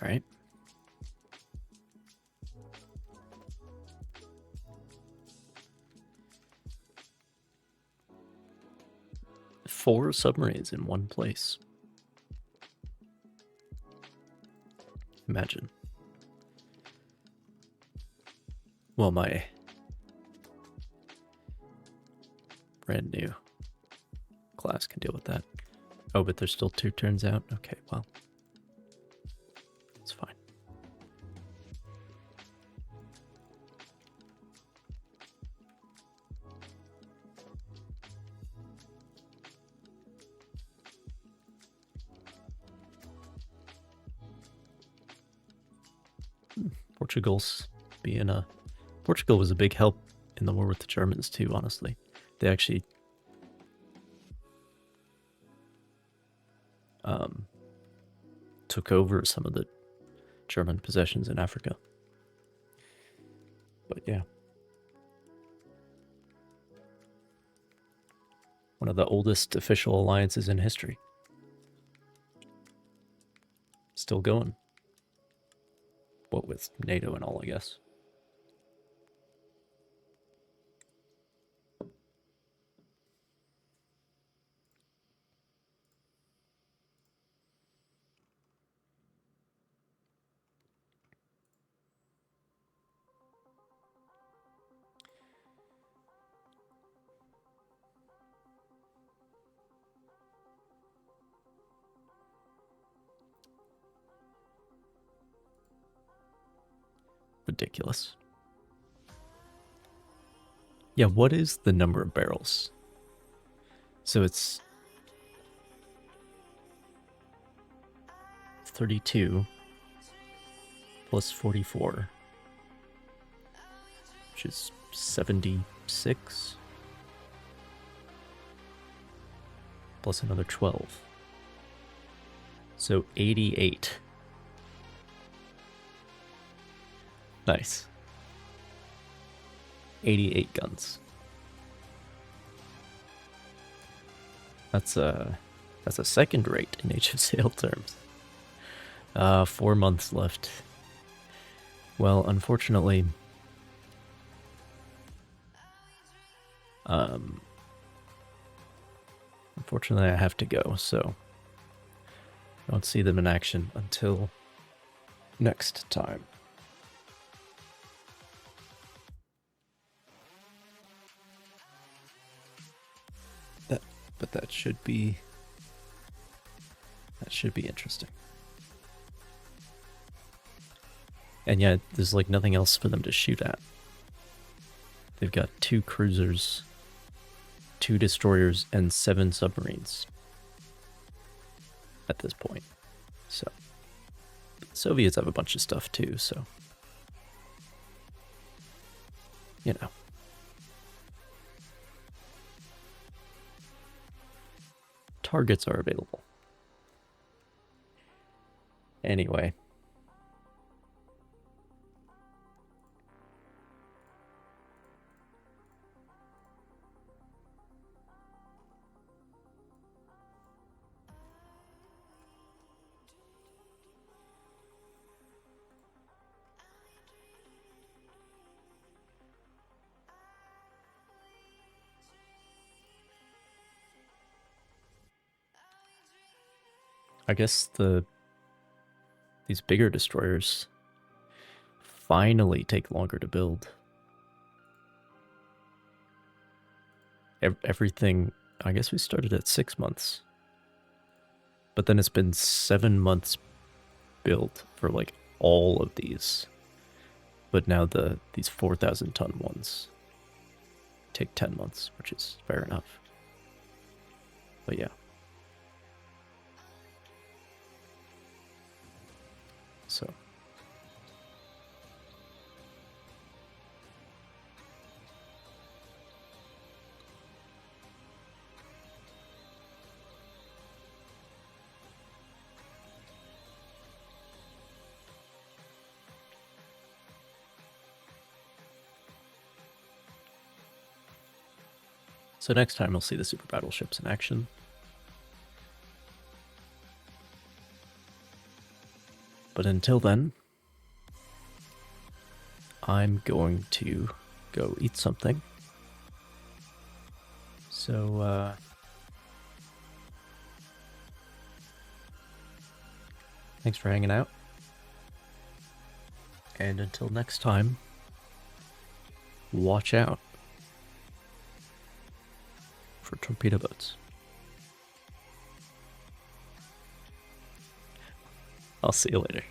All right. Four submarines in one place. Imagine. Well, my brand new class can deal with that. Oh, but there's still 2 turns out? Okay, well. It's fine. Portugal's being a... Portugal was a big help in the war with the Germans too, honestly. They actually took over some of the German possessions in Africa. But yeah. One of the oldest official alliances in history. Still going. What with NATO and all, I guess. Ridiculous. Yeah, what is the number of barrels? So it's 32 plus 44, which is 76, plus another 12. So 88. Nice. 88 guns. That's a second rate in Age of Sail terms. 4 months left. Well, unfortunately, I have to go, so I won't see them in action until next time. But that should be interesting. And yeah, there's like nothing else for them to shoot at. They've got 2 cruisers, 2 destroyers, and 7 submarines at this point. So the Soviets have a bunch of stuff too, so you know. Targets are available. Anyway. I guess these bigger destroyers finally take longer to build. Everything, I guess we started at 6 months. But then it's been 7 months built for like all of these. But now these 4,000 ton ones take 10 months, which is fair enough. But yeah. So So next time we'll see the super battleships in action. But until then, I'm going to go eat something. So, thanks for hanging out. And until next time, watch out for torpedo boats. I'll see you later.